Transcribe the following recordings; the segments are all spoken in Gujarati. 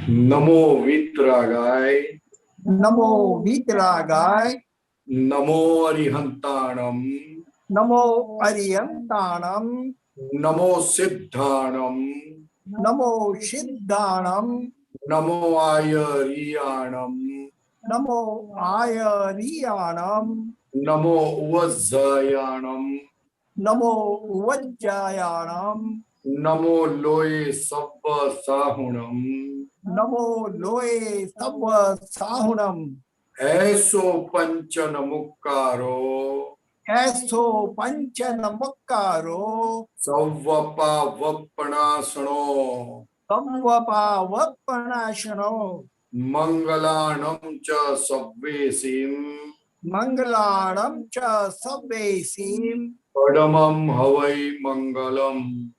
नमो वीतरागाय, नमो वीतरागाय, नमो अरिहंताणम, नमो अरियंताणम, नमो सिद्धाणम, नमो सिद्धाणम, नमो आयरियाणम, नमो आयरियाणम, नमो उवज्जयाणम, नमो वज्जायाणम, नमो लोये सब्ब साहुणम, नमो लोये सब साहुणम, ऐसो पंचन मुक्कारो, ऐसो पंच नमक्कारो, सव्वपा वप्पणासणो, संवपा वप्पणाशनो, मंगलाणं च सव्वेसिं, मंगलाणं च सव्वेसिं, परमं हवै मंगलम्।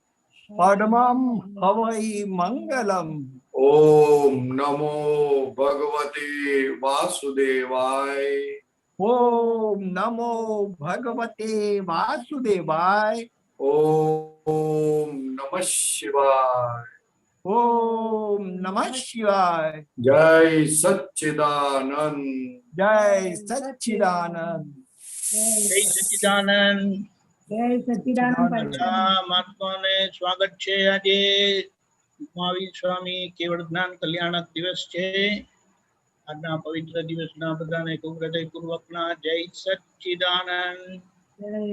पद्मं हवै मंगलम्। ओम नमो भगवते वासुदेवाय, ओम नमो भगवते वासुदेवाय, ओम नमः शिवाय। ओम नमः शिवाय। जय सच्चिदानंद। जय सच्चिदानंद। જય સચ્ચિદાનંદ. જય સચ્ચિદાનંદ. મહાત્માને સ્વાગત છે. આજે મહાવીર સ્વામી કેવળ જ્ઞાન કલ્યાણક દિવસ છે. આજના પવિત્ર દિવસના બધાને ખૂબ હૃદયપૂર્વકના જય સચ્ચિદાનંદ.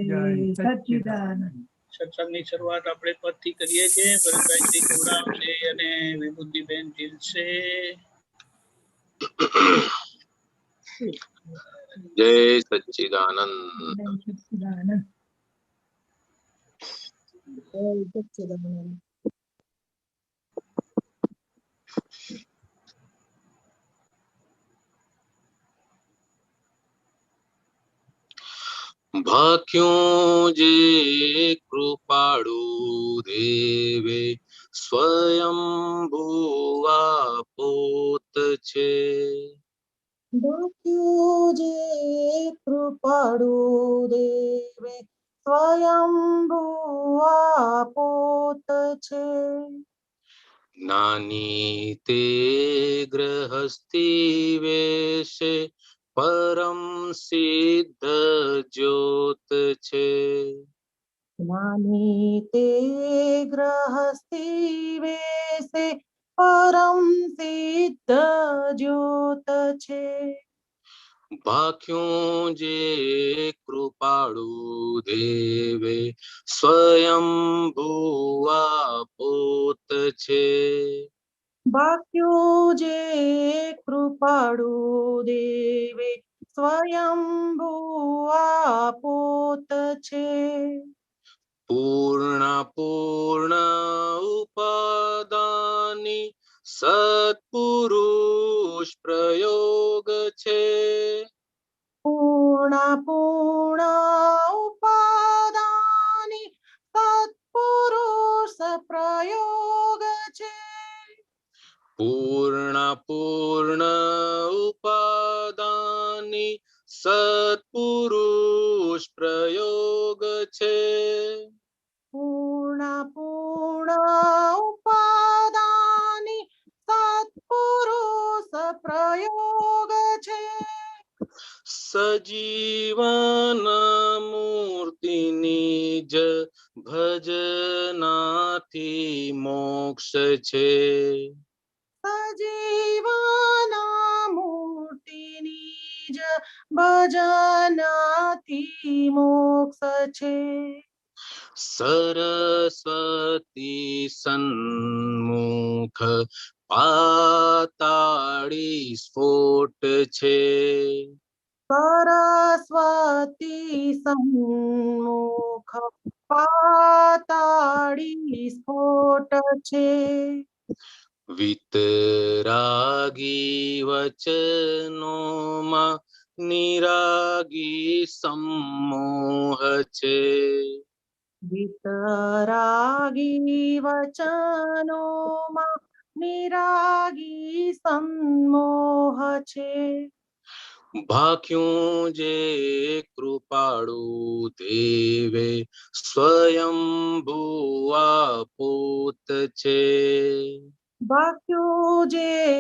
જય સચ્ચિદાનંદ. સત્સંગની શરૂઆત આપણે પદથી કરીએ છીએ. ભરતભાઈ ગૌડાવશે અને વિભૂતિબેન જીલશે. જય સચ્ચિદાનંદ. જય સચ્ચિદાનંદ. જય સચ્ચિદાનંદ. ભાખ્યું જે કૃપાળુ દેવે સ્વયંભુવા પોત છે. ભાખ્યું જે કૃપાળુ દેવે સ્વયંભુવા પોત છે. નાની તે ગ્રહસ્થી વેશે પરમ સિદ્ધ જ્યોત છે. નાની તે ગ્રહસ્થી વેશે પરમ સિદ્ધ જ્યોત છે. ભાખ્યું જે કૃપાળુ દેવે સ્વયંભુવા પોત છે. ભાખ્યું જે કૃપાળુ દેવે સ્વયંભુવા પોત છે. પૂર્ણ પૂર્ણ ઉપાદાની સત્પુરુષ પ્રયોગ છે. પૂર્ણ પૂર્ણ ઉપાદાની સત્પુરુષ પ્રયોગ છે. પૂર્ણ પૂર્ણ ઉપાદાની સત્પુરુષ પ્રયોગ છે. પૂર્ણ પૂર્ણ ઉપાદાની સત્પુરુષ પ્રયોગ છે. સજીવન મૂર્તિની જ ભજનાથી મોક્ષ છે. સજીવના મૂર્તિની જ ભજનાથી મોક્ષ છે. સરસ્વતી સન્મુખ પાતાળી સ્ફોટ છે. સરસ્વતી સન્મુખ પાતાળી સ્ફોટ છે. વિતરાગી વચનોમાં નિરાગી સમોહ છે. વિતરાગી વચનોમાં નિરાગી સન્મોહ છે. ભાખ્યું જે કૃપાળુ દેવે સ્વયંભુવા પોત છે. ભાખ્યું જે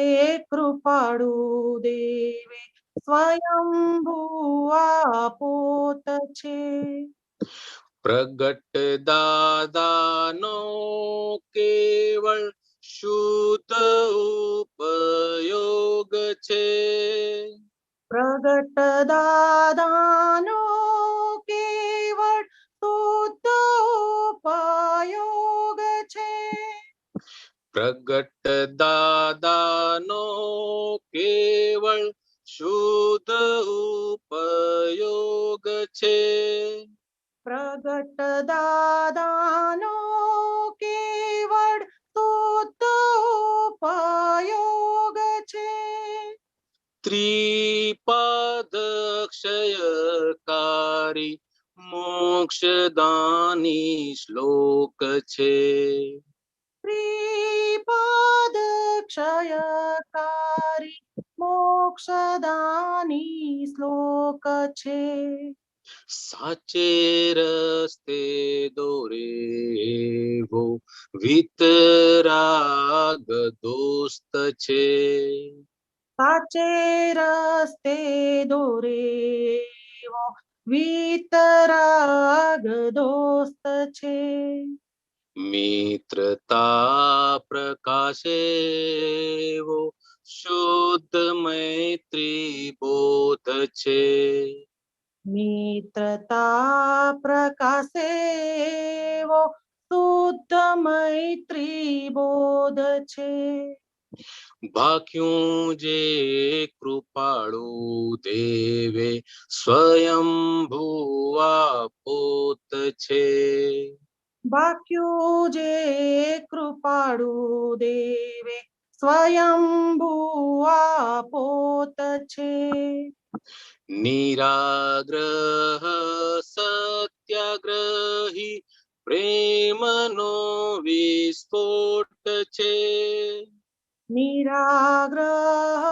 કૃપાળુ દેવે સ્વયંભુઆ પોત છે. પ્રગટ દાદાનો કેવળ શુદ્ધ ઉપયોગ છે. પ્રગટ દાદાનો કેવળ શુદ્ધ ઉપયોગ છે. પ્રગટ દાદાનો કેવળ શુદ્ધ ઉપયોગ છે. પ્રગટ દાદાનો કેવળ શુદ્ધ ઉપયોગ છે. ત્રિપાદ ક્ષયકારી મોક્ષદાની શ્લોક છે. ત્રિપાદ ક્ષયકારી મોક્ષદાની શ્લોક છે. સાચે રસ્તે દોરેવો વિતરાગ દોસ્ત છે. સાચે રસ્તે દોરેવો વિતરાગ દોસ્ત છે. મિત્રતા પ્રકાશેવો શુદ્ધ મૈત્રી બોધ છે. મિત્રતા પ્રકાશેવો શુદ્ધ મૈત્રી બોધ છે. ભાખ્યું જે કૃપાળુ દેવે સ્વયંભુઆ પોત છે. બાક્યું જે કૃપાળુ દેવે સ્વયંભુઆ પોત છે. નિરાગ્રહ સત્યાગ્રહી પ્રેમનો વિસ્ફોટ છે. નિરાગ્રહ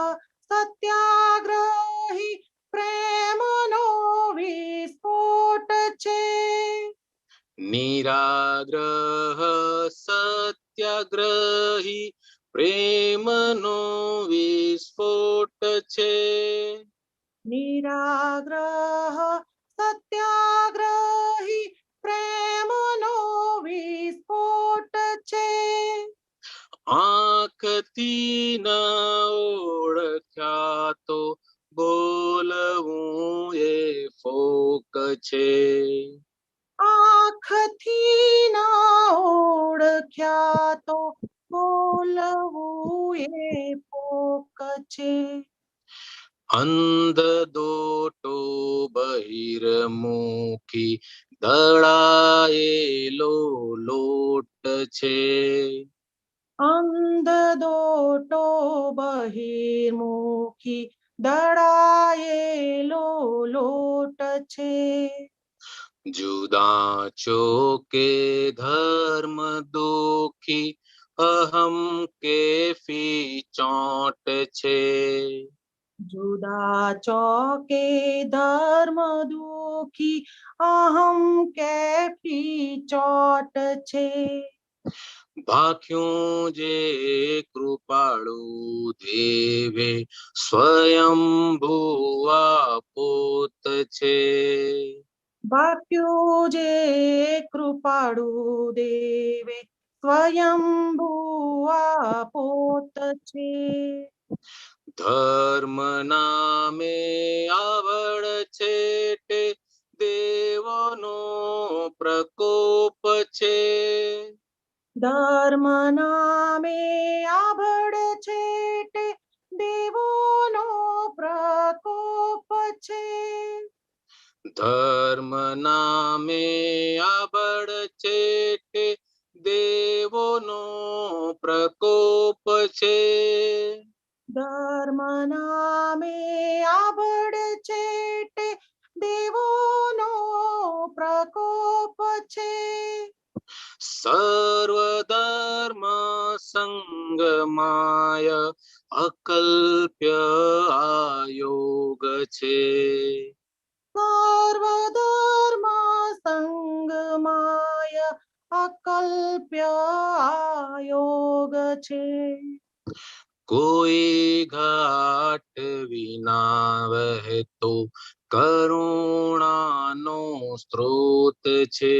સત્યાગ્રહી પ્રેમનો વિસ્ફોટ છે. નિરાગ્રહ સત્યાગ્રહી પ્રેમનો વિસ્ફોટ છે. નિરાગ્રહ સત્યાગ્રહી પ્રેમનો વિસ્ફોટ છે. આંખથી ન ઓળખ્યા તો બોલવું એ ફોક છે. આંખથી ના ઓળખ્યા તો બોલવું એ પોક છે. અંધ દોટો બહિર્મુખી દળાયેલો લોટ છે. અંધ દોટો બહિર્મુખી દળાયેલો લોટ છે. જુદા ચોકે ધર્મ દુખી અહમ કેફી ચોંટ છે. જુદા ચોકે ધર્મ દુખી અહમ કેફી ચોટ છે. ભાખ્યું જે કૃપાળુ દેવે સ્વયંભુઆ પોત છે. બાક્યું જે કૃપાળુ દેવે સ્વયંભુઆ પોત છે. ધર્મ નામે આવડ છેટે દેવોનો પ્રકોપ છે. ધર્મ નામે આભડ છેટે દેવોનો પ્રકોપ છે. ધર્મ નામે આબળ છેટે દેવોનો પ્રકોપ છે. ધર્મ નામે આભડ છેટે દેવોનો પ્રકોપ છે. સર્વ ધર્મ સંગમાય અકલ્પ્ય આયોગ છે. સર્વ ધર્મ સંગમાય અકલ્પ્ય આયોગ છે. કોઈ ઘાટ વિના વહેતો કરુણાનો સ્ત્રોત છે.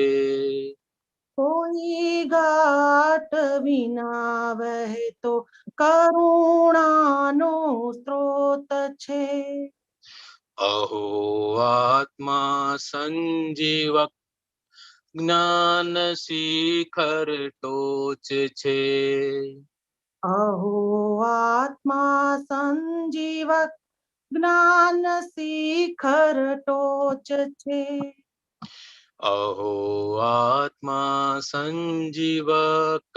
કોઈ ઘાટ વિના વહેતો કરુણાનો સ્ત્રોત છે. અહો આત્મા સંજીવક જ્ઞાન શિખર ટોચ છે. અહો આત્મા સંજીવક જ્ઞાન શિખર ટોચ છે. અહો આત્મા સંજીવક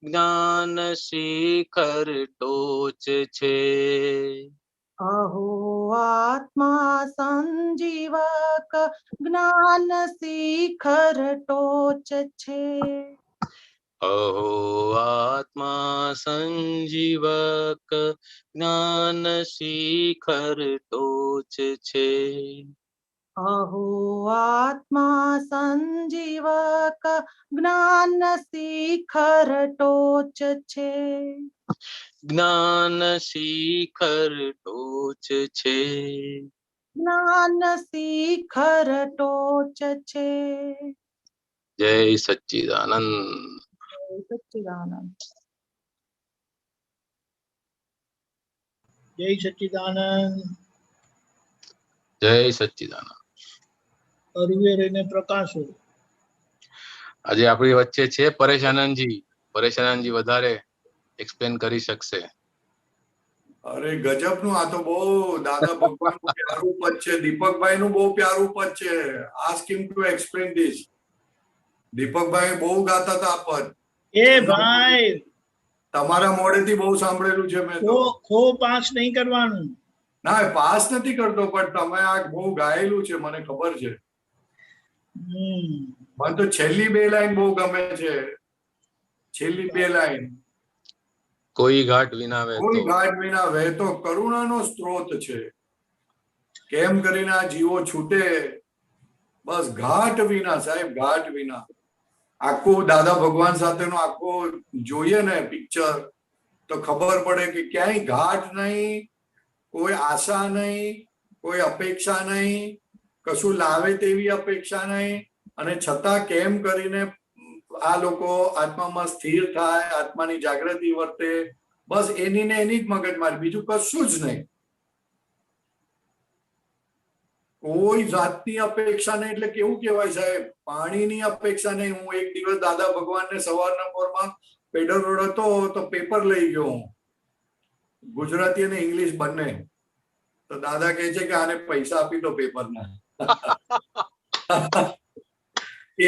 જ્ઞાન શિખર ટોચ છે. અહો આત્મા સંજીવક જ્ઞાન શિખર ટોચ છે. અહો આત્મા સંજીવક જ્ઞાન શિખર ટોચ છે. અહો આત્મા સંજીવક જ્ઞાન શિખર ટોચ છે. જ્ઞાન શિખર ટોચ છે. જ્ઞાન શિખર ટોચ છે. જય સચ્ચિદાનંદ. સચ્ચિદાનંદ. જય સચ્ચિદાનંદ. જય સચ્ચિદાનંદ. હરવે રહીને પ્રકાશો. આજે આપણી વચ્ચે છે પરેશાનંદજી. પરેશાનંદજી વધારે એક્સપ્લેન કરી શકશે. અરે ગજબનું, આ તો બહુ દાદા ભગવાનનું પ્યારું પદ છે. દીપકભાઈનું બહુ પ્યારું પદ છે. Ask him to explain this. Deepakbhai બહુ ગાતા હતા આ પદ. એ ભાઈ તમારા મોઢેથી બહુ સાંભળેલું છે મેં તો. ખો પાસ નહીં કરવાનું. ના, પાસ નથી કરતો, પણ તમે આ બહુ ગાયેલું છે, મને ખબર છે. મને તો છેલ્લી બે લાઈન બહુ ગમે છે. છેલ્લી બે લાઈન, કોઈ ઘાટ વિના કોઈ વહેતો. ઘાટ વિના વહેતો કરુણાનો સ્ત્રોત છે. કેમ કરીને આ જીવો છૂટે? બસ ઘાટ વિના સાહેબ, ઘાટ વિના. આખું દાદા ભગવાન સાથેનું આખું જોઈએ ને પિક્ચર તો ખબર પડે કે ક્યાંય ઘાટ નહીં, કોઈ આશા નહીં, કોઈ અપેક્ષા નહીં, કશું લાવે તેવી અપેક્ષા નહીં, અને છતાં કેમ કરીને આ લોકો આત્મામાં સ્થિર થાય, આત્માની જાગૃતિ વર્તે, બસ એની ને એની જ મગજમારી, બીજું કશું જ નહીં. કોઈ જાતની અપેક્ષા નહીં. એટલે કેવું કહેવાય સાહેબ, પાણીની અપેક્ષા નહીં. હું એક દિવસ દાદા ભગવાનને સવારના પોરમાં પેડર રોડ હતો તો પેપર લઈ ગયો હું, ગુજરાતી અને ઇંગ્લિશ બંને. તો દાદા કહે છે કે આને પૈસા આપી દો પેપરના.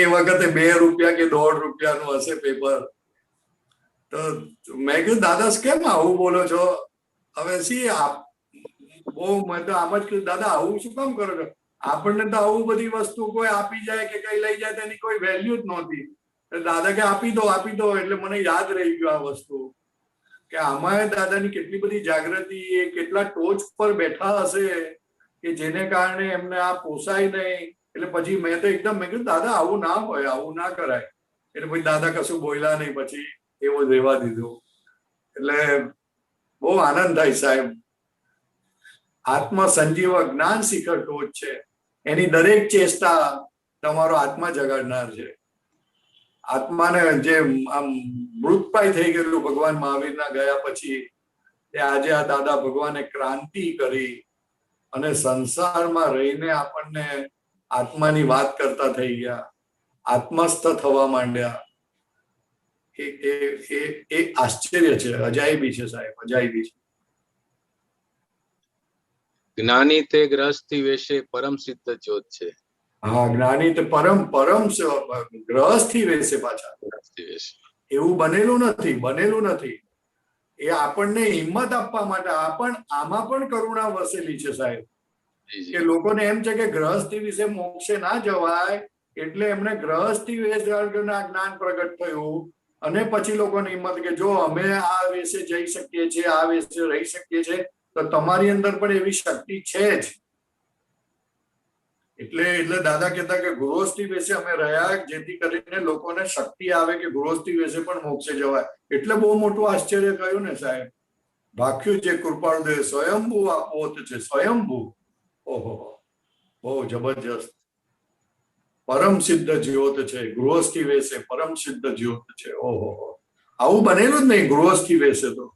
એ વખતે 2 રૂપિયા કે 1.5 રૂપિયાનું હશે પેપર. તો મેં કીધું દાદા કેમ આવું બોલો છો? હવે સી બહુ મેં તો આમ જ કીધું, દાદા આવું શું કામ કરો છો? આપણને તો આવું બધી વસ્તુ કોઈ આપી જાય કે કઈ લઈ જાય તેની કોઈ વેલ્યુ જ નહોતી. દાદા કે આપી દો, આપી દો. એટલે મને યાદ રહી ગયું આ વસ્તુ કે આમાં દાદાની કેટલી બધી જાગૃતિ, એ કેટલા ટોચ પર બેઠા હશે કે જેને કારણે એમને આ પોસાય નહીં. એટલે પછી મેં તો એકદમ મેં કીધું દાદા આવું ના હોય, આવું ના કરાય. એટલે પછી દાદા કશું બોલ્યા નહીં, પછી એવું રહેવા દીધું. એટલે બહુ આનંદ થાય સાહેબ. આત્મા સંજીવક જ્ઞાન શિખર ટોચ છે. એની દરેક ચેષ્ટા તમારો આત્મા જગાડનાર છે. આત્માને જે આમ મૃતપાય થઈ ગયેલું ભગવાન મહાવીરના ગયા પછી, એ આજે આ દાદા ભગવાને ક્રાંતિ કરી અને સંસારમાં રહીને આપણને આત્માની વાત કરતા થઈ ગયા, આત્મસ્થ થવા માંડ્યા. એ આશ્ચર્ય છે, અજાયબી છે સાહેબ, અજાયબી છે. જ્ઞાની તે ગ્રહસ્થી વેશે પરમ સિદ્ધ જ્યોત છે. હા, જ્ઞાની તે પરમ ગ્રહસ્થી વેશે. પાછા એવું બનેલું નથી, બનેલું નથી. એ આપણને હિંમત આપવા માટે આમાં પણ કરુણા વસેલી છે સાહેબ. કે લોકોને એમ છે કે ગ્રહસ્થી વિશે મોક્ષે ના જવાય, એટલે એમને ગ્રહસ્થી વેશ જ્ઞાન પ્રગટ થયું. અને પછી લોકોને હિંમત કે જો અમે આ વેશે જઈ શકીએ છીએ, આ વેશે રહી શકીએ છીએ, તો તમારી અંદર પણ એવી શક્તિ છે જ. એટલે દાદા કહેતા કે ગૃહસ્થી વેશે અમે રહ્યા, જેથી કરીને લોકોને શક્તિ આવે કે ગૃહસ્થી વેશે પણ મોક્ષે જવાય. એટલે બહુ મોટું આશ્ચર્ય કહ્યું ને સાહેબ. ભાખ્યું જે કૃપાળુદેવ સ્વયંભૂ આ પોત છે, સ્વયંભૂ. ઓહો, બહુ જબરજસ્ત. પરમ સિદ્ધ જ્યોત છે, ગૃહસ્થી વેશે પરમ સિદ્ધ જ્યોત છે. ઓહો, આવું બનેલું જ નહીં ગૃહસ્થી વેશે તો.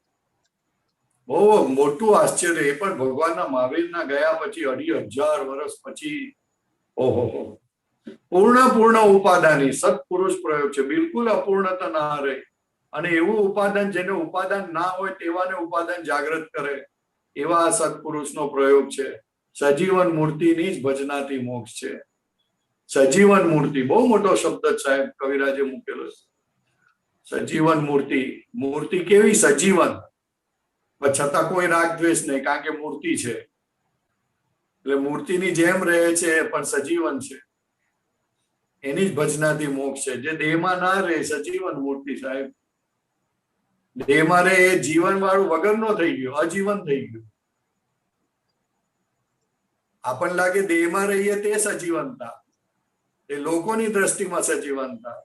બહુ મોટું આશ્ચર્ય. એ પણ ભગવાનના મહાવીરના ગયા પછી 2500 વર્ષ પછી. ઓહો, પૂર્ણ ઉપાદાની સત્પુરુષ પ્રયોગ છે, બિલકુલ અપૂર્ણતા ના રહે. અને એવું ઉપાદાન જેને ઉપાદાન ના હોય તેવાને ઉપાદાન જાગૃત કરે, એવા આ સત્પુરુષનો પ્રયોગ છે. સજીવન મૂર્તિની જ ભજનાથી મોક્ષ છે. સજીવન મૂર્તિ બહુ મોટો શબ્દ સાહેબ કવિરાજે મૂકેલો છે. સજીવન મૂર્તિ. મૂર્તિ કેવી? સજીવન, પણ છતાં કોઈ રાગ દ્વેષ નહીં, કારણ કે મૂર્તિ છે. એટલે મૂર્તિની જેમ રહે છે પણ સજીવન છે. એની જ ભજનાથી મોક્ષ છે. જે દેહમાં ના રહે, સજીવન મૂર્તિ સાહેબ. દેહમાં રહે એ જીવન વાળું વગરનો થઈ ગયો, અજીવન થઈ ગયું. આપણને લાગે દેહમાં રહીએ તે સજીવનતા, એ લોકોની દ્રષ્ટિમાં સજીવનતા.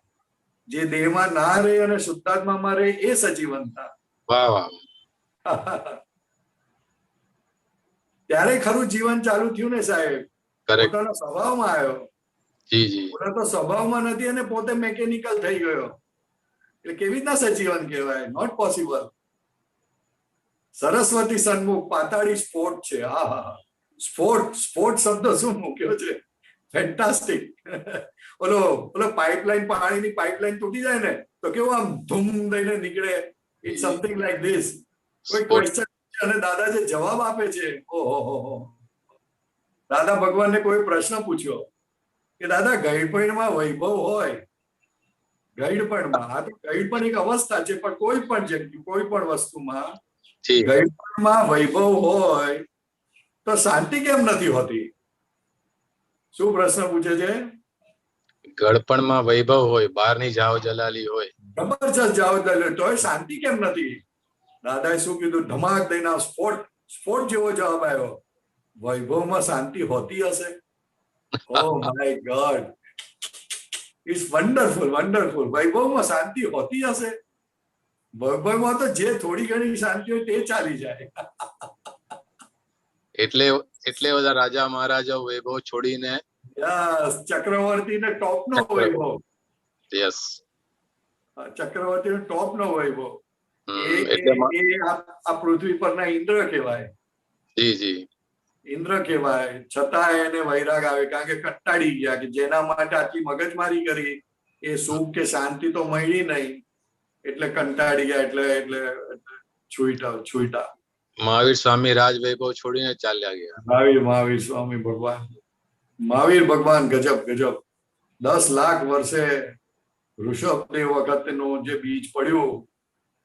જે દેહમાં ના રહે અને શુદ્ધાત્મામાં રહે એ સજીવનતા. વાહ વાહ. ત્યારે ખરું જીવન ચાલુ થયું ને સાહેબ. કરેક્ટ. પોતાના સ્વભાવમાં આવ્યો. જી જી. પોતા તો સ્વભાવમાં નથી અને પોતે મેકેનિકલ થઈ ગયો. એટલે કેવી રીતના સજીવન કહેવાય? Not possible. સરસ્વતી સન્મુખ પાતાળી સ્ફોટ છે. હા હા, સ્ફોટ. સ્ફોટ શબ્દ શું મૂક્યો છે? ફેન્ટાસ્ટિક. ઓલો પાઇપલાઇન, પાણીની પાઇપલાઇન તૂટી જાય ને તો કેવું આમ ધૂમ દઈને નીકળે. It's something like this. કોઈ ક્વેશ્ચન અને દાદા જે જવાબ આપે છે. ઓહો, દાદા ભગવાનને કોઈ પ્રશ્ન પૂછ્યો કે દાદા ગઈડપણમાં વૈભવ હોય, ગઈડપણમાં, આ તો ગઈડપણ એક અવસ્થા છે, પણ કોઈ પણ જગ્યા, કોઈ પણ વસ્તુમાં ગઈડપણમાં વૈભવ હોય તો શાંતિ કેમ નથી હોતી? શું પ્રશ્ન પૂછે છે? ગળપણમાં વૈભવ હોય, બહારની જાવ જલાલી હોય, જબરજસ્ત જાવ જલાલી, તોય શાંતિ કેમ નથી? દાદાએ શું કીધું? ધમાક દઈને સ્ફોટ જેવો જવાબ આવ્યો. વૈભવમાં શાંતિ હોતી હશે? Oh my God. It's wonderful, wonderful. વૈભવમાં શાંતિ હોતી હશે? વૈભવમાં તો જે થોડી ઘણી શાંતિ હોય તે ચાલી જાય. એટલે બધા રાજા મહારાજાઓ વૈભવ છોડીને યસ, ચક્રવર્તીને ટોપનો વૈભવ. યસ, ચક્રવર્તીનો ટોપનો વૈભવ. એટલે એ આ પૃથ્વી પરના ઇન્દ્ર કહેવાય. જી જી. ઇન્દ્ર કહેવાય. છતાં એને વૈરાગ આવે, કારણ કે કંટાળી ગયા કે જેના માટે આટલી મગજમારી કરી એ સુખ કે શાંતિ તો મળી નહીં, એટલે કંટાળી ગયા. એટલે છૂટા. મહાવીર સ્વામી રાજ વૈભવ છોડીને ચાલ્યા ગયા. મહાવીર સ્વામી ભગવાન, મહાવીર ભગવાન ગજબ. 10 લાખ વર્ષે ઋષભદેવ વખતનું જે બીજ પડ્યું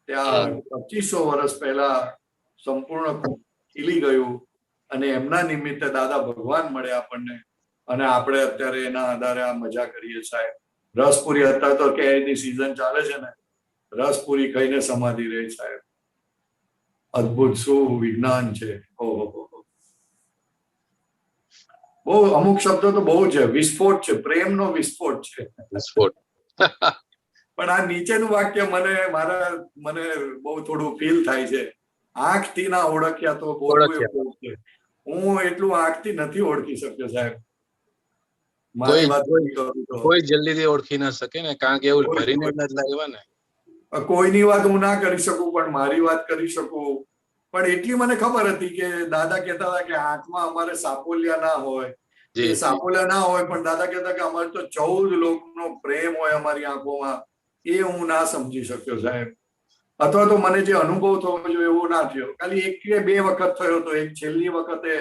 ત્યાં 2500 વર્ષ પહેલા સંપૂર્ણ ખીલી ગયું. અને એમના નિમિત્તે દાદા ભગવાન મળ્યા આપણને, અને આપણે અત્યારે એના આધારે આ મજા કરીએ સાહેબ. રસપુરી અત્યારે તો કેરીની સિઝન ચાલે છે ને, રસપુરી ખાઈને સમાધિ રહે સાહેબ. અદભુત, શું વિજ્ઞાન છે! ઓહો, બહુ અમુક શબ્દો તો બહુ છે. વિસ્ફોટ છે, પ્રેમનો વિસ્ફોટ છે. વિસ્ફોટ. પણ આ નીચેનું વાક્ય મને બહુ થોડું ફીલ થાય છે. આંખથી ના ઓળખ્યા તો બોલવું એ બહુ છે. હું એટલું આંખથી નથી ઓળખી શક્યો સાહેબ. મારી વાત કોઈ જલ્દીથી ઓળખી ના શકે ને, કારણ કે એવું ભરીને જ લાગ્યા ને. કોઈની વાત હું ના કરી શકું, પણ મારી વાત કરી શકું. પણ એટલી મને ખબર હતી કે દાદા કહેતા હતા કે આંખમાં અમારે સાપોલિયા ના હોય, એ સાપોલિયા ના હોય, પણ દાદા કહેતા કે અમારે તો 14 લોકનો પ્રેમ હોય અમારી આંખોમાં. એ હું ના સમજી શક્યો સાહેબ. અથવા તો મને જે અનુભવ થયો જોઈએ એવો ના થયો. ખાલી 1 કે 2 વખત થયો હતો. એક છેલ્લી વખતે,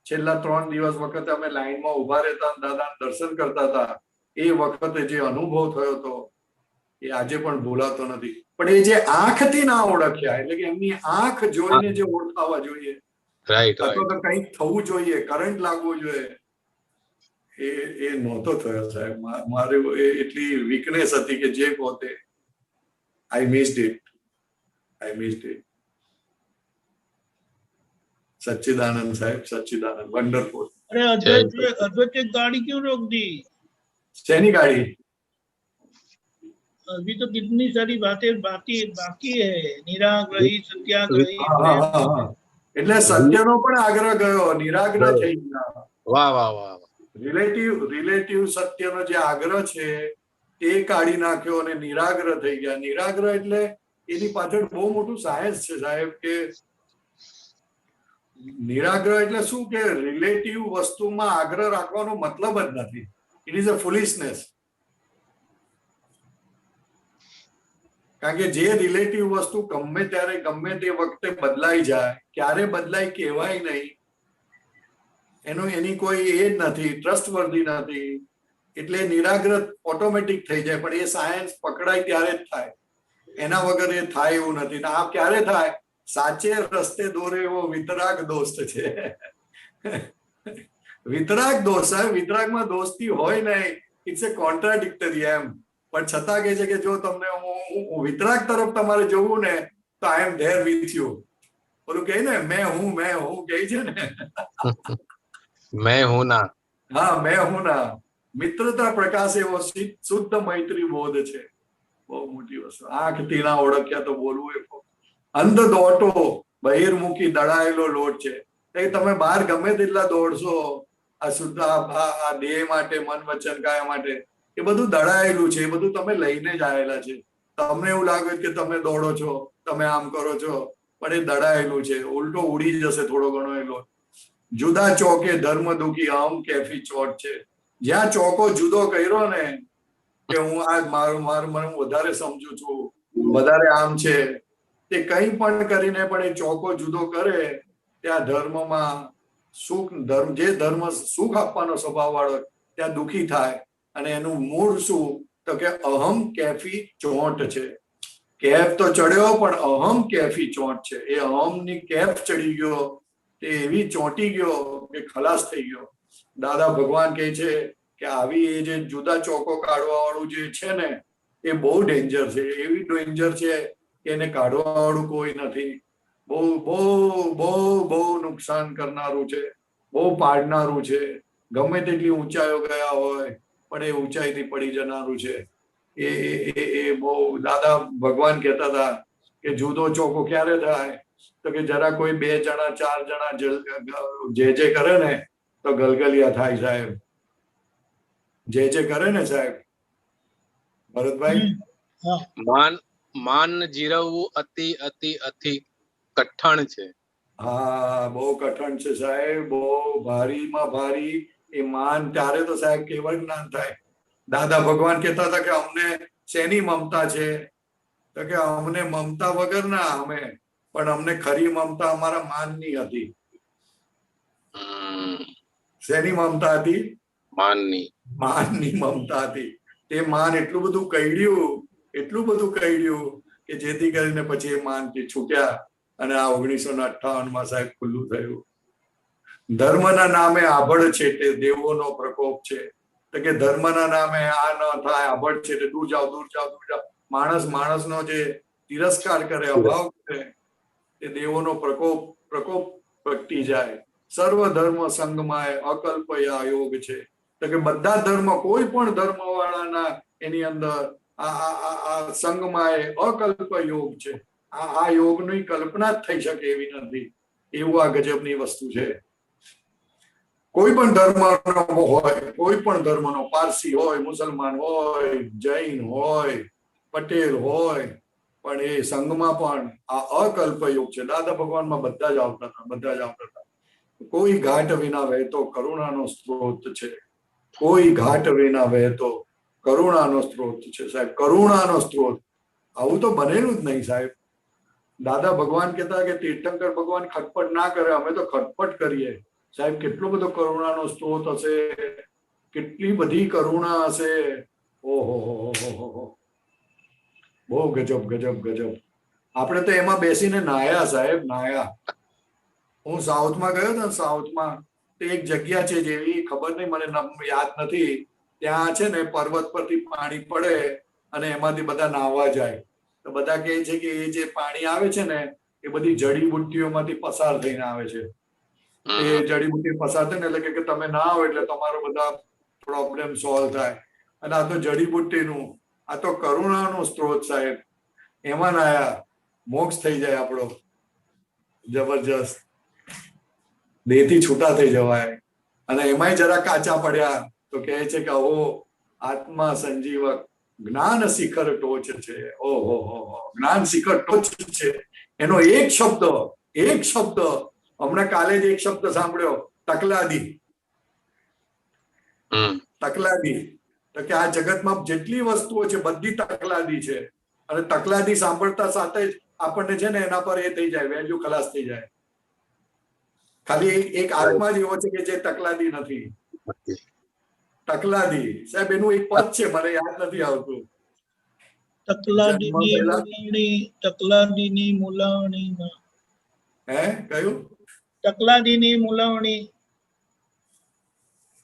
છેલ્લા 3 દિવસ વખતે અમે લાઈનમાં ઉભા રહેતા દાદા દર્શન કરતા હતા. એ વખતે જે અનુભવ થયો હતો એ આજે પણ ભૂલાતો નથી. પણ એ જે આંખથી ના ઓળખ્યા, એટલે કે એમની આંખ જોઈને જે ઓળખાવા જોઈએ, અથવા તો કંઈક થવું જોઈએ, કરંટ લાગવો જોઈએ, એ નહોતો થયો સાહેબ. મારે એટલી વીકનેસ હતી કે જે પોતે આઈ મિસ્ડ ઇટ. સચ્ચિદાનંદ સાહેબ, સચ્ચિદાનંદ, વન્ડરફુલ. अरे अद्वैत गाड़ी क्यों रोक दी? शैनी गाड़ी अभी तो कितनी सारी बातें बाकी है, निराग्रही, सत्याग्रही, હા, હા, હા, હા. એટલે સત્યનો પણ આગ્રહ ગયો, નિરાગ્રહ થઈ ગયા. વાહ વાહ વાહ વાહ. રિલેટિવ સત્યનો જે આગ્રહ છે તે કાઢી નાખ્યો અને નિરાગ્રહ થઈ ગયા. નિરાગ્રહ એટલે એની પાછળ બહુ મોટું સાયન્સ છે સાહેબ, કે નિરાગ્રહ એટલે શું, કે રિલેટિવ વસ્તુમાં આગ્રહ રાખવાનો મતલબ જ નથી. It is a foolishness. કારણ કે જે રિલેટિવ વસ્તુ ગમે ત્યારે ગમે તે વખતે બદલાઈ જાય, ક્યારે બદલાય કહેવાય નહીં, એની કોઈ એ જ નથી, ટ્રસ્ટવર્ધી નથી, એટલે નિરાગ્રહ ઓટોમેટિક થઈ જાય. પણ એ સાયન્સ પકડાય ત્યારે જ થાય, એના વગર એ થાય એવું નથી. આ ક્યારે થાય? સાચે રસ્તે દોરે એવો વિતરાગ દોસ્ત છે. વિતરાગ દોસ્ત, વિતરાગમાં દોસ્તી હોય નહીં, ઇટ્સ એ કોન્ટ્રાડિક્ટરી એમ. પણ છતાં કહે છે કે જો તમને હું વિતરાગ તરફ તમારે જવું ને તો આઈ એમ ધેર વિથ યુ. ઓલું કહે ને મેં હું કહે છે ને, મેં હું ના. હા, મેં હું ના. મિત્રતા પ્રકાશ એવો શુદ્ધ મૈત્રી બોધ છે. બહુ મોટી વસ્તુ. આંખથી ના ઓળખ્યા તો બોલવું એ અંધ દોટો બહિર્મુખી દડાયેલો લોટ છે. એ તમે બહાર ગમે તેટલા દોડશો, આ શુદ્ધ આ દેહ માટે, મન વચન કાયા માટે, એ બધું દડાયેલું છે. એ બધું તમે લઈને જ આવેલા છે. તમને એવું લાગે કે તમે દોડો છો, તમે આમ કરો છો, પણ એ દડાયેલું છે. ઉલટો ઉડી જશે થોડો ઘણો એ લોટ. જુદા ચોકે ધર્મ દુખી અહમ કેફી ચોટ છે. જ્યાં ચોકો જુદો કર્યો ને, કે હું આ મારું મને વધારે સમજુ છું, વધારે આમ છે, તે કંઈ પણ કરીને પણ એ ચોકો જુદો કરે, ત્યાં ધર્મમાં સુખ, જે ધર્મ સુખ આપવાનો સ્વભાવ વાળો ત્યાં દુખી થાય. અને એનું મૂળ શું? તો કે અહમ કેફી ચોંટ છે. કેફ તો ચડ્યો પણ અહમ કેફી ચોંટ છે. એ અહમની કેફ ચડી ગયો, તે એવી ચોંટી ગયો કે ખલાસ થઈ ગયો. દાદા ભગવાન કહે છે કે આવી એ જે જુદા ચોકો કાઢવા વાળું જે છે ને, એ બહુ ડેન્જર છે. એવી ડેન્જર છે કે એને કાઢવા વાળું કોઈ નથી. બહુ બહુ બહુ બહુ નુકસાન કરનારું છે, બહુ પાડનારું છે. ગમે તેટલી ઊંચાઈઓ ગયા હોય પણ એ ઊંચાઈથી પડી જનારું છે. એ બહુ દાદા ભગવાન કહેતા હતા કે જુદો ચોકો ક્યારે થાય? તો કે જરા કોઈ 2 જણા 4 જણા જે કરે ને તો ગલગલિયા થાય સાહેબ. જે કરે ને સાહેબ ભરતભાઈ, હા, માન જીરવવું અતિ અતિ અતિ કઠણ છે. હા, બહુ કઠણ છે સાહેબ, બહુ ભારીમાં ભારી. એ માન ત્યારે તો સાહેબ કેવળ જ્ઞાન થાય. દાદા ભગવાન કહેતા હતા કે અમને શેની મમતા છે? તો કે અમને મમતા વગર ના અમે, પણ અમને ખરી મમતા અમારા માનની હતી. શેની મમતા હતી? માનની મમતા હતી. તે માન એટલું બધું કઈડ્યું કે જેથી કરીને પછી એ માનથી છૂટ્યા અને આ 1958 સાહેબ ખુલ્લું થયું. ધર્મના નામે આભળ છે તે દેવોનો પ્રકોપ છે. તો કે ધર્મના નામે આ ન થાય, આભળ છે તે દૂર જાઓ દૂર જાઓ દૂર જાઓ. માણસનો જે તિરસ્કાર કરે, અભાવ કરે, એ દેવોનો પ્રકોપ પ્રગટી જાય. સર્વ ધર્મ સંગમાય અકલ્પયા યોગ છે. તો કે બધા ધર્મ, કોઈ પણ ધર્મ વાળાના એની અંદર આ સંગમાય અકલ્પ યોગ છે. આ યોગની કલ્પના જ થઈ શકે એવી નથી. એવું આ ગજબની વસ્તુ છે. કોઈ પણ ધર્મનો હોય, કોઈ પણ ધર્મનો, પારસી હોય, મુસલમાન હોય, જૈન હોય, પટેલ હોય, પણ એ સંઘમાં પણ આ અકલ્પ યોગ છે. દાદા ભગવાનમાં બધા જ આવતા હતા. કોઈ ઘાટ વિના વહેતો કરુણાનો સ્ત્રોત છે. કોઈ ઘાટ વિના વહેતો કરુણાનો સ્ત્રોત છે સાહેબ. કરુણાનો સ્ત્રોત. આવું તો બનેલું જ નહીં સાહેબ. દાદા ભગવાન કહેતા કે તીર્થંકર ભગવાન ખટપટ ના કરે, અમે તો ખટપટ કરીએ સાહેબ. કેટલો બધો કરુણાનો સ્ત્રોત હશે, કેટલી બધી કરુણા હશે. ઓહો, બહુ ગજબ. આપણે તો એમાં બેસીને નાયા સાહેબ, નાયા. હું સાઉથમાં ગયો હતો, સાઉથમાં તો એક જગ્યા છે જેવી, ખબર નહીં, મને યાદ નથી. ત્યાં છે ને પર્વત પરથી પાણી પડે અને એમાંથી બધા નાહવા જાય. તો બધા કહે છે કે એ જે પાણી આવે છે ને એ બધી જડીબુટ્ટીઓમાંથી પસાર થઈને આવે છે. એ જડીબુટ્ટી પસાર થઈને એટલે કે તમે ના આવો એટલે તમારો બધા પ્રોબ્લેમ સોલ્વ થાય. અને આ તો જડીબુટ્ટીનું આ તો કરુણાનો સ્ત્રોત સાહેબ, એમાં નાયા મોક્ષ થઈ જાય આપણો જબરજસ્ત, દેહથી છૂટા થઈ જવાય. અને એમાંય જરા કાચા પડ્યા તો કહે છે કે ઓ આત્મા સંજીવક જ્ઞાન શિખર ટોચ છે. ઓહો જ્ઞાન શિખર ટોચ છે. એનો એક શબ્દ હમણાં કાલે જ એક શબ્દ સાંભળ્યો, તકલાદી. તકલાદી તો કે આ જગતમાં જેટલી વસ્તુઓ છે બધી તકલાદી છે. અને તકલાદી સાંભળતા સાથે જ આપણને છે ને એના પર એ થઈ જાય, વેલ્યુ ખલાસ થઈ જાય. ખાલી એક આત્મા જ એવો છે કે જે તકલાદી નથી. તકલાદી સાહેબ એનું એક પદ છે, મને યાદ નથી આવતું. તકલાદીની મુલાવણી હે કયું? તકલાદીની મુલાવણી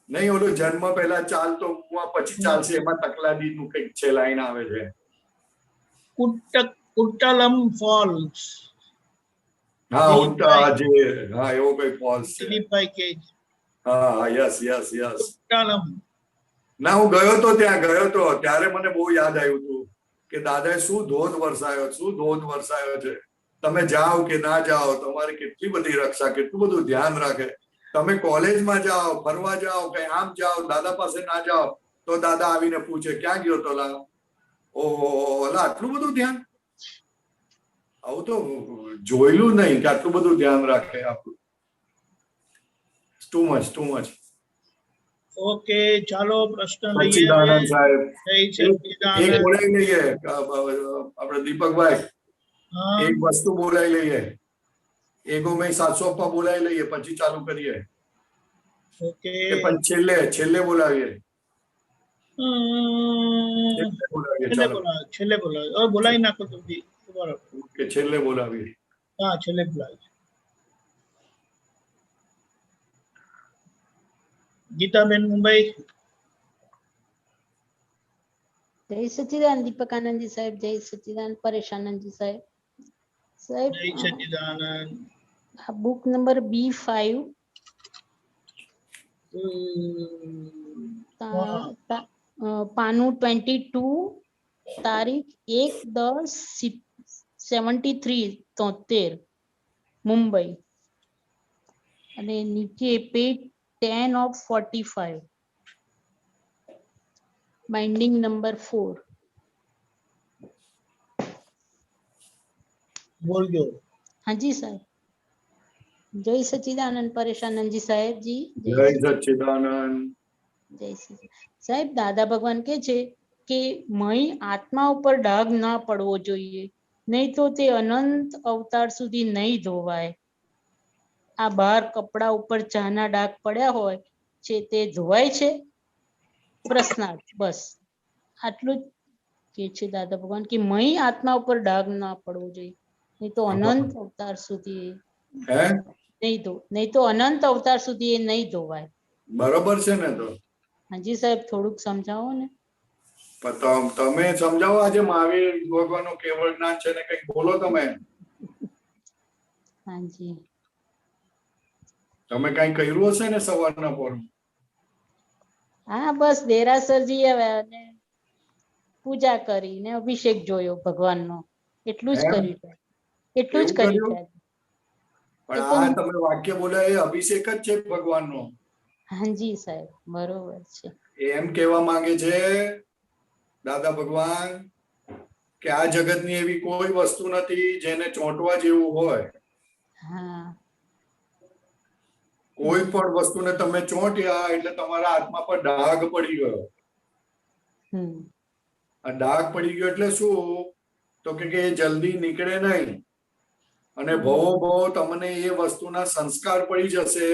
નહીં, ઓલું જન્મ પહેલા ચાલતો પછી ચાલશે, એમાં તકલાદી નું કઈક છે, લાઈન આવે છે. કુટ્ટલમ ફોલ્સ. હા ઉલ્ટા જે, હા એવો કઈ ફોલ્સ છે. દિલીપભાઈ કે હા યસ. કુટ્ટલમ. ના હું ગયો તો, ત્યાં ગયો તો, ત્યારે મને બહુ યાદ આવ્યું હતું કે દાદાએ શું ધોધ વરસાયો છે. તમે જાઓ કે ના જાઓ, તમારી કેટલી બધી રક્ષા, કેટલું બધું ધ્યાન રાખે. તમે કોલેજમાં જાઓ, ફરવા જાઓ, કઈ આમ જાઓ, દાદા પાસે ના જાઓ તો દાદા આવીને પૂછે ક્યાં ગયો તો લા? ઓહો આટલું બધું ધ્યાન. આવું તો જોયેલું નહીં કે આટલું બધું ધ્યાન રાખે આપણું. Too much. ઓકે, ચાલો પ્રશ્ન લઈએ. સચ્ચિદાનંદ સાહેબ જય સચ્ચિદાનંદ. એક બોલાવી લઈએ આપણે દીપકભાઈ, હા, એક વસ્તુ બોલાવી લઈએ, એગો મેં 700 બોલાવી લઈએ, પછી ચાલુ કરીએ. ઓકે. કે પણ છેલ્લે બોલાવીએ. છેલ્લે બોલાવે. બોલાવી નાખો જલ્દી. કે છેલ્લે બોલાવીએ. હા, છેલ્લે બોલાવે. ગીતાબેન મુંબઈ. જય સચ્ચિદાનંદ દીપકાનંદજી સાહેબ, જય સચ્ચિદાનંદ પરેશાનંદજી સાહેબ. સાહેબ જય સચ્ચિદાનંદ. આ બુક નંબર B5 પાનું 22, તારીખ 1/10/73 મુંબઈ, અને નીચે પેજ 10 of 45, બાઇન્ડિંગ નંબર 4. બોલજો. હાજી સાહેબ. જય સચ્ચિદાનંદ પરેશાનંદજી સાહેબજી. જય સચ્ચિદાનંદ. જય શ્રી સાહેબ. દાદા ભગવાન કે છે કે મય આત્મા ઉપર ડાઘ ના પડવો જોઈએ, નહીં તો તે અનંત અવતાર સુધી નહીં ધોવાય. આ બહાર કપડા ઉપર ચાના ડાઘ પડ્યા હોય છે તે ધોવાય છે? પ્રશ્નાર્થ. બસ આટલું જ કે છે દાદા ભગવાન કે મય આત્મા ઉપર ડાઘ ના પડવો જોઈએ, નહીં તો અનંત અવતાર સુધી નહીં તો અનંત અવતાર સુધી એ નહીં ધોવાય. બરોબર છે ને? તો હાજી સાહેબ, થોડુંક સમજાવો ને. તમે સમજાવો. આજે મહાવીર ભગવાનનું કેવળ જ્ઞાન છે ને, કઈક બોલો તમે. હાજી. તમે કઈ કર્યું હશે ને સવારના પોર? હા, બસ દેરાસરજી આવ્યા અને પૂજા કરી ને અભિષેક જોયો ભગવાનનો, એટલું જ કર્યું. એટલું જ કર્યું. પણ આ તમે વાક્ય બોલ્યા એ અભિષેક જ છે ભગવાનનો. હાજી સાહેબ, બરોબર છે. એમ કહેવા માંગે છે દાદા ભગવાન કે આ જગતની એવી કોઈ વસ્તુ નથી જેને ચોંટવા જેવું હોય. હા. કોઈ પણ વસ્તુને તમે ચોંટ્યા એટલે તમારા આત્મા પર ડાઘ પડી ગયો. આ ડાઘ પડી ગયો એટલે શું? તો કે એ જલ્દી નીકળે નહીં, અને ભવો તમને એ વસ્તુના સંસ્કાર પડી જશે,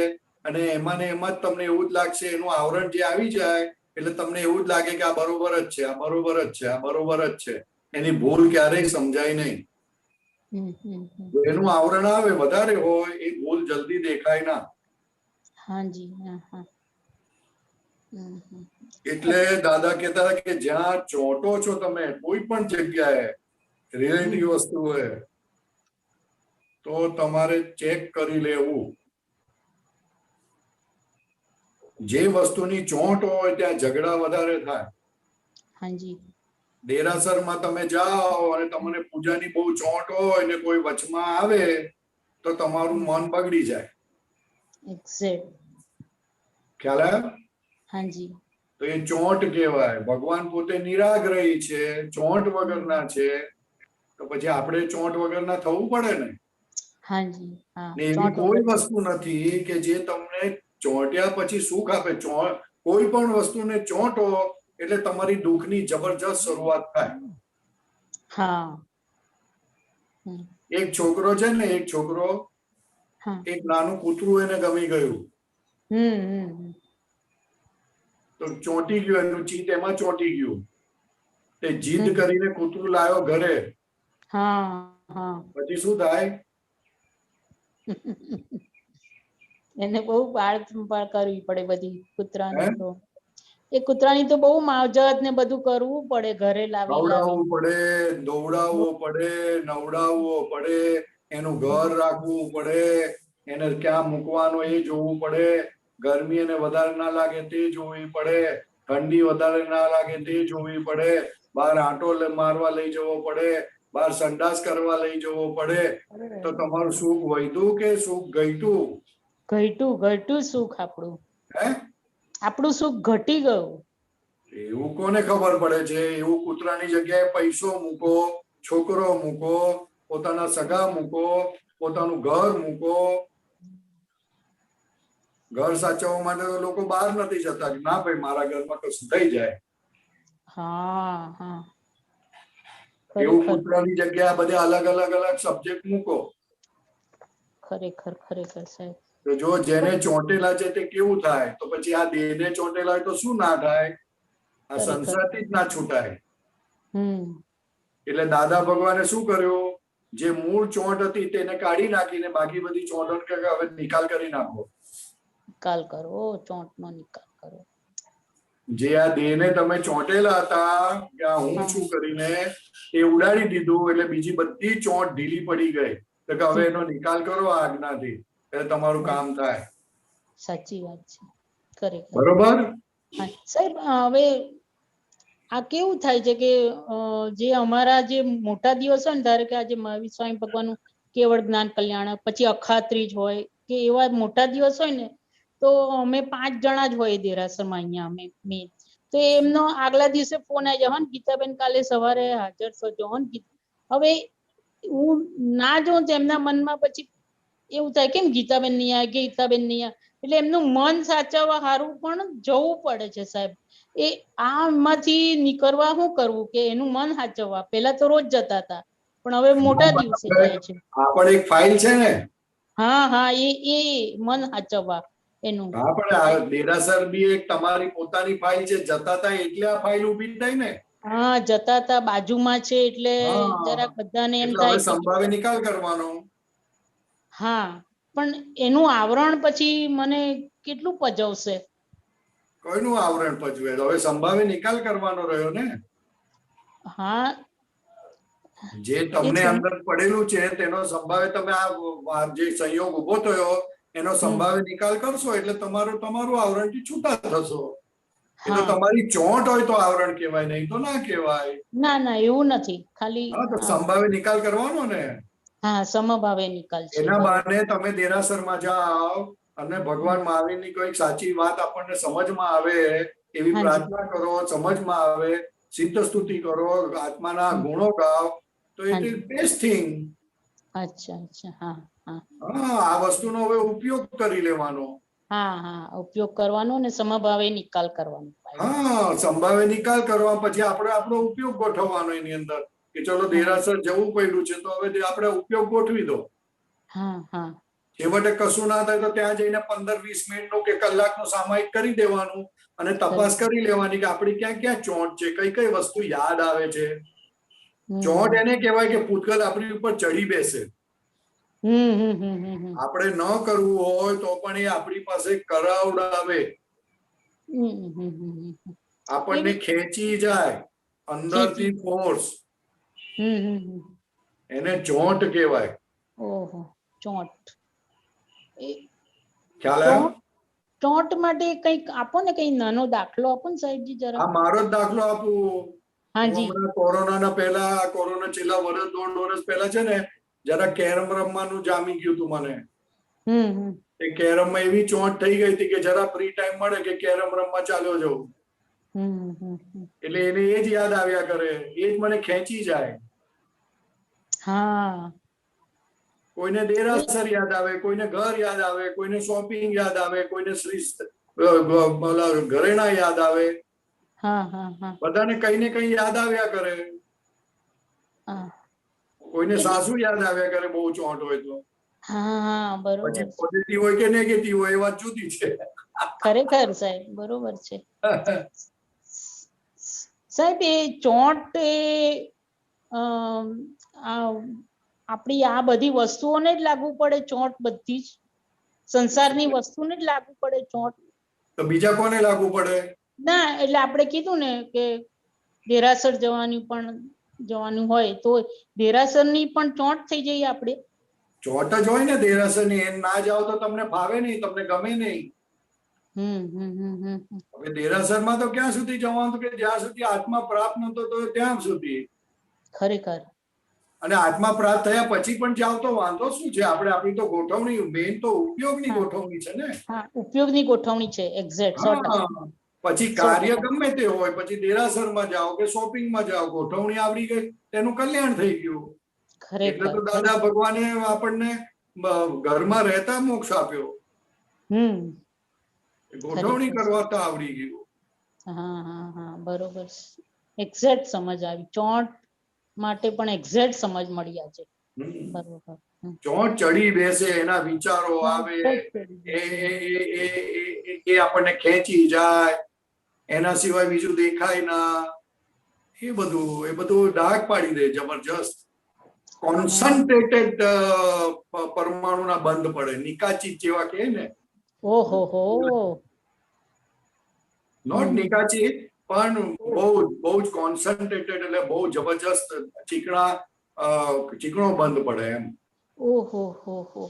અને એમાં ને એમાં જ તમને એવું જ લાગશે, એનું આવરણ જે આવી જાય એટલે તમને એવું જ લાગે કે આ બરોબર જ છે, આ બરોબર જ છે, આ બરોબર જ છે. એની ભૂલ ક્યારેય સમજાય નહીં. એનું આવરણ આવે વધારે હોય એ ભૂલ જલ્દી દેખાય ના. હાજી. એટલે દાદા કહેતા કે જ્યાં ચોંટો છો તમે કોઈ પણ જગ્યાએ રિલેટિવ વસ્તુ હોય તો તમારે ચેક કરી લેવું. જે વસ્તુની ચોંટ હોય ત્યાં ઝઘડા વધારે થાય. હાજી. દેરાસરમાં તમે જાઓ અને તમને પૂજાની બહુ ચોંટ હોય ને કોઈ વચમાં આવે તો તમારું મન બગડી જાય. એક્ઝેક્ટ. ખ્યાલ આવ્યો? હાજી. તો એ ચોંટ કહેવાય. ભગવાન પોતે નિરાગ્રહી છે, ચોંટ વગરના છે, તો પછી આપણે ચોંટ વગરના થવું પડે ને. હાજી. હા. ને એવી કોઈ વસ્તુ નથી કે જે તમને ચોંટ્યા પછી સુખ આપે. કોઈ પણ વસ્તુને ચોંટો એટલે તમારી દુઃખની જબરજસ્ત શરૂઆત થાય. હા. એક છોકરો છે ને, એક છોકરો, હા. એક નાનું કૂતરું એને ગમી ગયું, તો ચોંટી ગયું, એનું ચીત એમાં ચોંટી ગયું. તે જીદ કરીને કૂતરું લાવ્યો ઘરે. હા. હા. પછી શું થાય? એને બહુ પાળ કરવી પડે બધી કૂતરાની હે? તો. એ કૂતરાની તો બહુ માવજત ને બધું કરવું પડે, ઘરે લાવી ખવડાવવું પડે, દોવડાવવો પડે, નવડાવવો પડે, એનું ઘર રાખવું પડે, એને ક્યાં મૂકવાનું એ જોવું પડે, ગરમી એને વધારે ના લાગે તે જોવી પડે, ઠંડી વધારે ના લાગે તે જોવી પડે, બહાર આંટો મારવા લઈ જવો પડે, બહાર સંડાસ કરવા લઈ જવો પડે. તો તમારું સુખ વધ્યું કે સુખ ઘટ્યું? ઘટ્યું સુખ આપણું. હે? આપણું સુખ ઘટી ગયું. એવું કોને ખબર પડે છે? એવું કૂતરાની જગ્યાએ પૈસો મૂકો, છોકરો મૂકો, પોતાના સગા મૂકો, પોતાનું ઘર મૂકો. ઘર સાચવવા માટે તો લોકો બહાર નથી જતા કે ના ભાઈ મારા ઘરમાં કશું થઈ જાય. હા. હા. એવું કૂતરાની જગ્યાએ બધે અલગ અલગ સબ્જેક્ટ મૂકો. ખરેખર સાહેબ. તો જો જેને ચોંટેલા છે તે કેવું થાય? તો પછી આ દેહને ચોંટેલા હોય તો શું ના થાય? આ સંસારથી જ ના છૂટાય. એટલે દાદા ભગવાને શું કર્યું? જે મૂળ ચોંટ હતી તેને કાઢી નાખીને બાકી બધી ચોંટો કે હવે નિકાલ કરી નાખો. નિકાલ કરો, ચોંટનો નિકાલ કરો. જે આ દેહને તમે ચોંટેલા હતા કે આ હું છું કરીને એ ઉડાડી દીધું, એટલે બીજી બધી ચોંટ ઢીલી પડી ગઈ. તો કે હવે એનો નિકાલ કરો આ આજ્ઞાથી, એટલે તમારું કામ થાય. સાચી વાત છે. ખરેખર. બરોબર? સાહેબ હવે આ કેવું થાય છે કે જે અમારા જે મોટા દિવસ હોય ને, ધારો કે આજે મહાવીર સ્વામી ભગવાનનું કેવળ જ્ઞાન કલ્યાણ, પછી અખાત્રીજ હોય કે એવા મોટા દિવસ હોય ને, તો અમે 5 જણા જ હોય દેરાસરમાં અહીંયા અમે. તો એમનો આગલા દિવસે ફોન આવી જાય, ગીતાબેન કાલે સવારે હાજર થજો. હવે હું ના જોઉં તો એમના મનમાં પછી એવું થાય કેમ ગીતાબેન નહીં આવે, ગીતાબેન નહીં આવે. એટલે એમનું મન સાચવવા સારું પણ જવું પડે છે સાહેબ. એ આમાંથી નીકળવા શું કરવું કે એનું મન સાચવવા? પેલા તો રોજ જતા હતા, પણ હવે મોટા દિવસે જાય છે. આ પણ એક ફાઇલ છે ને. હા. એ મન સાચવવા એનું. હા, પણ આ દેરાસર બી એક તમારી પોતાની ફાઇલ છે. જતા હતા એટલે આ ફાઇલ ઊભી થઈ ને. હા, જતા હતા, બાજુમાં છે એટલે જરાક બધાને એમ થાય કે સંભાવે નિકાલ કરવાનો. હા, પણ એનું આવરણ પછી મને કેટલું પજવશે? કોઈનું આવરણ પજવે? હવે સંભાવે નિકાલ કરવાનો રહ્યો ને. હા, જે તમને અંદર પડેલું છે તેનો સંભાવે તમે આ જે સંયોગ ઉભો થયો એનો સંભાવે નિકાલ કરશો એટલે તમારું આવરણથી છૂટા થશો. એ તો તમારી ચોંટ હોય તો આવરણ કહેવાય, નહીં તો ના કહેવાય. ના એવું નથી. ખાલી હા, તો સંભાવે નિકાલ કરવાનો ને. હા, સમભાવે નિકાલ છે. એના બહાને તમે દેરાસરમાં જાઓ અને ભગવાન મહાવીરની કોઈ સાચી વાત આપણને સમજમાં આવે એવી પ્રાર્થના કરો, સમજમાં આવે, સિદ્ધ સ્તુતિ કરો, આત્માના ગુણો ગાઓ, તો ઇટ ઇઝ બેસ્ટ થિંગ. અચ્છા. હા. આ વસ્તુનો હવે ઉપયોગ કરી લેવાનો. હા, ઉપયોગ કરવાનો ને સમભાવે નિકાલ કરવાનો. હા, સંભાવે નિકાલ કરવા પછી આપણે આપણો ઉપયોગ ગોઠવવાનો એની અંદર કે ચલો દેરાસર જવું પડ્યું છે તો હવે આપણે ઉપયોગ ગોઠવી દો. હા. છેવટે કશું ના થાય તો ત્યાં જઈને 15-20 મિનિટનું કે કલાકનું સામાયિક કરી દેવાનું અને તપાસ કરી લેવાની કે આપણી ક્યાં ક્યાં ચોંટ છે, કઈ વસ્તુ યાદ આવે છે. ચોંટ એને કહેવાય કે પૂતગલ આપણી ઉપર ચડી બેસે. આપણે ન કરવું હોય તો પણ એ આપણી પાસે કરાવડાવે, આપણને ખેંચી જાય અંદરથી ફોર્સ. એને ચોંટ કહેવાય. ઓહો, ચોંટ. ખ્યાલ આવ્યો? ચોંટ માટે કંઈક આપો ને, કઈ નાનો દાખલો આપો ને સાહેબજી જરા. આ મારો જ દાખલો આપું. હાજી હમણાં કોરોનાના પહેલા, કોરોના છેલ્લા વર્ષ 1.5 વર્ષ પહેલા છે ને, જરા કેરમ રમવાનું જામી ગયું હતું મને. હમ એ કેરમમાં એવી ચોંટ થઈ ગઈ હતી કે જરા ફ્રી ટાઈમ મળે કે કેરમ રમવા ચાલ્યો જવું. એટલે એને એ જ યાદ આવ્યા કરે, એ જ મને ખેંચી જાય. હા કોઈને દેરાસર યાદ આવે, કોઈને ઘર યાદ આવે, કોઈને શોપિંગ યાદ આવે, કોઈને ઘરેણા યાદ આવે. હા હા હા બધાને કઈ ને કઈ યાદ આવ્યા કરે. હા કોઈને સાસુ યાદ આવ્યા કરે બહુ ચોંટ હોય તો. હા બરોબર પછી છે. પોઝિટિવ હોય કે નેગેટિવ હોય એ વાત જુદી છે. ખરેખર સાહેબ બરોબર છે. સાહેબ એ ચોંટ એ આપણી આ બધી વસ્તુઓને જ લાગુ પડે ચોંટ, બધી જ સંસારની વસ્તુને જ લાગુ પડે ચોંટ? તો બીજા કોને લાગુ પડે? ના એટલે આપણે કીધું ને કે દેરાસર જવાનું હોય તો દેરાસરની પણ ચોંટ થઈ જઈએ આપણે? ચોટ જ હોય ને દેરાસરની. એમ ના જાઓ તો તમને ફાવે નહીં, તમને ગમે નહીં. હવે દેરાસરમાં તો ક્યાં સુધી જવાનું કે જ્યાં સુધી આત્મા પ્રાપ્ત નતો તો ત્યાં સુધી. ખરેખર. અને આત્મા પ્રાપ્ત થયા પછી પણ જાવ તો વાંધો શું છે? આપણે આપણી તો ગોઠવણી, મેઇન તો ઉપયોગની ગોઠવણી છે ને. હા ઉપયોગની ગોઠવણી છે. એક્ઝેક્ટ 100%. પછી કાર્ય ગમે તે હોય, પછી દેરાસરમાં જાઓ કે શોપિંગમાં જાઓ, ગોઠવણી આવડી ગઈ, તેનું કલ્યાણ થઈ ગયું. એટલે તો દાદા ભગવાને આપણને ઘરમાં રહેતા મોક્ષ આપ્યો. ગોઠવણી કરવા તો આવડી ગયું. હા હા હા બરોબર. એક્ઝેક્ટ સમજ આવી. ચોંટ માટે પણ એક્ઝેક્ટ સમજ મળી આજે. બરોબર. ચોંટ ચડી બેસે, એના વિચારો આવે, એ આપણને ખેંચી જાય, એના સિવાય બીજું દેખાય ના. એ બધું ડાઘ પાડી દે જબરજસ્ત. કોન્સન્ટ્રેટેડ પરમાણુના બંધ પડે, નિકાચી જેવા કહે ને. ઓહો હો. નોટ નિકાચી, પણ બહુ જ કોન્સન્ટ્રેટેડ, એટલે બહુ જબરજસ્ત ચીકણો બંધ પડે એમ. ઓહો હો હો.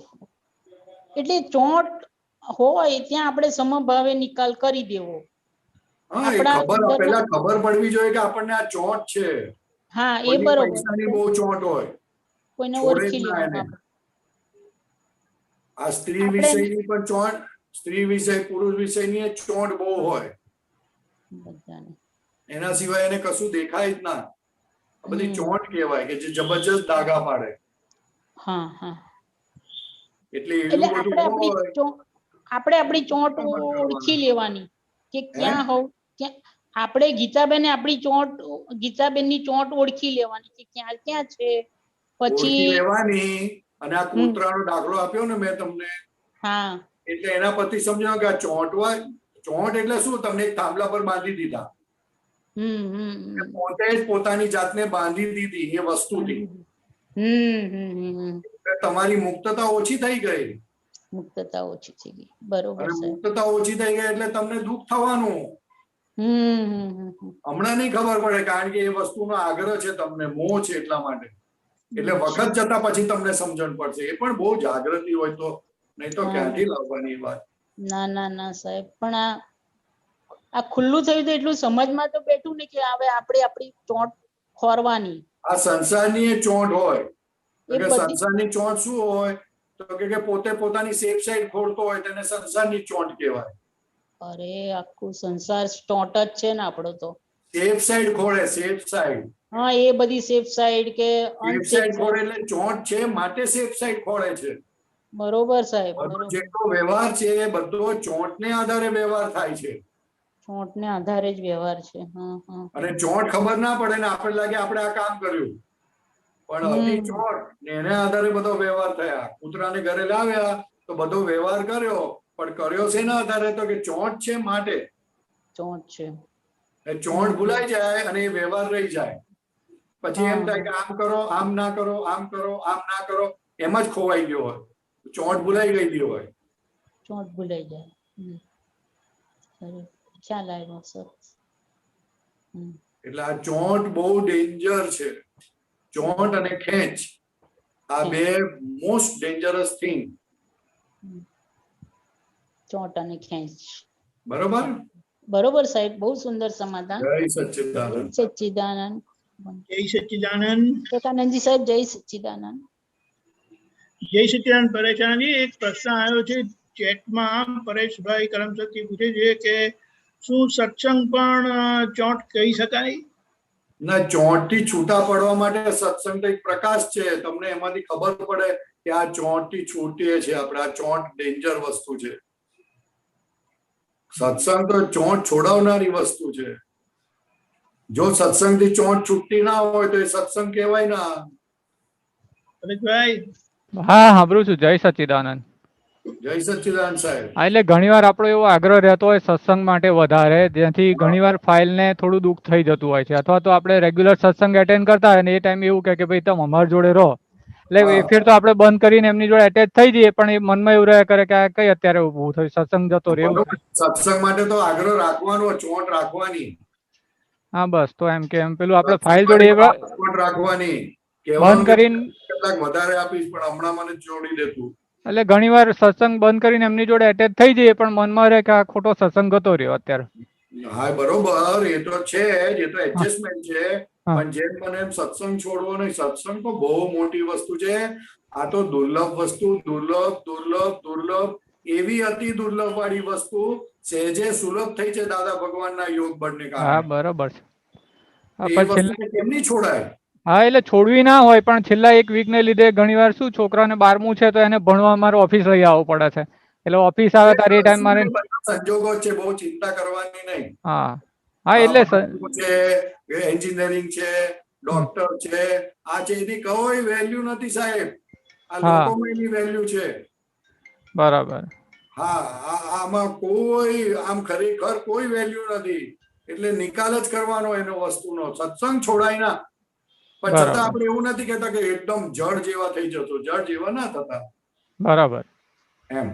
એટલે ચોંટ હોય ત્યાં આપણે સમભાવે નિકાલ કરી દેવો. હા, એ પેલા ખબર પડવી જોઈએ કે આપણને આ ચોંટ છે. હા એ કોઈની બરોબર. પૈસાની બહુ ચોંટ હોય, કોઈને છોડે જ ઓળખી ના એને. લેવું. આ સ્ત્રી વિષયની પણ ચોંટ, સ્ત્રી વિષય, પુરુષ વિષયની ચોંટ બહુ હોય. એના સિવાય એને કશું દેખાય જ ના. આ બધી ચોંટ કહેવાય કે જે જબરજસ્ત દાગા પાડે. હા હા. એટલે એવું બધું હોય. આપણે આપણી ચોંટ ઓળખી લેવાની કે ક્યાં હોવ. આપણે ગીતાબેનની ચોંટ ઓળખી લેવાની કે ક્યાં ક્યાં છે. ઓળખી પછી લેવાની. અને આ કૂતરાનો દાખલો આપ્યો ને મેં તમને, હા, એટલે એના પરથી સમજો કે આ ચોંટ એટલે શું? તમને એક થાંભલા પર બાંધી દીધા, પોતે જ પોતાની જાતને બાંધી દીધી એ વસ્તુથી. તમારી મુક્તતા ઓછી થઈ ગઈ. મુક્તતા ઓછી થઈ ગઈ. બરોબર. અને મુક્તતા ઓછી થઈ ગઈ એટલે તમને દુઃખ થવાનું. હમણાં નહીં ખબર પડે, કારણ કે એ વસ્તુનો આગ્રહ છે તમને, મોહ છે એટલા માટે. એટલે વખત જતા પછી તમને સમજણ પડશે. એ પણ બહુ જાગૃતિ હોય તો, નહીં તો ક્યાંથી લાવવાની વાત. ના ના ના સાહેબ, પણ આ ખુલ્લું થયું તો એટલું સમજમાં તો બેઠું ને કે હવે આપણે આપણી ચોંટ ખોરવાની. આ સંસારની એ ચોંટ હોય. સંસારની ચોંટ શું હોય? તો કે પોતે પોતાની સેફ સાઈડ ખોલતો હોય તેને સંસારની ચોંટ કહેવાય. અરે આખું સંસાર ચોંટ જ છે ને આપણો તો. સેફ સાઈડ ખોળે, સેફ સાઈડ. હા, એ બધી સેફ સાઈડ કે સેફ સાઈડ ખોળે એટલે ચોંટ છે માટે સેફ સાઈડ ખોળે છે. બરોબર સાહેબ. જેટલો વ્યવહાર છે એ બધો ચોંટને આધારે વ્યવહાર થાય છે. ચોંટને આધારે જ વ્યવહાર છે. અને ચોંટ ખબર ના પડે ને આપણે લાગે આપણે આ કામ કર્યું, પણ હતી ચોંટ ને એને આધારે બધો વ્યવહાર થયા. કૂતરાને ઘરે લાવ્યા તો બધો વ્યવહાર કર્યો, પણ કર્યો શેના આધારે? તો કે ચોંટ છે માટે. ચોંટ છે. ચોંટ ભૂલાઈ જાય અને એ વ્યવહાર રહી જાય. પછી એમ થાય કે આમ કરો, આમ ના કરો, આમ કરો, આમ ના કરો, એમ જ ખોવાઈ ગયો હોય. ચોંટ ભૂલાઈ ગયેલી હોય. ચોંટ ભૂલાઈ જાય. ખ્યાલ આવ્યો સર. એટલે આ ચોંટ બહુ ડેન્જર છે. ચોંટ અને ખેંચ આ બે મોસ્ટ ડેન્જરસ થિંગ. ચોંટ અને ખેંચ. બરોબર. બરોબર સાહેબ, બહુ સુંદર સમાધાન. જય સચ્ચિદાનંદ. સચ્ચિદાનંદ. જય સચ્ચિદાનંદ. વિવેકાનંદજી સાહેબ, જય સચ્ચિદાનંદ. જય સચ્ચિદાનંદ. પરેશાનજી, એક પ્રશ્ન આવ્યો છે ચેટમાં. પરેશભાઈ કરમસદથી પૂછે છે કે શું સત્સંગ પણ ચોંટ કહી શકાય? ના, ચોંટથી છૂટા પડવા માટે સત્સંગ તો એક પ્રકાશ છે. તમને એમાંથી ખબર પડે કે આ ચોંટથી છૂટીએ છે આપણે. આ ચોંટ ડેન્જર વસ્તુ છે. સત્સંગ તો ચોંટ છોડાવનારી વસ્તુ છે. જો સત્સંગથી ચોંટ છૂટતી ના હોય તો એ સત્સંગ કહેવાય ના. પરેશભાઈ. હા, સાંભળું છું. જય સચ્ચિદાનંદ. જય સચ્ચિદાનંદ સાહેબ. હા, એટલે ઘણીવાર આપણો એવો આગ્રહ રહેતો હોય સત્સંગ માટે વધારે, જેથી ઘણીવાર ફાઇલને થોડું દુઃખ થઈ જતું હોય છે. અથવા તો આપણે રેગ્યુલર સત્સંગ એટેન્ડ કરતા હોય ને એ ટાઈમ એવું કે ભાઈ તમે અમારી જોડે રહો, એટલે એ ફેર તો આપણે બંધ કરીને એમની જોડે એટેચ થઈ જઈએ, પણ એ મનમાં એવું રહ્યા કરે કે આ કઈ અત્યારે ઊભું થયું, સત્સંગ જતો રહે એવું. સત્સંગ માટે તો આગ્રહ રાખવાનો, ચોંટ રાખવાની. હા, બસ તો એમ કે એમ પેલું આપણે ફાઇલ જોડે ચોંટ રાખવાની. બંધ કરીને કેટલાક વધારે આપીશ પણ હમણાં મને જોડી દેતું. એટલે ઘણીવાર સત્સંગ બંધ કરીને એમની જોડે એટેચ થઈ જઈએ, પણ મનમાં રહે કે આ ખોટો સત્સંગ જતો રહ્યો અત્યારે. હા, બરોબર, એ તો છે જ, એ તો એડજસ્ટમેન્ટ છે. પણ જેમ મને એમ સત્સંગ છોડવો નહીં. સત્સંગ તો બહુ મોટી વસ્તુ છે. આ તો દુર્લભ વસ્તુ, દુર્લભ દુર્લભ દુર્લભ, એવી અતિ દુર્લભ વાળી વસ્તુ સહેજે સુલભ થઈ છે દાદા ભગવાનના યોગ બળને કારણે. હા, બરોબર છે. એ વસ્તુ કેમની છોડાય? હા, એટલે છોડવી ના હોય, પણ છેલ્લા એક વીક ને લીધે ઘણીવાર શું છોકરાને 12મું છે તો એને ભણવા મારે ઓફિસ લઈ આવવું પડે છે. એટલે ઓફિસ આવે તારે એ ટાઈમ મારે સંજોગો છે, બહુ ચિંતા કરવાની નહીં. હા હા, એટલે છે, એન્જિનિયરિંગ છે, ડોક્ટર છે, આ છે, એની કોઈ વેલ્યુ નથી સાહેબ. આ લોકોમાં એની વેલ્યુ છે. બરાબર. હા, આમાં કોઈ આમ ખરેખર કોઈ વેલ્યુ નથી. એટલે નિકાલ જ કરવાનો એનો વસ્તુનો. સત્સંગ છોડાય ના. પણ છતાં આપણે એવું નથી કહેતા કે એકદમ જળ જેવા થઈ જતો. જળ જેવા ના થતા. બરાબર. એમ.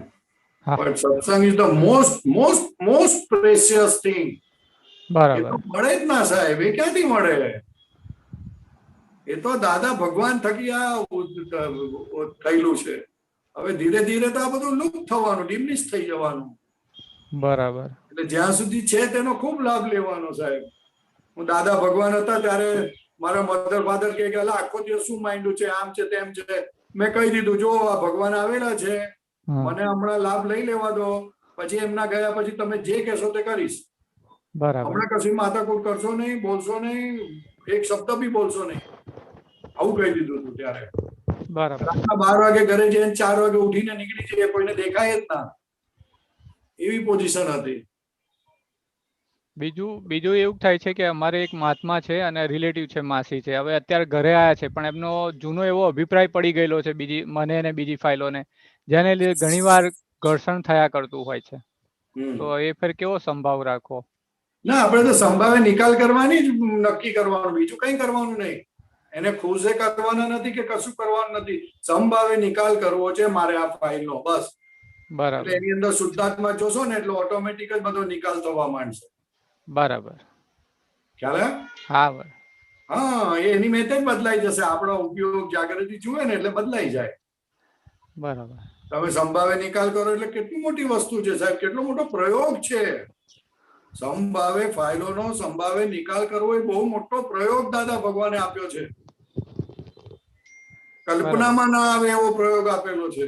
પણ સત્સંગ is the most precious thing. બરાબર. એ તો મળે જ ના સાહેબ. એ ક્યાંથી મળે? એ તો દાદા ભગવાન થકી આ થયેલું છે. હવે ધીરે ધીરે તો આ બધું લુપ્ત થવાનું, ડિમિનિશ થઈ જવાનું. બરાબર. એટલે જ્યાં સુધી છે તેનો ખૂબ લાભ લેવાનો સાહેબ. હું દાદા ભગવાન હતા ત્યારે મારા મધર ફાધર કે આખો દિવસ શું માંડ્યું છે, આમ છે તેમ છે. મેં કહી દીધું જો આ ભગવાન આવેલા છે, મને હમણાં લાભ લઈ લેવા દો, પછી એમના ગયા પછી તમે જે કહેશો તે કરીશ. હમણાં કશું માથાકૂટ કરશો નહીં, બોલશો નહીં, એક શબ્દ બી બોલશો નહીં. આવું કહી દીધું હતું ત્યારે. રાતના 12 વાગે ઘરે જઈને 4 વાગે ઉઠીને નીકળી જઈએ, કોઈને દેખાય જ ના, એવી પોઝિશન હતી. બીજું એવું થાય છે કે અમારે એક મહાત્મા છે અને રિલેટિવ છે, માસી છે. હવે અત્યારે ઘરે આવ્યા છે, પણ એમનો જૂનો એવો અભિપ્રાય પડી ગયેલો છે મને અને બીજી ફાઇલોને, જેને લીધે ઘણીવાર ઘર્ષણ થયા કરતું હોય છે. તો એ ફેર કેવો સંભાવ રાખવો? ના, આપણે તો સંભાવે નિકાલ કરવાની જ નક્કી કરવાનું, બીજું કઈ કરવાનું નહીં. એને ખુશે કરવાના નથી કે કશું કરવાનું નથી. સંભાવે નિકાલ કરવો છે મારે આ ફાઇલનો, બસ. બરાબર. એની અંદર શુદ્ધાત્મા જોશો ને એટલે ઓટોમેટિક જ બધો નિકાલ થવા માંડશે. બરાબર. ખ્યાલ? હા, હા, એની મેથડ બદલાઈ જશે. આપણો ઉપયોગ જાગૃતિ જુએ ને એટલે બદલાઈ જાય. બરાબર. તમે સંભાવે નિકાલ કરો એટલે કેટલી મોટી વસ્તુ છે સાહેબ, કેટલો મોટો પ્રયોગ છે. સંભાવે ફાઇલોનો સંભાવે નિકાલ કરવો એ બહુ મોટો પ્રયોગ દાદા ભગવાને આપ્યો છે. કલ્પનામાં ના આવે એવો પ્રયોગ આપેલો છે.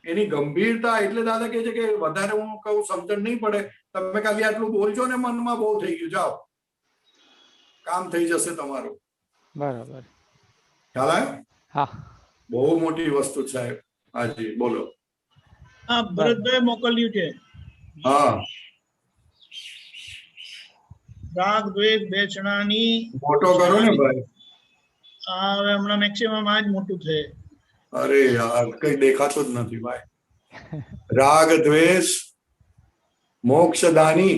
એની ગંભીરતા એટલે દાદા કહે છે કે વધારે હું કહું સમજણ નહીં પડે, તમે ખાલી આટલું બોલજો ને મનમાં બહુ થઈ ગયું, જાઓ કામ થઈ જશે તમારું. બરાબર. ખ્યાલ આવ્યો? હા, બહુ મોટી વસ્તુ સાહેબ. હાજી બોલો. હા, ભરતભાઈ મોકલ્યું છે. હા, રાગ દ્વેષ બેચણાની મોટો કરો ને ભાઈ. હવે હમણાં મેક્સિમમ આ જ મોટું છે. અરે યાર, કઈ દેખાતો જ નથી ભાઈ. રાગ દ્વેષ મોક્ષદાની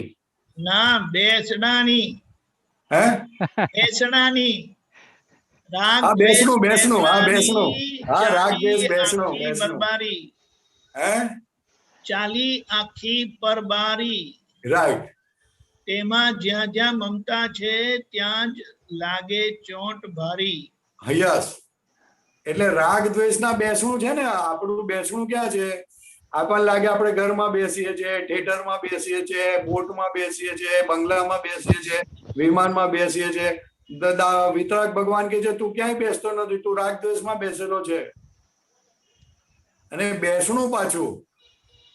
ના, બેસણાની. હે? બેસણાની. રાગ હા, બેસણું બેસણું. હા, બેસણું. હા, રાગ દ્વેષ બેસણું આખી બેસણું. પરબારી. હે? ચાલી આખી પરબારી. રાઈટ. તેમાં જ્યાં જ્યાં મમતા છે ત્યાં જ લાગે ચોંટ ભારી. હયસ. એટલે રાગ દ્વેષ ના બેસણું છે ને, આપણું બેસણું ક્યાં છે? આપણને લાગે આપણે ઘરમાં બેસીએ છીએ, થિયેટરમાં બેસીએ છીએ, બોટમાં બેસીએ છીએ, બંગલામાં બેસીએ છીએ, વિમાનમાં બેસીએ છીએ. વિતરાગ ભગવાન કે છે તું ક્યાંય બેસતો નથી, તું રાગદ્વેષમાં બેસેલો છે. અને બેસણું પાછું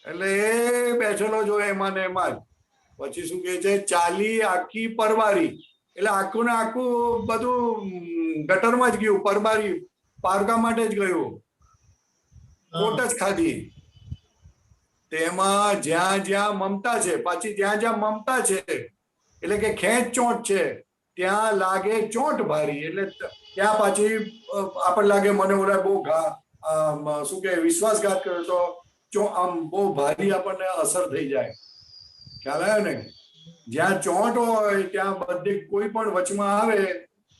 એટલે એ બેસેલો જો એમાં ને એમાં જ. પછી શું કે છે, ચાલી આખી પરબારી, એટલે આખું ને આખું બધું ગટરમાં જ ગયું. પરબારી પારકા માટે જ ગયું, ખોટ જ ખાધી. તેમાં જ્યાં જ્યાં મમતા છે, પાછી જ્યાં જ્યાં મમતા છે એટલે કે ખેંચ ચોંટ છે, ત્યાં લાગે ચોંટ ભારી. એટલે ત્યાં પાછી આપણને લાગે મને ઓલા બહુ શું કે વિશ્વાસઘાત કર્યો તો આમ બહુ ભારી આપણને અસર થઈ જાય. ખ્યાલ આવ્યો ને? જ્યાં ચોંટ હોય ત્યાં બધી કોઈ પણ વચમાં આવે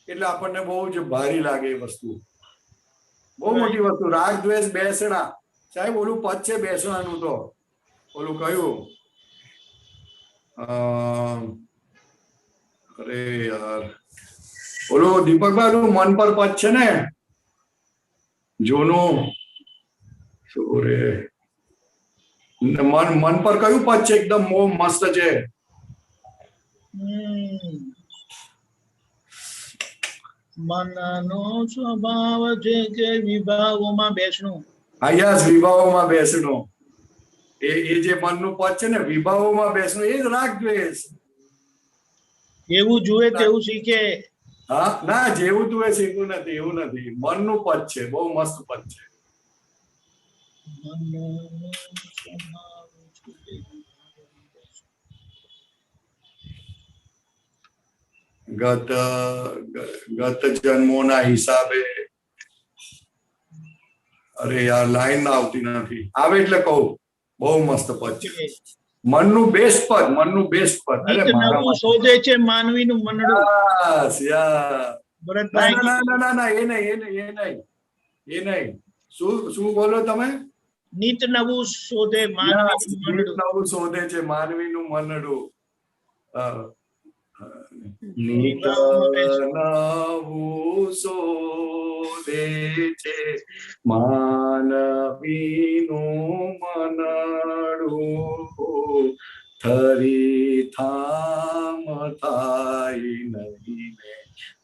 એટલે આપણને બહુ જ ભારી લાગે એ વસ્તુ. બહુ મોટી વસ્તુ. રાગ દ્વેષ બેસણા, સાહેબ ઓલું પદ છે બેસણાનું. તો ઓલું કયું, અરે યાર ઓલું દીપકભાઈ ઓલું મન પર પદ છે ને જૂનું, શું રે મન પર કયું પદ છે એકદમ બહુ મસ્ત છે? મનનો સ્વભાવ છે કે વિભાવોમાં બેસણું. હા યસ, વિભાવોમાં બેસણું. એ જે મનનું પદ છે ને, વિભાવોમાં બેસણું, એ જ રાગ દ્વેષ. એવું જુએ તેવું શીખે. હા ના, જેવું તું એ શીખવું નથી, એવું નથી. મનનું પદ છે, બહુ મસ્ત પદ છે. ગત જન્મોના હિસાબે, અરે યાર લાઈન ના આવતી નથી, આવે એટલે કહું. બહુ મસ્ત પદ છે, મનનું બેસ્ટ પદ, મનનું બેસ્ટ પદ. અરે નવું શોધે છે માનવીનું મનડું. Yes yes. ભરતભાઈ, ના ના ના ના, એ નહીં, એ નહીં, એ નહીં. શું બોલો તમે? નિત નવું શોધે માનવીનું મનડું. નવું શોધે છે માનવીનું મનડું. નિત નવું શોધે છે માનવીનું મનડું, થરી થામ થાય નહીં ને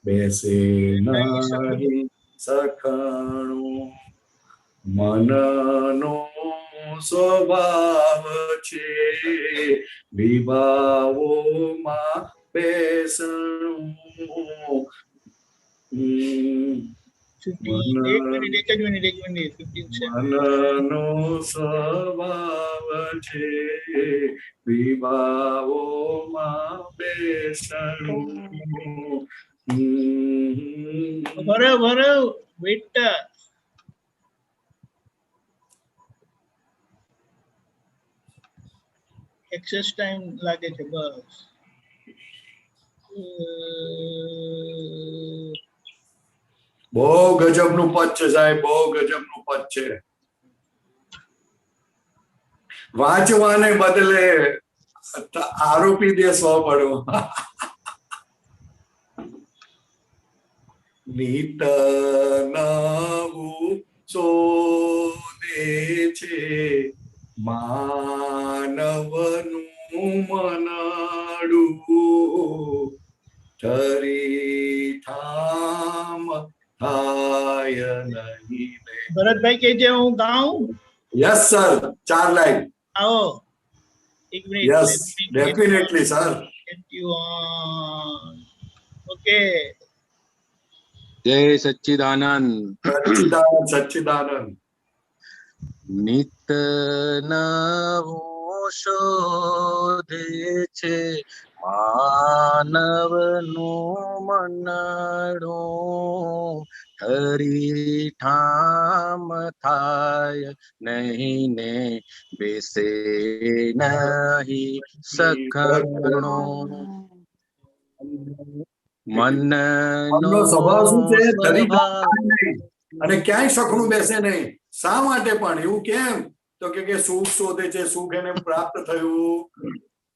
બેસે નહીં સખણું. મનનો સ્વભાવ છે વિભાવોમાં બેસણું. મનનો સ્વભાવ છે વિભાવોમાં બેસણું. બરાબર બેટા. એક્સેસ ટાઈમ લાગે છે બસ. બહુ ગજબનું પદ છે સાહેબ, બહુ ગજબનું પદ છે. વાંચવાને બદલે આરોપી દે 100 પડો. નિત નવું શોધે છે માનવનું મનડું, થરી થામ થાય નહીં ને. ભરતભાઈ કે જે હું ગાઉં? Yes sir, 4 line. આવો એક minute. Yes definitely sir. Okay. જય સચ્ચિદાનંદ. સચ્ચિદાનંદ સચ્ચિદાનંદ. નિત નવું શોધે છે માનવનું મનડું, હરી ઠામ થાય નહીં ને બેસે નહીં સખણું. મનનો સ્વભાવ શું છે? ધરી ઠામ નહીં અને ક્યાંય સખણું બેસે નહીં. શા માટે પણ એવું કેમ? તો કે સુખ શોધે છે, સુખ એને પ્રાપ્ત થયું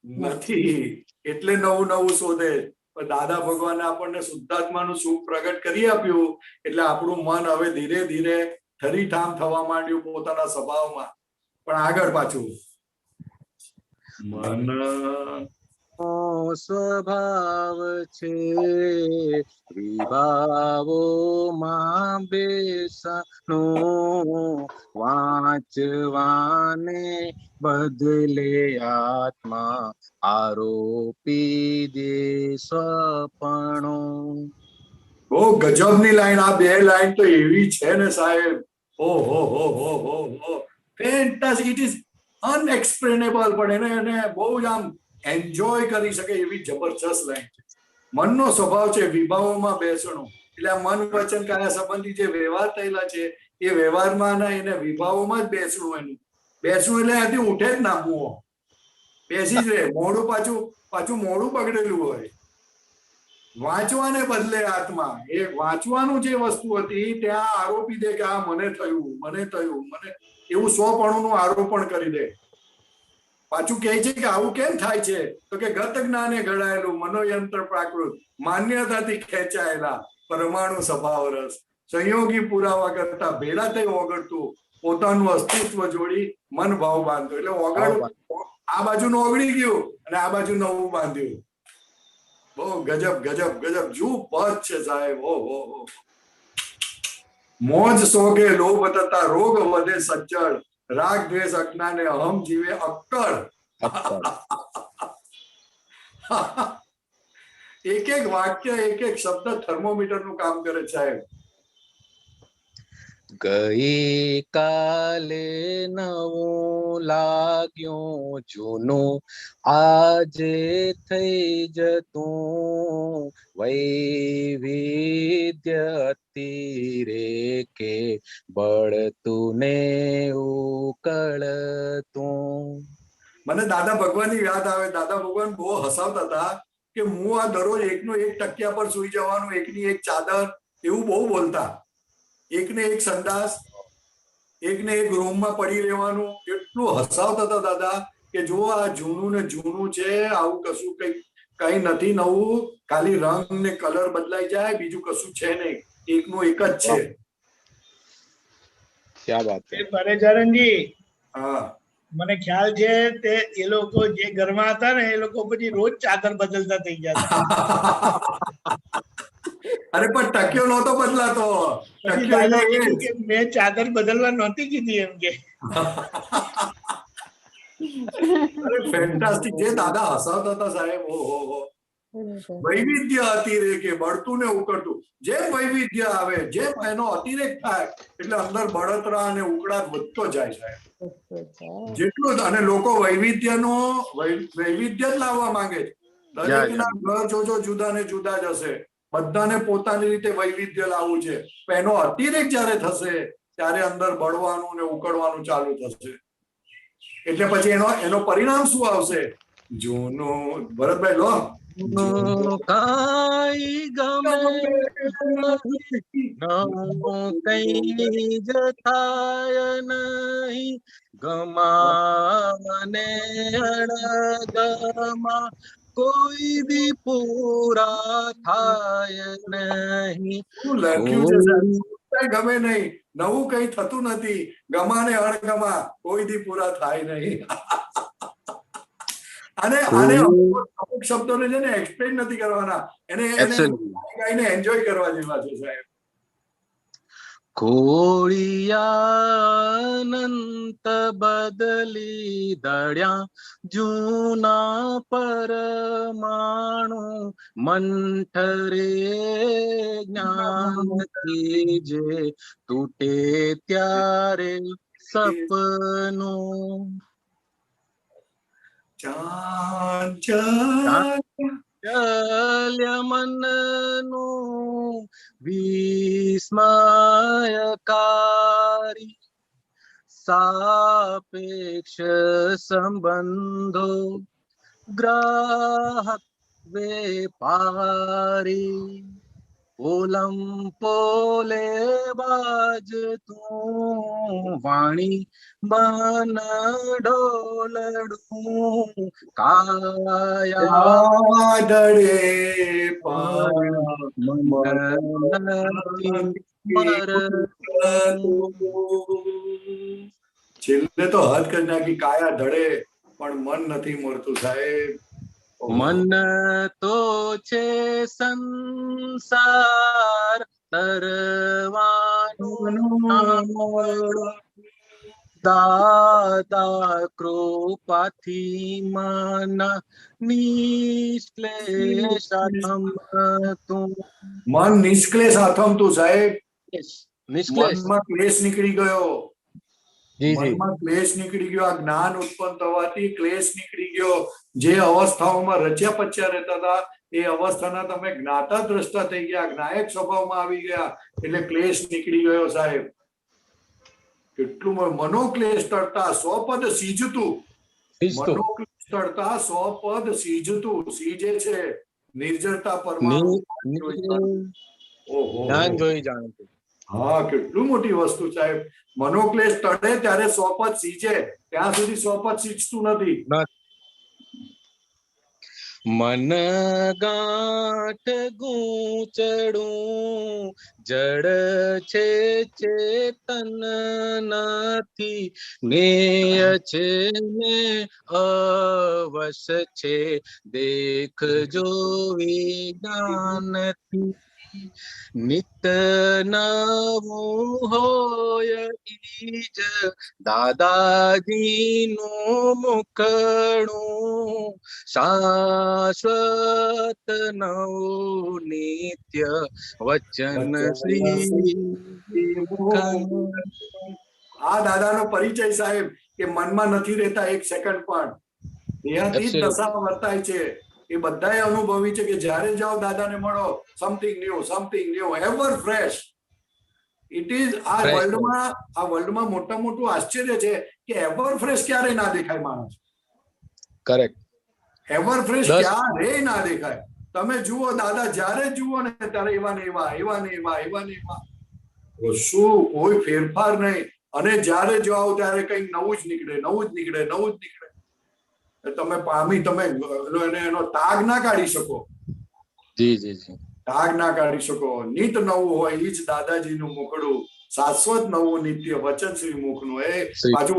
નથી એટલે નવું નવું શોધે. પણ દાદા ભગવાને આપણને શુદ્ધાત્માનું સુખ પ્રગટ કરી આપ્યું એટલે આપણું મન હવે ધીરે ધીરે ઠરીઠામ થવા માંડ્યું પોતાના સ્વભાવમાં. પણ આગળ પાછું મન સ્વભાવ છે વિભાવો માં બેસનો, વાંચવાને બદલે આત્મા આરોપી દે સ્વપણો. બહુ ગજબની લાઈન. આ બે લાઈન તો એવી છે ને સાહેબ, ઓહો હો હો હો હો, ફેન્ટાસ્ટિક. ઇટ ઇઝ અનએક્સપ્લેનેબલ, પણ એને બહુ જ આમ એન્જોય કરી શકે એવી જબરજસ્ત લાઈન છે. મનનો સ્વભાવ છે વિભાવોમાં બેસણો, એટલે આ મન વચન કાયા સંબંધી જે વ્યવહાર થયેલા છે એ વ્યવહારમાં એને વિભાવોમાં જ બેસણું. એનું બેસવું એટલે આથી ઉઠે જ ના, મુઓ બેસી જ રહે. મોડું પાછું મોડું બગડેલું હોય. વાંચવાને બદલે આત્મા, એ વાંચવાનું જે વસ્તુ હતી ત્યાં આરોપી દે કે આ મને થયું, મને એવું સ્વપણું આરોપણ કરી દે. પાછું કહે છે કે આવું કેમ થાય છે, તો કે ગત જ્ઞાને ઘડાયેલું મનોયંત્ર પ્રાકૃત, માન્યતાથી ખેંચાયેલા પરમાણુ સ્વભાવ રસ, સંયોગી પુરાવા કરતા ભેળા થઈ ઓગળતું, પોતાનું અસ્તિત્વ જોડી મન ભાવ બાંધતો. એટલે આ બાજુનું ઓગળી ગયું અને આ બાજુ નવું બાંધ્યું. બહુ ગજબ ગજબ ગજબ જુ પદ છે સાહેબ. ઓહો, મોજ સોગે લોભ તથા રોગ વધે સજ્જડ, રાગ દ્વેષ અજ્ઞાને અહમ જીવે અક્કડ. એક એક વાક્ય, એક એક શબ્દ થર્મોમીટર નું કામ કરે સાહેબ. ગઈ કાલે નવું લાગ્યું જૂનું, આજે થઈ જતું વૈવિધ્ય અતિરેકે, બળતું ને ઉકળતું. મને દાદા ભગવાનની યાદ આવે. દાદા ભગવાન બહુ હસાવતા હતા કે હું આ દરરોજ એકનું એક તકિયા પર સુઈ જવાનું, એકની એક ચાદર, એવું બહુ બોલતા. એકને એક સંડાસ, એકને એક રૂમમાં પડી રહેવાનું. એટલું હસાવતા હતા દાદા કે જો આ જૂનું ને જૂનું છે, આવું કશું કઈ નથી નવું, ખાલી રંગ ને કલર બદલાઈ જાય, બીજું કશું છે નહીં, એકનું એક જ છે. ક્યા વાત છે પરેશજી. હા, મને ખ્યાલ છે તે એ લોકો જે ઘરમાં હતા ને એ લોકો પછી રોજ ચાદર બદલતા થઈ ગયા. અરે પણ ટક્યો નહોતો બદલાતો. મેં ચાદર બદલવા નહોતી કીધી એમ કે. અરે ફેન્ટાસ્ટિક. જે દાદા હસાવતા હતા સાહેબ, ઓહો. વૈવિધ્ય અતિરેકે, બળતું ને ઉકળતું. જેમ વૈવિધ્ય આવે, જેમ એનો અતિરેક થાય એટલે અંદર બળતરા અને ઉકળાટ વધતો જાય સાહેબ. જેટલું, અને લોકો વૈવિધ્ય જ લાવવા માંગે છે. દરેકના ઘર જોજો જુદા ને જુદા જ હશે, બધાને પોતાની રીતે વૈવિધ્ય લાવવું છે. પણ એનો અતિરેક જયારે થશે ત્યારે અંદર બળવાનું ને ઉકળવાનું ચાલુ થશે. એટલે પછી એનો પરિણામ શું આવશે? જૂનું. ભરતભાઈ લો. કાઈ ગમે નવું કઈ જ થાય નહીં, ગમાને અણગમા કોઈ દી પૂરા થાય નહીં. શું લખ્યું છે સાહેબ? ગમે નહીં, નવું કઈ થતું નથી, ગમાને અણગમા કોઈ દી પૂરા થાય નહીં. અને અમુક શબ્દોને છે ને એક્સપ્લેન નથી કરવાના, એને એન્જોય કરવા જેવા છે સાહેબ. કોળિયાનંત બદલી દળ્યા જૂના પરમાણુ, મંઠરે જ્ઞાનથી જે તૂટે ત્યારે સપનું. ચાંચલ્ય મનનું વિસ્મયકારી, સાપેક્ષ સંબંધો ગ્રાહક વેપારી, ઓલમ પોલે બાજતું વાણી મન ડોલડું, કાયા ડળે છેલ્લે તો હદ કરી નાખી, કાયા ધડે પણ મન નથી મળતું સાહેબ. મન તો છે સંસાર તરવાનું દાદા કૃપાથી મન નિશ્લેષ તું મન નિષ્ક્લેશ આથમતું સાહેબ. નિશ્લેષ. મનમાં ક્લેશ નીકળી ગયો, જી જી. મનમાં ક્લેશ નીકળી ગયો. આ જ્ઞાન ઉત્પન્ન થવાથી ક્લેશ નીકળી ગયો. જે અવસ્થાઓમાં રચ્યા પચ્યા રહેતા હતા એ અવસ્થાના તમે જ્ઞાતા દ્રષ્ટા થઈ ગયા, જ્ઞાયક સ્વભાવમાં આવી ગયા, એટલે ક્લેશ નીકળી ગયો સાહેબ. કેટલું મનોક્લેશ તળતા સ્વપદ સીજતું, મનોક્લેશ તળતા સ્વપદ સીજતું. સીજે છે નિર્જરતા પરમાણુ. જ્ઞાન જોઈ જાણતું. હા, કેટલું મોટી વસ્તુ સાહેબ. મનોક્લેશ તળે ત્યારે સ્વપદ સીજે, ત્યાં સુધી સ્વપદ સીજતું નથી. મન ગાંઠ ગૂંચડું જડ છે ચેતન નથી, જ્ઞેય છે ને અવશ છે દેખજો વિજ્ઞાનથી. નિત નવું હોય ઈજ દાદાજીનું મુખડું, શાશ્વત નવું નિત્ય વચન શ્રી. આ દાદાનો પરિચય સાહેબ કે મનમાં નથી રહેતા એક સેકન્ડ પણ, એનાથી જ દશા વર્તાય છે. એ બધાએ અનુભવી છે કે જ્યારે જાઓ દાદાને મળો, something new, ever fresh. It is આ વર્લ્ડમાં મોટા મોટું આશ્ચર્ય છે કે એવર ફ્રેશ ક્યારે ના દેખાય માણસ. કરેક્ટ. એવર ફ્રેશ ક્યારે ના દેખાય. તમે જુઓ દાદા, જ્યારે જુઓ ને ત્યારે એવા ને એવા. શું કોઈ ફેરફાર નહીં. અને જ્યારે જાઓ ત્યારે કંઈક નવું જ નીકળે. તમે એનો તાગ ના કાઢી શકો. જી જી જી. તાગ ના કાઢી શકો. નિત નવું હોય એ જ દાદાજીનું મુખડું, શાશ્વત નવું નિત્ય વચન શ્રી મુખનું. એ પાછું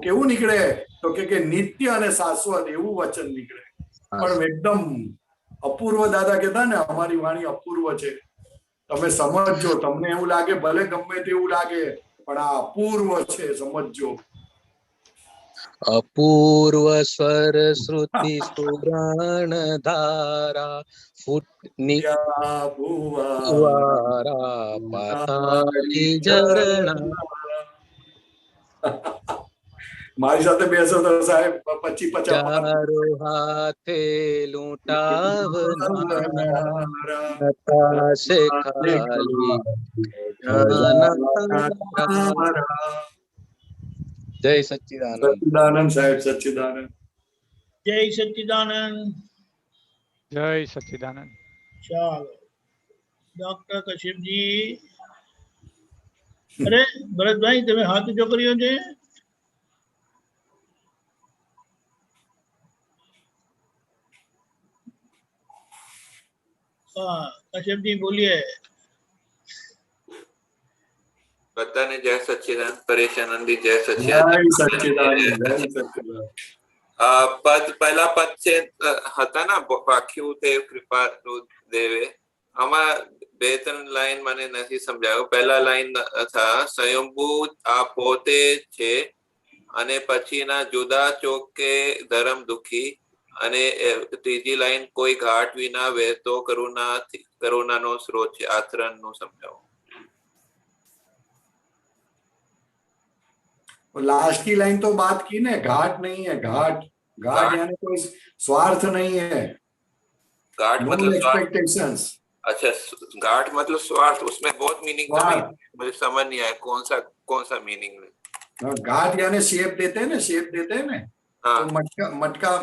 કેવું નીકળે તો કે નિત્ય અને શાશ્વત એવું વચન નીકળે. પણ એકદમ અપૂર્વ. દાદા કહેતા ને અમારી વાણી અપૂર્વ છે. તમે સમજજો, તમને એવું લાગે ભલે ગમે તેવું લાગે, પણ આ અપૂર્વ છે, સમજજો. અપૂર્વ સ્વર શ્રુતિ સુરાણ ધારા ફૂટ નિવારા પાતાળી ઝરણા. મારી સાથે બેસો તો સાહેબ 25-50 ચારો હાથે લૂંટાવનારા છે ખાલી જય સચ્ચિદાનંદ. સચ્ચિદાનંદ સાહેબ, સચ્ચિદાનંદ. જય સચ્ચિદાનંદ. જય સચ્ચિદાનંદ. ચાલો ડોક્ટર કશ્યપજી. અરે ભરતભાઈ, તમે હાથ ઊંચો કર્યો છે? હા, કશ્યપજી બોલીએ. બધાને જય સચ્ચિદાનંદ. પરેશાનંદી જય જય સચ્ચિદાનંદ. પદ પહેલા પદ છે હતા ને વાક્યું તે કૃપા દેવે. આમાં 2-3 લાઈન મને નથી સમજાયો. પહેલા લાઈન હતા સ્વયંભૂ આ પોતે છે, અને પછીના જુદા ચોકે ધર્મ દુખી, અને ત્રીજી લાઈન કોઈ ઘાટ વિના વહેતો કરુણાનો સ્ત્રોત છે. આ 3 નું સમજાવો. लास्ट की लाइन तो बात की ने, घाट नहीं है. घाट यानी कोई स्वार्थ नहीं है. घाट नो मतलब एक्सपेक्टेशंस. अच्छा, घाट मतलब स्वार्थ. उसमें बहुत मीनिंग था, मुझे समझ नहीं आया कौन सा मीनिंग है. घाट यानी शेप देते हैं ना. हाँ. तो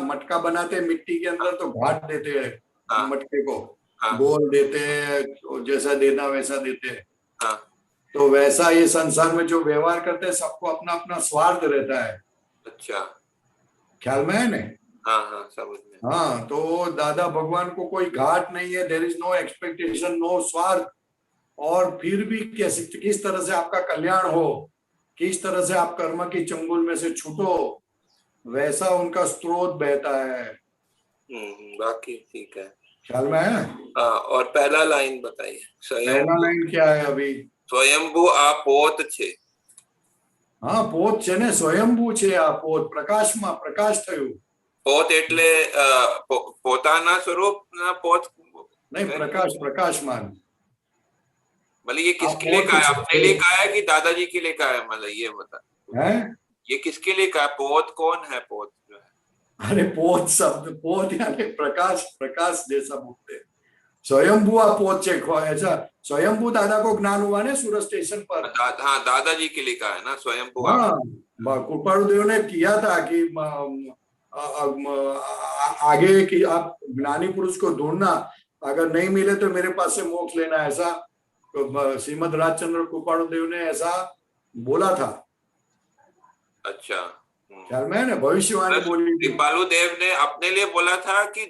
मटका बनाते हैं मिट्टी के अंदर, तो घाट देते हैं. हाँ. मटके को हाँ. गोल देते हैं, जैसा देना वैसा देते हैं. हाँ. तो वैसा ये संसार में जो व्यवहार करते हैं, सबको अपना अपना स्वार्थ रहता है. अच्छा, ख्याल में है ना? हाँ हाँ, समझ में. हाँ, तो दादा भगवान को कोई घाट नहीं है. There is no expectation, no स्वार्थ. और फिर भी किस तरह से आपका कल्याण हो, किस तरह से आप कर्म की चंगुल में से छूटो, वैसा उनका स्रोत बहता है। बाकी ठीक है। ख्याल में है? हाँ, और पहला लाइन बताइए। पहला लाइन क्या है अभी? स्वयंभू आ पोत छे। હા પોત છે ને, સ્વયંભૂ છે આ પોત, પ્રકાશમાં પ્રકાશ થયું. પોત એટલે પોતાના સ્વરૂપના પોત नहीं, प्रकाश प्रकाशमान। मतलब ये किसके लिए पोत कहा है? छे। अपने लिए कहा है कि दादाजी के लिए कहा है? मतलब ये बता, हैं? ये किसके लिए कहा? पोत कौन है? पोत जो है, अरे पोत शब्द, पोत यानी प्रकाश, प्रकाश जैसा बोलते हैं। स्वयंभू आ पोत छे, ऐसा स्वयंभू दादा को ज्ञान हुआ ना सूरत स्टेशन पर। हाँ, दादाजी के लिए कहा है ना स्वयंभू। हाँ, कृपाणु देव ने किया था कि आगे कि आप ज्ञानी पुरुष को ढूंढना, अगर नहीं मिले तो मेरे पास से मोक्ष लेना, ऐसा श्रीमद राजचंद्र कृपाणु देव ने ऐसा बोला था। अच्छा, ख्याल में है ना? भविष्यवाणी बोली थी। कृपालु देव ने अपने लिए बोला था कि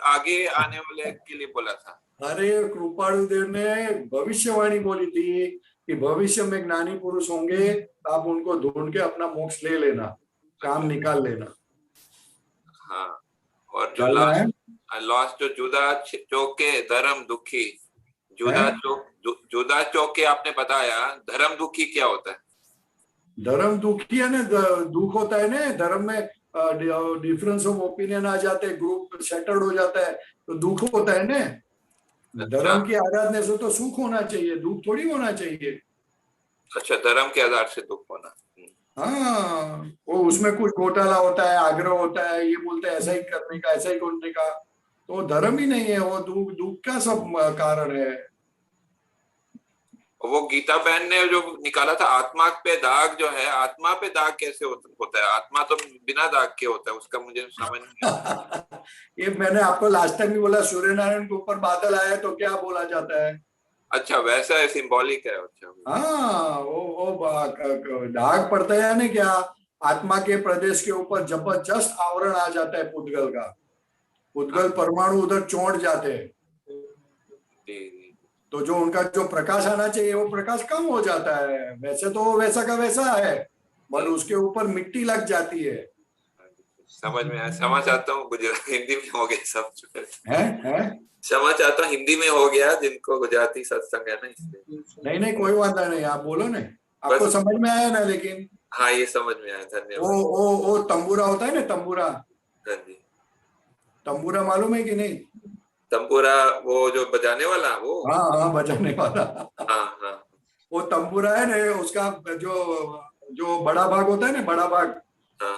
आगे आने वाले के लिए बोला था? अरे कृपाणु देव ने भविष्यवाणी बोली थी कि भविष्य में ज्ञानी पुरुष होंगे, आप उनको ढूंढ के अपना मोक्ष ले लेना, काम निकाल लेना। हाँ, और जो लास्ट जो जुदा चौके धर्म दुखी, जुदा चौके आपने बताया, धर्म दुखी क्या होता है? धर्म दुखी है ना, दुख होता है ना, धर्म में डिफरेंस ऑफ ओपिनियन आ जाते हैं, ग्रुप सेटल्ड हो जाता है, तो दुख होता है ना। धर्म की आराधना से तो सुख होना चाहिए, दुख थोड़ी होना चाहिए। अच्छा, धर्म के आधार से दुख होना। हाँ, वो उसमें कुछ घोटाला होता है, आग्रह होता है, ये बोलते हैं ऐसा ही करने का, ऐसा ही करने का, तो धर्म ही नहीं है, वो दुख का सब कारण है। वो गीता बहन ने जो निकाला था, आत्मा पे दाग जो है, आत्मा पे दाग कैसे होता है? आत्मा तो बिना दाग के होता है, उसका मुझे समझ नहीं। ये मैंने आपको लास्ट टाइम भी बोला, सूर्य नारायण के ऊपर बादल आया तो क्या बोला जाता है? अच्छा, वैसा है, सिंबॉलिक है। अच्छा, हाँ, वो दाग पड़ता है ना क्या, आत्मा के प्रदेश के ऊपर जबरदस्त आवरण आ जाता है पुद्गल का, पुद्गल परमाणु उधर चौंट जाते हैं, तो जो उनका जो प्रकाश आना चाहिए वो प्रकाश कम हो जाता है। वैसे तो वैसा का वैसा है, पर उसके ऊपर मिट्टी लग जाती है। समझ में आया, समझ आता हूँ। गुजराती हिंदी में हो गया सब। है समझ आता हूँ, हिंदी में हो गया, जिनको गुजराती सत्संग है ना, इसलिए। नहीं, कोई बात नहीं, आप बोलो ना, आपको समझ में आया ना? लेकिन हाँ, ये समझ में आया, धन्यवाद। वो तंबूरा होता है ना, तंबूरा। हाँ जी, तंबूरा मालूम है कि नहीं? तंबूरा, वो जो बजाने वाला, वो? हाँ, बजाने वाला। हाँ, वो तंबूरा है ना, उसका जो बड़ा भाग होता है ना, बड़ा भाग, हाँ,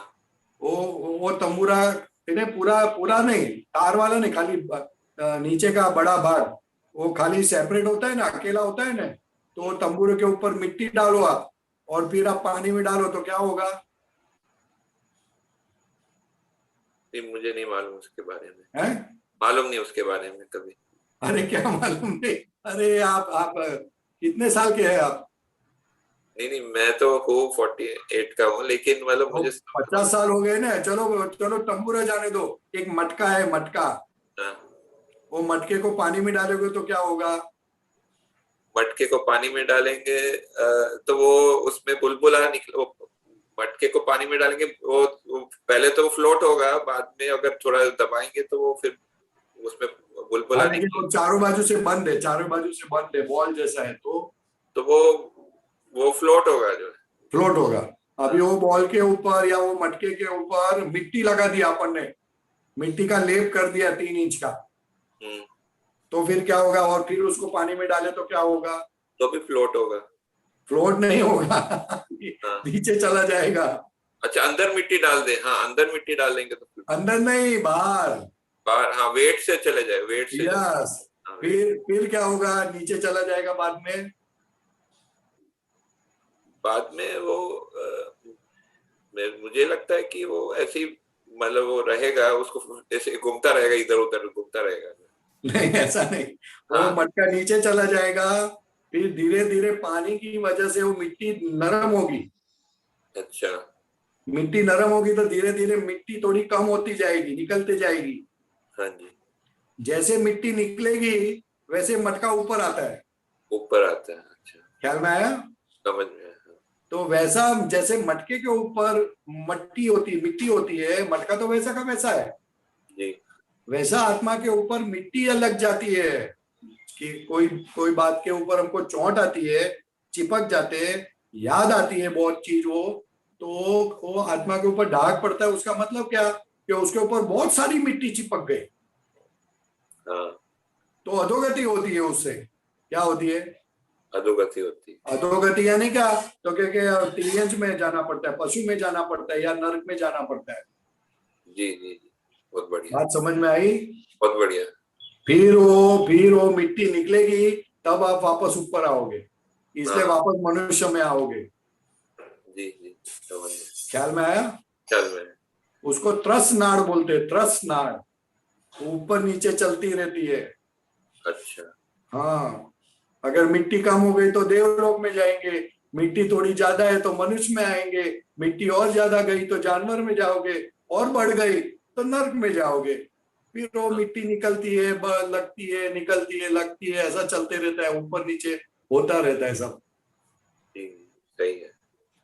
वो तंबूरा पूरा नहीं, तार वाला नहीं, खाली नीचे का बड़ा भाग, वो खाली सेपरेट होता है ना, अकेला होता है ना, तो तंबूरे के ऊपर मिट्टी डालो आप, और फिर आप पानी में डालो तो क्या होगा? मुझे नहीं मालूम उसके बारे में। है? मालूम नहीं उसके बारे में कभी। अरे क्या मालूम नहीं? अरे आप कितने साल के हैं आप? नहीं, मैं तो हूँ 48 का हूँ, लेकिन मतलब मुझे 50 साल हो गए ना। चलो तंबूरा जाने दो, एक मटका है, मटका, वो मटके को पानी में डालोगे तो क्या होगा? मटके को पानी में डालेंगे तो वो उसमें बुलबुला निकल, मटके को पानी में डालेंगे, वो पहले तो वो फ्लोट होगा, बाद में अगर थोड़ा दबाएंगे तो वो फिर उसमें बुलबुला निकल, चारों बाजू से बंद है, बॉल जैसा है, तो वो फ्लोट होगा, जो फ्लोट होगा। अभी वो बॉल के ऊपर या वो मटके के ऊपर मिट्टी लगा दिया अपन ने, मिट्टी का लेप कर दिया 3 इंच का, तो फिर क्या होगा? और फिर उसको पानी में डाले तो क्या होगा? तो भी फ्लोट होगा। फ्लोट नहीं होगा, नीचे चला जाएगा। अच्छा, अंदर मिट्टी डाल दे। हाँ, अंदर मिट्टी डाल देंगे तो अंदर नहीं, बाहर। हाँ, वेट से चले जाए, वेट से। यस, फिर क्या होगा? नीचे चला जाएगा बाद में वो मुझे लगता है कि वो ऐसे ही, मतलब वो रहेगा, उसको ऐसे घूमता रहेगा, इधर उधर घूमता रहेगा। नहीं, ऐसा नहीं, वो मटका नीचे चला जाएगा, फिर धीरे धीरे पानी की वजह से वो मिट्टी नरम होगी। अच्छा, मिट्टी नरम होगी तो धीरे धीरे मिट्टी थोड़ी कम होती जाएगी, निकलते जाएगी। हाँ जी, जैसे मिट्टी निकलेगी वैसे मटका ऊपर आता है। ऊपर आता है। अच्छा, ख्याल में आया? समझ में आया। तो वैसा जैसे मटके के ऊपर मिट्टी होती है, मटका तो वैसा का वैसा है, जी वैसा आत्मा के ऊपर मिट्टी लग जाती है कि कोई कोई बात के ऊपर हमको चोट आती है, चिपक जाते हैं, याद आती है बहुत चीज तो वो आत्मा के ऊपर दाग पड़ता है। उसका मतलब क्या कि उसके ऊपर बहुत सारी मिट्टी चिपक गई, हाँ तो अधोगति होती है। उससे क्या होती है? अधोगति होती है। अधोगति यानी क्या? तो क्या तिर्यंच में जाना पड़ता है, पशु में जाना पड़ता है, या नरक में जाना पड़ता है। जी जी जी बहुत बढ़िया, बात समझ में आई? बहुत बढ़िया। फिर वो मिट्टी निकलेगी, तब आप वापस ऊपर आओगे, इसलिए हाँ। वापस मनुष्य में आओगे। जी जी समझ गया। ख्याल में आया? ख्याल में। उसको त्रस नाड़ बोलते हैं, त्रस नाड़, ऊपर नीचे चलती रहती है। अच्छा हाँ, अगर मिट्टी कम हो गई तो देवलोक में जाएंगे, मिट्टी थोड़ी ज्यादा है तो मनुष्य में आएंगे, मिट्टी और ज्यादा गई तो जानवर में जाओगे, और बढ़ गई तो नर्क में जाओगे। फिर वो मिट्टी निकलती है, लगती है, निकलती है, लगती है, ऐसा चलते रहता है, ऊपर नीचे होता रहता है सब। जी सही है।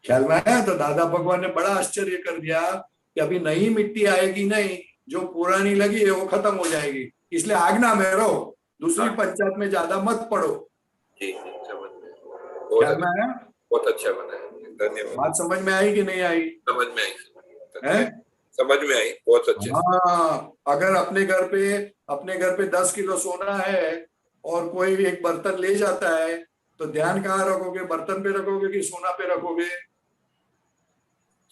ख्याल में आया? तो दादा भगवान ने बड़ा आश्चर्य कर दिया कि अभी नई मिट्टी आएगी नहीं, जो पुरानी लगी है वो खत्म हो जाएगी, इसलिए आज्ञा में रहो, दूसरी पंचायत में ज्यादा मत पड़ो। जी जी समझ में। ख्याल में आया? बहुत अच्छा बना है, धन्यवाद। बात समझ में आई कि नहीं आई? समझ में आई है? समझ में आई बहुत अच्छे। हाँ, अगर अपने घर पे 10 किलो सोना है और कोई एक बर्तन ले जाता है, तो ध्यान कहाँ रखोगे? बर्तन पे रखोगे कि सोना पे रखोगे?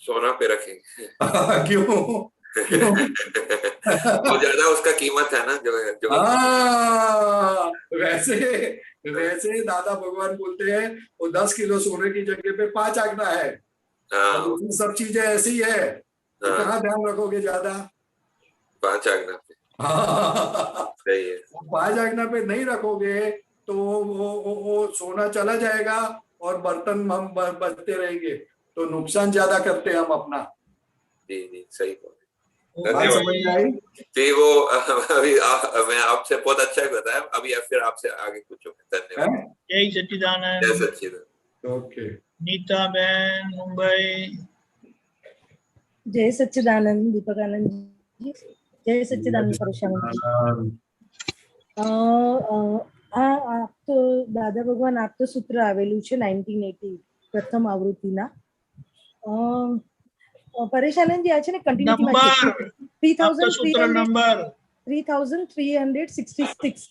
सोना पे रखेंगे। क्यों? क्यों? वो ज्यादा उसका कीमत है ना, जो हाँ, वैसे दादा भगवान बोलते हैं वो 10 किलो सोने की जगह पे 5 आज्ञा है, हाँ और उसमें सब चीजें ऐसी है, तो कहाँ ध्यान रखोगे ज्यादा? 5 आज्ञा पे। हाँ, सही है। 5 आज्ञा पे नहीं रखोगे तो वो सोना चला जाएगा और बर्तन हम बचते रहेंगे, तो नुकसान ज्यादा करते हैं हम अपना। जी जी सही बात समझ में आई? जी वो अभी मैं आपसे बहुत अच्छा बताया, अभी फिर आपसे आगे पूछो। धन्यवाद। जय सच्चिदानंद। जय सच्चिदानंद। ओके। नीता बहन मुंबई। जय सच्चिदानंद दीपकानंद जी, जय सच्चिदानंद परेशानंद जी। આ તો દાદા ભગવાન આપતો સૂત્ર આવેલું છે 1980 પ્રથમ આવૃત્તિના. પરેશાનંદજી આ છે ને કન્ટિન્યુટીમાં છે 3366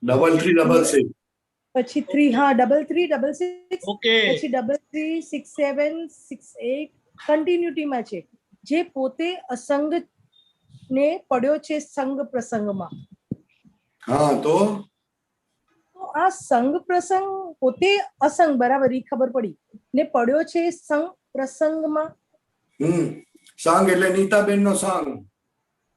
3366 પછી 3 હા 3366 ઓકે પછી 336768 કન્ટિન્યુટીમાં છે, જે પોતે અસંગ ને પડ્યો છે સંગ પ્રસંગમાં. હા, તો આ સંગ પ્રસંગ પોતે અસંગ બરાબર ઈ ખબર પડી ને પડ્યો છે સંગ પ્રસંગમાં. સંગ એટલે નીતાબેન નો સંગ,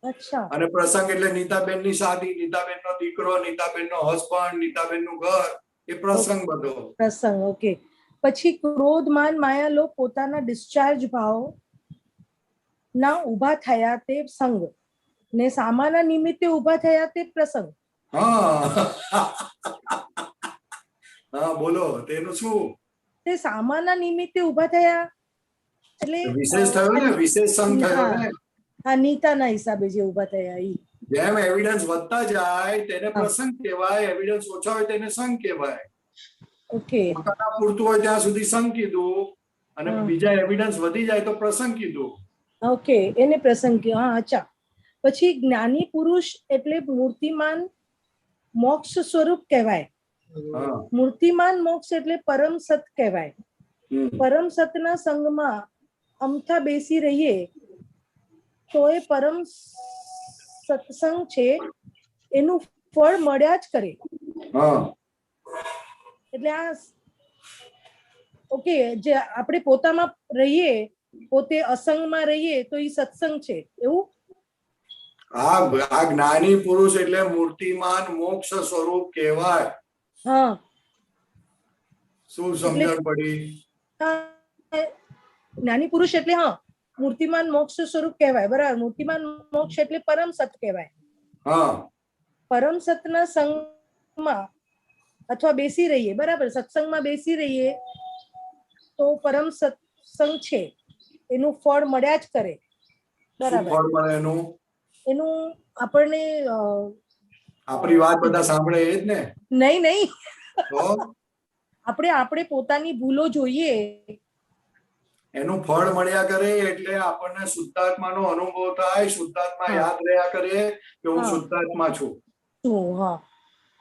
અચ્છા, અને પ્રસંગ એટલે નીતાબેન ની શાદી, નીતાબેન નો દીકરો, નીતાબેન નો હસબન્ડ, નીતાબેન નું ઘર, એ પ્રસંગ બધો. પ્રસંગ ઓકે. પછી ક્રોધ માન માયા લોભ પોતાના ડિસ્ચાર્જ ભાવ ના ઉભા થયા તે સંગ ને સામાના નિમિત્તે ઉભા થયા તે પ્રસંગ. હા બોલો, તેનું શું? તે સામાના નિમિત્તે ઉભા થયા એટલે વિશેષ થયો ને, વિશેષ સંગ થયો ને. હા, નીતાના હિસાબે જે ઉભા થયા ઈ. જેમ એવિડન્સ વધતા જાય તેને પ્રસંગ કહેવાય, એવિડન્સ ઓછા હોય તેને સંગ કહેવાય. ઓકે, પોતાના પૂરતું હોય ત્યાં સુધી સંગ કીધું, અને બીજા એવિડન્સ વધી જાય તો પ્રસંગ કીધું. ઓકે, એને પ્રસંગ કયો. હા, અચ્છા. પછી જ્ઞાની પુરુષ એટલે મૂર્તિમાન મોક્ષ સ્વરૂપ કહેવાય. મૂર્તિમાન મોક્ષ એટલે પરમ સત કહેવાય. પરમ સતના સંગમાં અમથા બેસી રહીએ તો એ પરમ સત્સંગ છે, એનું ફળ મળ્યા જ કરે. એટલે આ ઓકે, જે આપણે પોતામાં રહીએ, પોતે અસંગમાં રહીએ તો એ સત્સંગ છે એવું. આ જ્ઞાની પુરુષ એટલે મૂર્તિમાન મોક્ષ સ્વરૂપ કહેવાય. હા, શું સમજણ પડી? જ્ઞાની પુરુષ એટલે હા મૂર્તિમાન મોક્ષ સ્વરૂપ કહેવાય, બરાબર. મૂર્તિમાન મોક્ષ એટલે પરમ સત કહેવાય. હા, પરમ સતના સંગમાં અથવા બેસી રહીએ, બરાબર, સત્સંગમાં બેસી રહીએ તો પરમ સત્સંગ છે એનું ફળ મળ્યા જ કરે. શું બરાબર, ફળ મળે એનું? એનું આપણને આપણી વાત બધા સાંભળે એ જ ને? નહીં તો આપણે પોતાની ભૂલો જોઈએ, એનું ફળ મળ્યા કરે એટલે આપણને શુદ્ધાત્માનો અનુભવ થાય, શુદ્ધાત્મા હા. યાદ રહ્યા કરે કે હું હા. શુદ્ધાત્મા છું, હા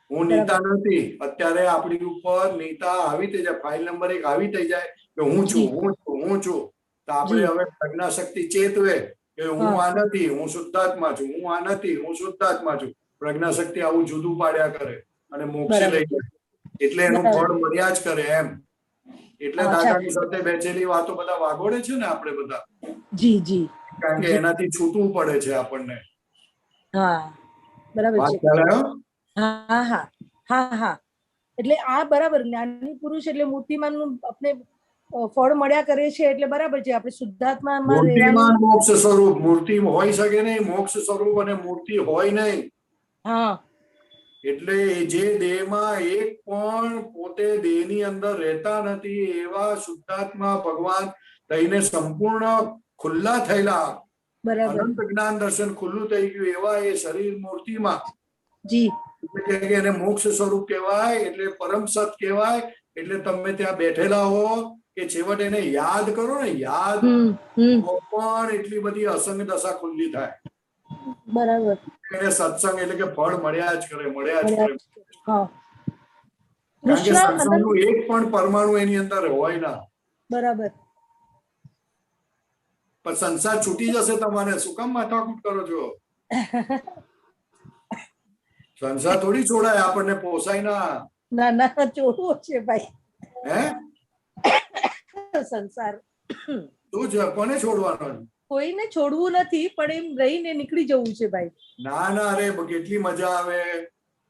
હું નીતા નથી. અત્યારે આપણી ઉપર નીતા આવી થઈ જાય, ફાઇલ નંબર 1 આવી થઈ જાય કે હું છું, હું છું, હું છું. તો આપણે હવે પ્રજ્ઞા શક્તિ ચેતવે કે હું હા. આ નથી, હું શુદ્ધાત્મા છું, હું આ નથી, હું શુદ્ધાત્મા છું. પ્રજ્ઞા શક્તિ આવું જુદું પાડ્યા કરે અને મોક્ષે બરાબર. લઈ જાય. એટલે એનું બરાબર. ફળ મળ્યા જ કરે એમ. એટલે અચ્છા. દાદાની સાથે બેઠેલી વાતો બધા વાગોડે છે ને આપણે બધા, જી કારણ કે એનાથી છૂટવું પડે છે આપણને. હા, બરાબર વાત છે. ખ્યાલ આવ્યો? હા. એટલે આ બરાબર, જ્ઞાની પુરુષ એટલે મૂર્તિમાનનું આપણે ફળ મળ્યા કરે છે એટલે બરાબર છે. આપણે શુદ્ધાત્મામાં મૂર્તિમાન રહેવાનું. મોક્ષ સ્વરૂપ, મૂર્તિ હોઈ શકે નહીં, મોક્ષ સ્વરૂપ અને મૂર્તિ હોય નહીં. હા, એટલે જે દેહમાં એક પણ પોતે દેહની અંદર રહેતા નથી એવા શુદ્ધાત્મા ભગવાન થઈને સંપૂર્ણ ખુલ્લા થયેલા, બરાબર. અનંત જ્ઞાન દર્શન ખુલ્લું થઈ ગયું એવા એ શરીર મૂર્તિમાં જી. એટલે કે એને મોક્ષ સ્વરૂપ કહેવાય, એટલે પરમ સત કહેવાય. એટલે તમે ત્યાં બેઠેલા હો કે છેવટે એને યાદ કરો ને, યાદ તો પણ એટલી બધી અસંગ દશા ખુલ્લી થાય. બરાબર. એને સત્સંગ એટલે કે ફળ મળ્યા જ કરે, મળ્યા જ કરે. હા, કારણ કે કૃષ્ણ સત્સંગનું એક પણ પરમાણુ એની અંદર હોય ના. બરાબર. પણ સંસાર છૂટી જશે તમારે, શું કામ માથાકૂટ કરો છો? સંસાર થોડી છોડાય, આપણને પોસાય ના. ના ચોરવો છે ભાઈ હે સંસાર. શું છે, કોને છોડવાનો? કોઈને છોડવું નથી, પણ એમ રહીને નીકળી જવું છે ભાઈ. ના અરે કેટલી મજા આવે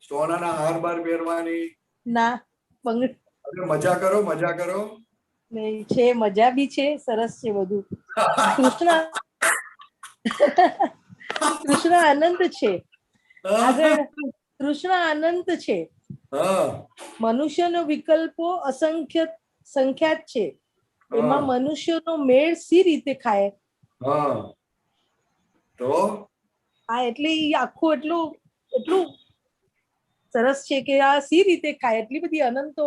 સોનાના હાર બાર પહેરવાની. ના અરે મજા કરો, મજા કરો. નહીં છે, મજા બી છે, સરસ છે બધું. કૃષ્ણ આનંદ છે, આગળ કૃષ્ણ અનંત છે. મનુષ્યનો વિકલ્પો અસંખ્ય સંખ્યાત છે, એમાં મનુષ્યનો મેળ સી રીતે ખાય? તો આ એટલે આખું એટલું સરસ છે કે આ સી રીતે ખાય, એટલી બધી અનંતો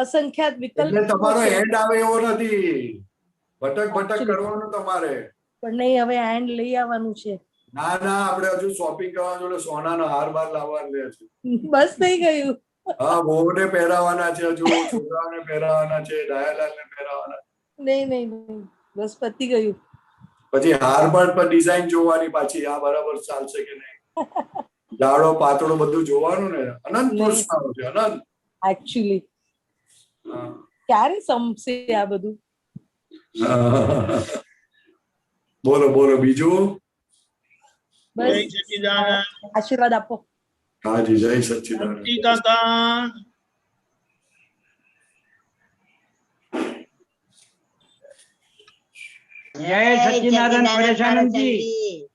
અસંખ્યાત વિકલ્પ. તમારો એન્ડ આવે એવો નથી, ભટક કરવાનું તમારે. પણ નહીં, હવે એન્ડ લઈ આવવાનું છે. ના આપણે હજુ શોપિંગ કરવાનું જોડે સોનાનો હાર બાર લાવવાનું છે. બસ થઈ ગયું. હા, વહુને પહેરાવાના છે, હજુ છોકરાઓને પહેરાવાના છે, દયાલાલને પહેરાવાના. નહીં, બસ પતી ગયું. પછી હાર બાર પર ડિઝાઇન જોવાની પાછી, આ બરાબર ચાલશે કે નહીં, જાડો પાતળો બધું જોવાનું ને. અનંત કૃષ્ણ છે, અનંત. એકચ્યુઅલી ક્યારે સમશે આ બધું? બોલો બીજું. જય સચ્ચિદાનંદ. આશીર્વાદ આપો. હાજી, જય સચ્ચિદાનંદ. કાકા જય સચ્ચિદાનંદ પરેશાનંદજી.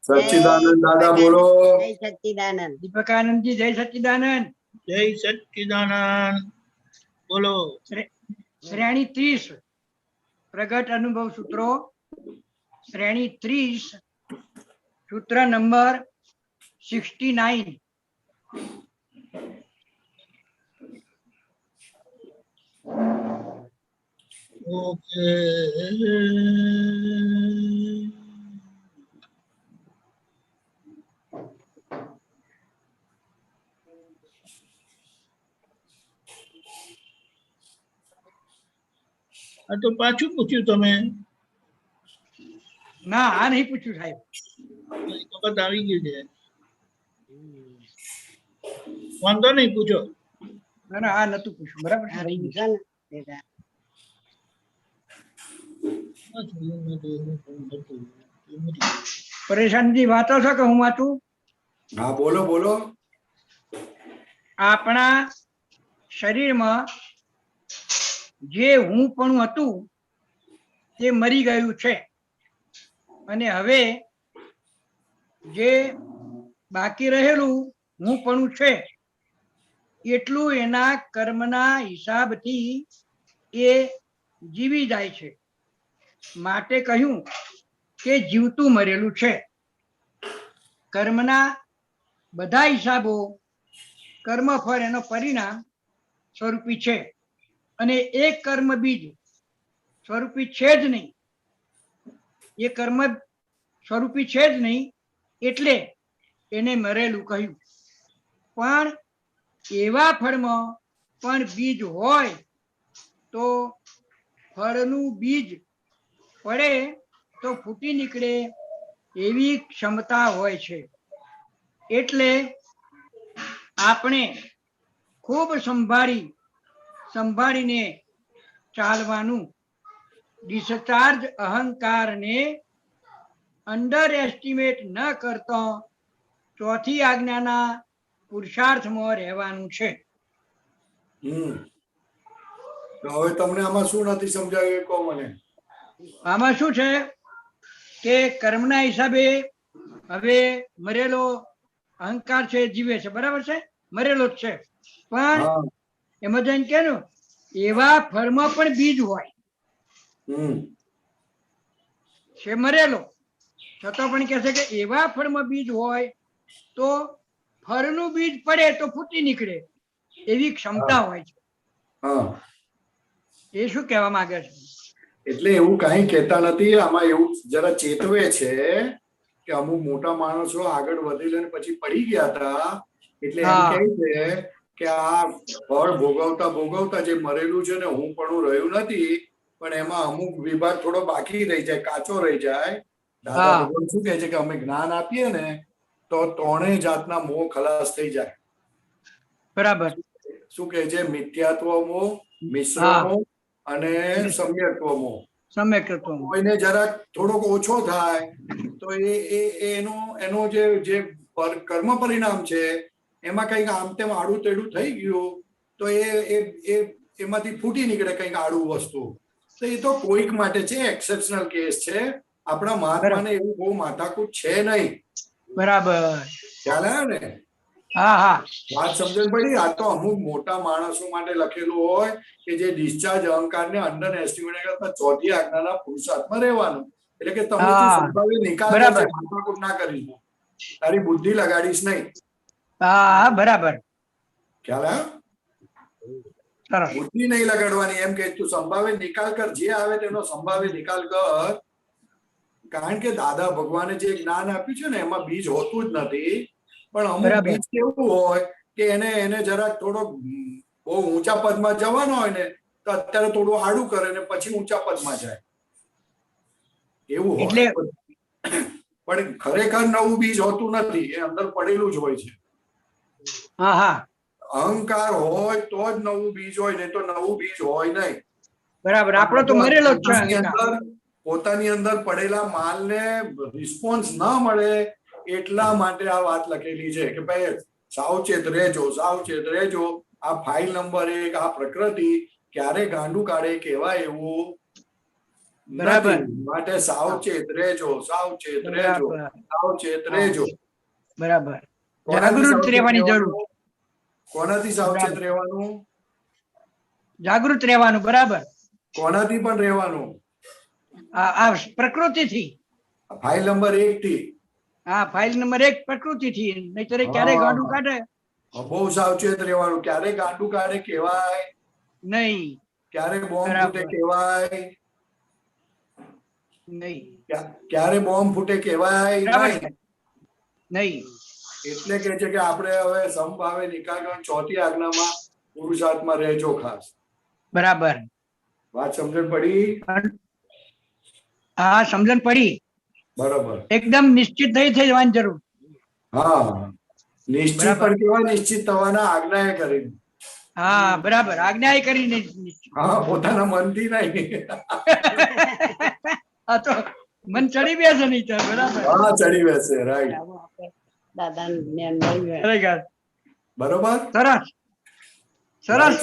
સચ્ચિદાનંદ દાદા બોલો. જય સચ્ચિદાનંદ દીપકાનંદજી. જય સચ્ચિદાનંદ. જય સચ્ચિદાનંદ બોલો. શ્રેણી 30 પ્રગટ અનુભવ સૂત્રો, શ્રેણી 30 સૂત્ર નંબર 69. ઓકે. આ તો પાછું પૂછ્યું તમે? ના, આ નહીં પૂછ્યું સાહેબ. એક વખત આવી ગયું છે, વાંધો નહીં, પૂછો. ના, આ નતું પૂછ્યું. બરાબર, આ રહી ગયું. પરેશાનજી વાંચો છો કે હું વાંચું? હા, બોલો. આપણા શરીરમાં જે હું પણ હતું તે મરી ગયું છે, અને હવે જે બાકી રહેલું હું પણ છે એટલું એના કર્મના હિસાબથી એ જીવી જાય છે. માટે કહ્યું કે જીવતું મરેલું છે. કર્મના બધા હિસાબો કર્મફળ એનો પરિણામ સ્વરૂપી છે, અને એક કર્મ બીજ સ્વરૂપી છે જ નહીં. એ કર્મ સ્વરૂપી છે જ નહીં એટલે એને મરેલું કહ્યું. પણ એવા ફળમાં પણ બીજ હોય તો ફળનું બીજ પડે તો ફૂટી નીકળે એવી ક્ષમતા હોય છે. એટલે આપણે ખૂબ સંભાળીને ચાલવાનું. ડિસ્ચાર્જ અહંકારને અંડર એસ્ટિમેટ ન કરતો ચોથી આજ્ઞાના પુરુષાર્થમાં રહેવાનું છે. તો હવે તમને આમાં શું નથી સમજાયું એ કહો મને. આમાં શું છે કે કર્મના હિસાબે હવે મરેલો અહંકાર છે, જીવે છે, બરાબર છે, મરેલો જ છે. પણ એમાં જઈને કે એવા ફળમાં પણ બીજ હોય છે, મરેલો છતાં પણ કહે છે કે એવા ફળમાં બીજ હોય તો ફળનું બીજ પડે તો ફૂટી નીકળે એવી ક્ષમતા હોય છે. એ શું કહેવા માંગે છે? એટલે એવું કઈ કહેતા નથી. આમાં એવું જરા ચેતવે છે કે અમુક મોટા માણસો આગળ વધી લઈને પછી પડી ગયા હતા, એટલે એમ કહે છે કે આ ફળ ભોગવતા જે મરેલું છે ને હું પણ રહ્યું નથી, પણ એમાં અમુક વિભાગ થોડો બાકી રહી જાય, કાચો રહી જાય. દાદા ભગવાન શું કહે છે કે અમે જ્ઞાન આપીએ ને તો ત્રણેય જાતના મોહ ખલાસ થઈ જાય. બરાબર. શું કહે છે? મિથ્યાત્વ મોહ, મિશ્ર મોહ અને સમ્યક્ત્વ મોહ. કોઈને જરા થોડોક ઓછો થાય તો એનો જે કર્મ પરિણામ છે એમાં કંઈક આમ તેમ આડું તેડું થઈ ગયું તો એમાંથી ફૂટી નીકળે કંઈક આડું વસ્તુ. તો એ તો કોઈક માટે છે, એક્સેપ્શનલ કેસ છે. આપણા મહાત્માને એવું બહુ માથાકૂટ છે નહીં. બરાબર, ખ્યાલ આવ્યો ને? વાત સમજણ પડી. આ તો અમુક મોટા માણસો માટે લખેલું હોય કે જે ડિસ્ચાર્જ અહંકારને અંડર એસ્ટિમેટ કરતા ચોથી આજ્ઞાના પુરુષાર્થમાં રહેવાનું. એટલે કે તમે સંભાવી નિકાલ કરશે, માથાકૂટ ના કરીશ, તારી બુદ્ધિ લગાડીશ નહીં. બરાબર, ખ્યાલ આવ્યો? બુદ્ધિ નહીં લગાડવાની. એમ કે તું સંભાવે નિકાલ કર, જે આવે તેનો સંભાવે નિકાલ કર. કારણ કે દાદા ભગવાને જે જ્ઞાન આપ્યું છે ને એમાં બીજ હોતું જ નથી. પણ અમુક બીજ કેવું હોય કે એને જરાક થોડોક બહુ ઊંચા પદમાં જવાનો હોય ને તો અત્યારે થોડું આડું કરે ને પછી ઊંચા પદમાં જાય, એવું હોય. પણ ખરેખર નવું બીજ હોતું નથી, એ અંદર પડેલું જ હોય છે. અહંકાર હોય તો જ નવું બીજ હોય, નહીં તો નવું બીજ હોય નહીં. બરાબર. આપણો તો મરેલો જ છે. પોતાની અંદર પડેલા માલને રિસ્પોન્સ ના મળે એટલા માટે આ વાત લખેલી છે કે ભાઈ સાવચેત રહેજો, સાવચેત રહેજો. આ ફાઇલ નંબર 1, આ પ્રકૃતિ ક્યારે ગાંડું કાઢે કેવા એવું નથી. માટે સાવચેત રહેજો, સાવચેત રહેજો, સાવચેત રહેજો. બરાબર. જાગૃત રહેવાની જરૂર. કોનાથી સાવચેત રહેવાનું? જાગૃત રહેવાનું. બરાબર. કોનાથી પણ રહેવાનું? પ્રકૃતિથી. ફાઇલ નંબર 1 થી. File number 1 પ્રકૃતિથી. નહીતર ક્યારે ગાંડું કાઢે. બહુ સાવચેત રહેવાનું. ક્યારે ગાંડું કાઢે કહેવાય નહીં. ક્યારે બોમ્બ ફૂટે કહેવાય નહીં. ક્યારે બોમ્બ ફૂટે કહેવાય નહીં. એટલે કે છે કે આપણે હવે સમભાવે નિકાલ ચોથી આજ્ઞામાં પુરુષાર્થમાં રહેજો ખાસ. બરાબર. વાત સમજણ પડી? હા, સમજણ પડી. બરાબર. એકદમ નિશ્ચિત થઈ જવાની જરૂર. નિશ્ચિત પણ કેવાય, નિશ્ચિત થવાના આજ્ઞાએ કરી. બરાબર. આજ્ઞાએ કરીને. પોતાના મનથી નહીં. તો મન ચડી બેસે નહીં તો. બરાબર. ચડી બેસે. રાઈટ. બરોબર. સરસ સરસ.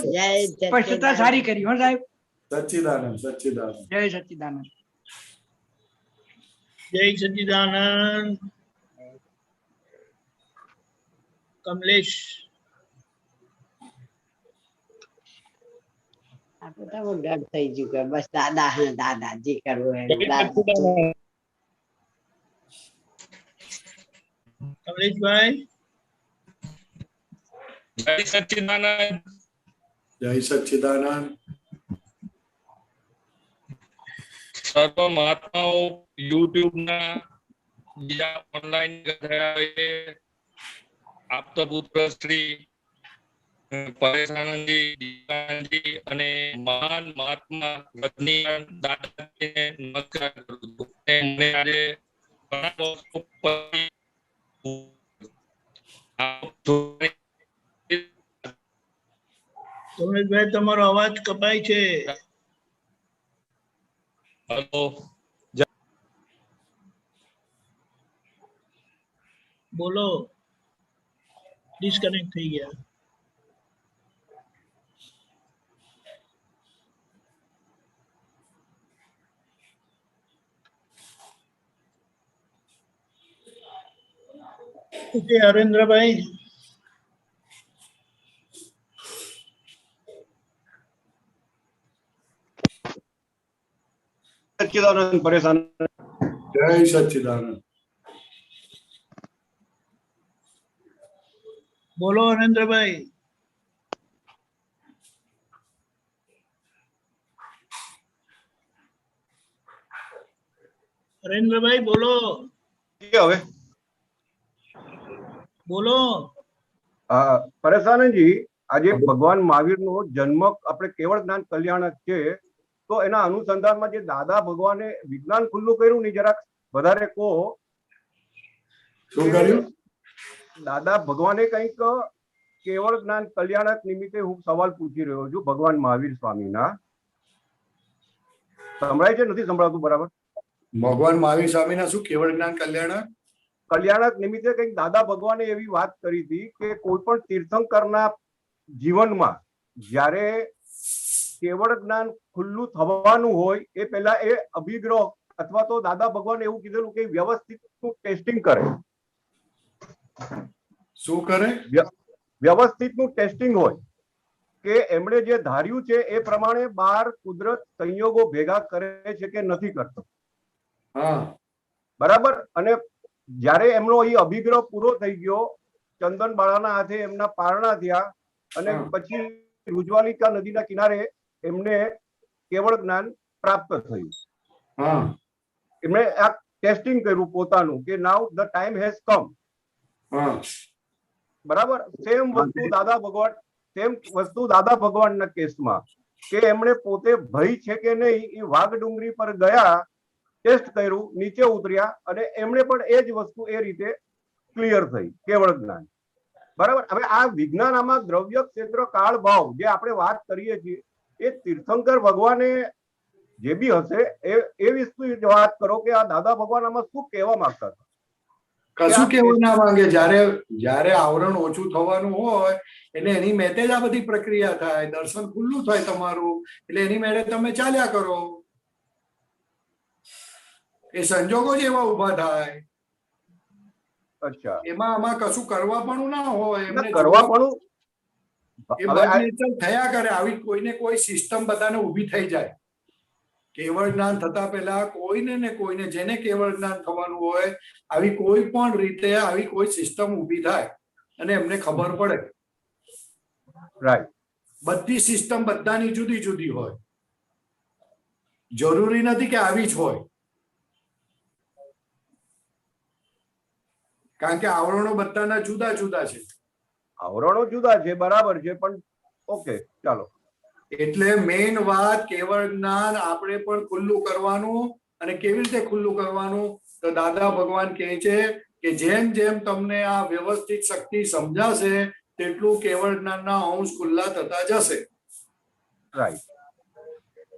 સ્પષ્ટતા સારી કરી હો સાહેબ. સચ્ચિદાનંદ, સચ્ચિદાનંદ. જય સચ્ચિદાનંદ. જય સચ્ચિદાનંદ. કમલેશ. આ તો બહુ ડર થઈ ગયું કે બસ દાદા હા દાદા જે કરવું જય એમ દાદા. સચ્ચિદાનંદ. કમલેશભાઈ જય સચ્ચિદાનંદ. જય સચ્ચિદાનંદ. સર્વ મહાત્માઓ યુટ્યુબ ના બીજા ઓનલાઈન થયા એ આપતા પુત્ર શ્રી પરેશાનંદજી દીવાનંદજી અને મહાન મહાત્મા રજનીકાંત દાદાજીને નમસ્કાર કરું છું. મને આજે ઘણા વર્ષો પછી કમલેશભાઈ તમારો અવાજ કપાય છે. હલો બોલો. ડિસ્કનેક્ટ થઈ ગયા. ઓકે હરેન્દ્રભાઈ. સચ્ચિદાનંદ પરેશાન. જય સચ્ચિદાનંદ. બોલો હરેન્દ્રભાઈ. હરેન્દ્રભાઈ બોલો. હવે બોલો. પરેશાનંદજી, આજે ભગવાન મહાવીરનો જન્મ આપણે કેવળ જ્ઞાન કલ્યાણક છે, તો એના અનુસંધાનમાં જે દાદા ભગવાને વિજ્ઞાન ખુલ્લું કર્યું ને જરાક વધારે કહો. શું કર્યું? દાદા ભગવાને કંઈક કેવળ જ્ઞાન કલ્યાણક નિમિત્તે હું સવાલ પૂછી રહ્યો છું ભગવાન મહાવીર સ્વામીના. સંભળાય છે? નથી સંભળાતું બરાબર? ભગવાન મહાવીર સ્વામીના શું કેવળ જ્ઞાન કલ્યાણક નિમિત્તે કંઈક દાદા ભગવાને એવી વાત કરી હતી કે કોઈ પણ તીર્થંકરના જીવનમાં જ્યારે કેવળ જ્ઞાન ખુલ્લું થવાનું હોય એ પહેલા એ અભિગ્રહ અથવા તો દાદા ભગવાને એવું કીધેલું કે વ્યવસ્થિત ટેસ્ટિંગ કરે. શું કરે? વ્યવસ્થિત નું ટેસ્ટિંગ હોય કે એમણે જે ધાર્યું છે એ પ્રમાણે બહાર કુદરત સંયોગો ભેગા કરે છે કે નથી કરતો. બરાબર. અને જયારે એમનો એ અભિગ્રહ પૂરો થઈ ગયો, ચંદન બાળાના હાથે એમના પારણા થયા અને પછી રુજવાલિકા નદીના કિનારે એમને કેવળ જ્ઞાન પ્રાપ્ત થયું. એમણે આ ટેસ્ટિંગ કર્યું પોતાનું કે now the time has come. બરાબર. સેમ વસ્તુ દાદા ભગવાનના કેસમાં કે એમણે પોતે ભય છે કે નહીં એ વાઘ ડુંગરી પર ગયા, ટેસ્ટ કર્યું, નીચે ઉતર્યા અને એમણે પણ એ જ વસ્તુ એ રીતે ક્લિયર થઈ, કેવળ જ્ઞાન. બરાબર. હવે આ વિજ્ઞાન આમાં દ્રવ્ય ક્ષેત્ર કાળ ભાવ જે આપણે વાત કરીએ છીએ એ તીર્થંકર ભગવાને જે બી હશે એ વસ્તુ વાત કરો કે આ દાદા ભગવાન આમાં શું કહેવા માંગતા હતા? કશું કેવું ના માંગે. જયારે આવરણ ઓછું થવાનું હોય એટલે એની મેતે જ આ બધી પ્રક્રિયા થાય, દર્શન ખુલ્લું થાય તમારું, એટલે એની મેળે તમે ચાલ્યા કરો. એ સંજોગો જ એવા ઉભા થાય. અચ્છા. એમાં આમાં કશું કરવા પણ ના હોય. એમને કરવા પણ એ બદનેચર થયા કરે. આવી કોઈને કોઈ સિસ્ટમ બધાને ઊભી થઈ જાય. કેવળ જ્ઞાન થતા પહેલા કોઈને ને કોઈને જેને કેવળ જ્ઞાન થવાનું હોય આવી કોઈ પણ રીતે આવી કોઈ સિસ્ટમ ઊભી થાય અને એમને ખબર પડે. રાઈટ. બધી સિસ્ટમ બધાની જુદી જુદી હોય. જરૂરી નથી કે આવી જ હોય, કારણ કે આવરણો બધાના જુદા જુદા છે. આવરણો જુદા છે, બરાબર છે, પણ ઓકે ચાલો. એટલે મેઇન વાત કેવળ જ્ઞાન આપણે પણ ખુલ્લું કરવાનું. અને કેવી રીતે ખુલ્લું કરવાનું? તો દાદા ભગવાન કહે છે કે જેમ જેમ તમને આ વ્યવસ્થિત શક્તિ સમજાશે તેટલું કેવળ જ્ઞાનના અંશ ખુલ્લા થતા જશે. રાઈટ.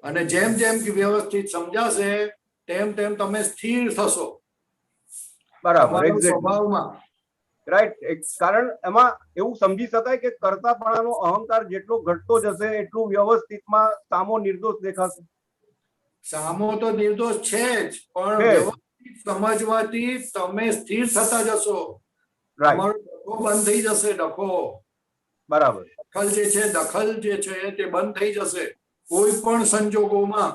અને જેમ જેમ વ્યવસ્થિત સમજાશે તેમ તેમ તમે સ્થિર થશો. બરાબર. સ્વભાવમાં. રાઈટ. કારણ એમાં એવું સમજી શકાય કે કર્તાપણાનો અહંકાર જેટલો ઘટતો જશે એટલું વ્યવસ્થિતમાં સામો નિર્દોષ દેખાશે. સામો તો નિર્દોષ છે જ, પણ વ્યવસ્થિત સમજવાથી તમે સ્થિર થતા જશો. તમારો ડખો બંધ થઈ જશે. ડખો, બરાબર. દખલ જે છે તે બંધ થઈ જશે. કોઈ પણ સંજોગોમાં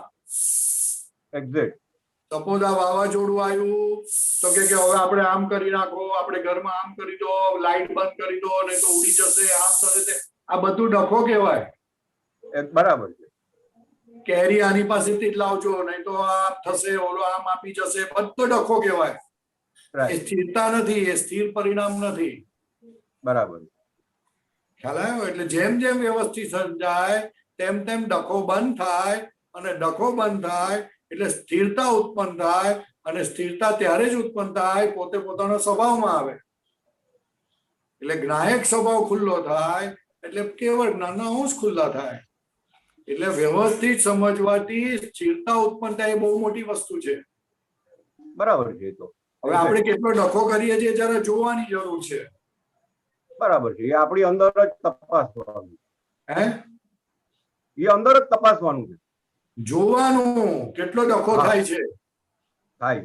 એક્ઝેક્ટ સપોઝ આ વાવાઝોડું આવ્યું તો કે હવે આપણે આમ કરી નાખો, આપણે ઘરમાં આમ કરી દો, લાઈટ બંધ કરી દો, નહીં તો ઉડી જશે, આમ થશે, આ બધું ડખો કહેવાય. બરાબર છે. કેરી આની પાસેથી જ લાવજો, નહીં તો આ થશે, ઓલો આમ આપી જશે, બધો ડખો કહેવાય. એ સ્થિરતા નથી, એ સ્થિર પરિણામ નથી. બરાબર. ખ્યાલ આવ્યો? એટલે જેમ જેમ વ્યવસ્થિત જાય તેમ તેમ ડખો બંધ થાય, અને ડખો બંધ થાય એટલે સ્થિરતા ઉત્પન્ન થાય, અને સ્થિરતા ત્યારે જ ઉત્પન્ન થાય પોતે પોતાના સ્વભાવમાં આવે. એટલે જ્ઞાયક સ્વભાવ ખુલ્લો થાય એટલે કેવળ જ્ઞાનના અંશ ખુલ્લા થાય. એટલે વ્યવસ્થિત સમજવાથી સ્થિરતા ઉત્પન્ન થાય એ બહુ મોટી વસ્તુ છે. બરાબર છે. તો હવે આપણે કેટલો ડખો કરીએ છીએ જરા જોવાની જરૂર છે. બરાબર છે. એ આપણી અંદર જ તપાસવાનું. હે? એ અંદર જ તપાસવાનું છે. જોવાનું કેટલો ડખો થાય છે. થાય.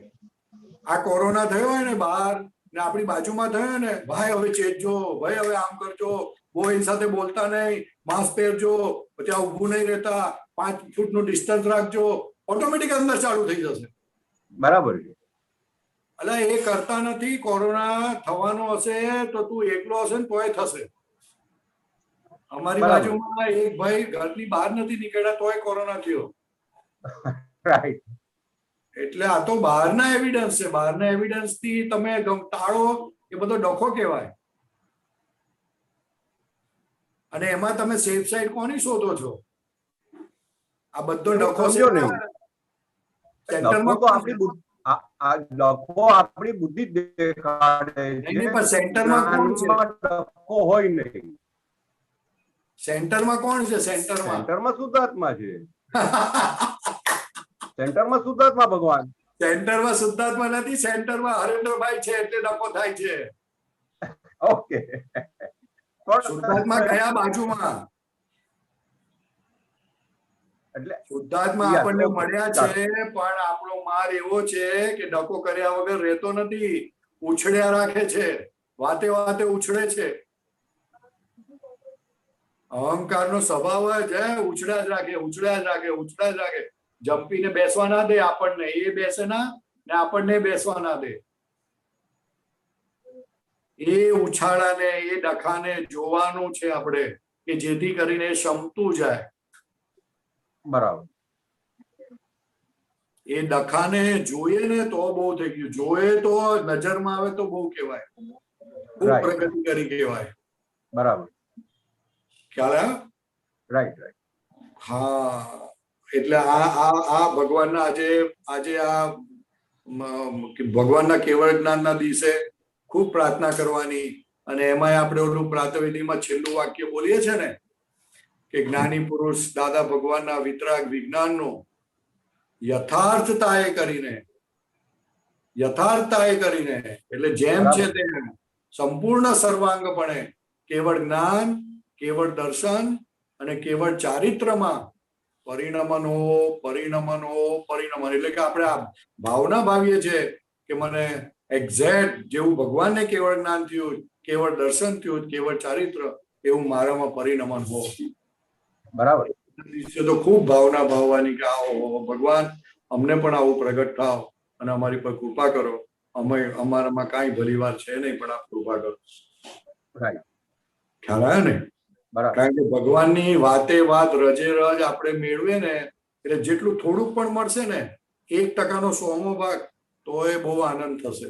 આ કોરોના થયો હોય ને બહાર ને આપણી બાજુમાં થયો ને, ભાઈ હવે ચેતજો, ભાઈ હવે આમ કરજો, બહુ એની સાથે બોલતા નહીં, માસ્ક પહેરજો, પછી આ ઊભું નહીં રહેતા, 5 ફૂટનું ડિસ્ટન્સ રાખજો, ઓટોમેટિક અંદર ચાલુ થઈ જશે. બરાબર છે. એટલે એ કરતા નથી. કોરોના થવાનો હશે તો તું એકલો હશે ને તોય થશે. અમારી બાજુમાં એક ભાઈ ઘરની બહાર નથી નીકળ્યા તોય કોરોના થયો. રાઈટ. એટલે આ તો બહારના એવિડન્સ છે. બહારના એવિડન્સ થી તમે ટાળો એ બધો ડખો કહેવાય. અને એમાં તમે સેફ સાઈડ કોની શોધો છો? આ બધો ડખો સેન્ટરમાં તો આપણી બુદ્ધિ દેખાડે છે. સેન્ટરમાં કોણ છે? ડખો હોય નહીં. સેન્ટરમાં કોણ છે? સેન્ટરમાં શુદ્ધાત્મા છે. સેન્ટરમાં શુદ્ધાત્મા ભગવાન. સેન્ટરમાં શુદ્ધાત્મા નથી, સેન્ટરમાં હરેન્દ્રભાઈ છે એટલે ડખો થાય છે. ઓકે. શુદ્ધાત્મા કયા બાજુમાં? એટલે શુદ્ધાત્મા આપણને મળ્યા છે, પણ આપણો માર એવો છે કે ડખો કર્યા વગર રહેતો નથી. ઉછળ્યા રાખે છે, વાતે વાતે ઉછળે છે. અહંકારનો સ્વભાવ જ ઉછળ્યા જ રાખે, ઉછળ્યા જ રાખે, ઉછળ્યા જ રાખે. જંપીને બેસવા ના દે આપણને, એ બેસે ના ને આપણને બેસવા ના દે. એ ઉછાળાને, એ ડખાને જોવાનું છે આપણે, કે જેથી કરીને શમતું જાય. બરાબર. એ ડખાને જોઈએ ને તો બહુ થઈ ગયું. જોઈએ તો નજરમાં આવે તો બહુ કહેવાય, ખૂબ પ્રગતિ કરી કહેવાય. બરાબર. ખ્યાલ આવ્યો? Right right. હા. એટલે આ ભગવાનના આજે આ ભગવાનના કેવળ જ્ઞાનના દિવસે ખૂબ પ્રાર્થના કરવાની. અને એમાં આપણે ઓલું પ્રાતઃવિધિમાં છેલ્લું વાક્ય બોલીએ છે ને કે જ્ઞાની પુરુષ દાદા ભગવાનના વિતરાગ વિજ્ઞાનનું યથાર્થતાએ કરીને એટલે જેમ છે તેમ સંપૂર્ણ સર્વાંગપણે કેવળ જ્ઞાન, કેવળ દર્શન અને કેવળ ચારિત્રમાં પરિણમનો. એટલે કે આપણે આ ભાવના ભાવીએ છીએ કે મને એક્ઝેક્ટ જેવું ભગવાનને કેવળ જ્ઞાન થયું, કેવળ દર્શન થયું, કેવળ ચારિત્ર, એવું મારામાં પરિણમન હો. બરાબર. તો ખૂબ ભાવના ભાવવાની કે આવો ભગવાન અમને પણ આવું પ્રગટ થાવ અને અમારી પર કૃપા કરો. અમારામાં કાંઈ ભલીવાર છે નહીં, પણ આપ કૃપા કરો. ખ્યાલ આવ્યો ને? કારણ કે ભગવાનની વાતે વાત, રજે રજ આપણે મેળવે ને એટલે જેટલું થોડુંક પણ મળશે ને, 1% 100મો ભાગ, તો એ બહુ આનંદ થશે.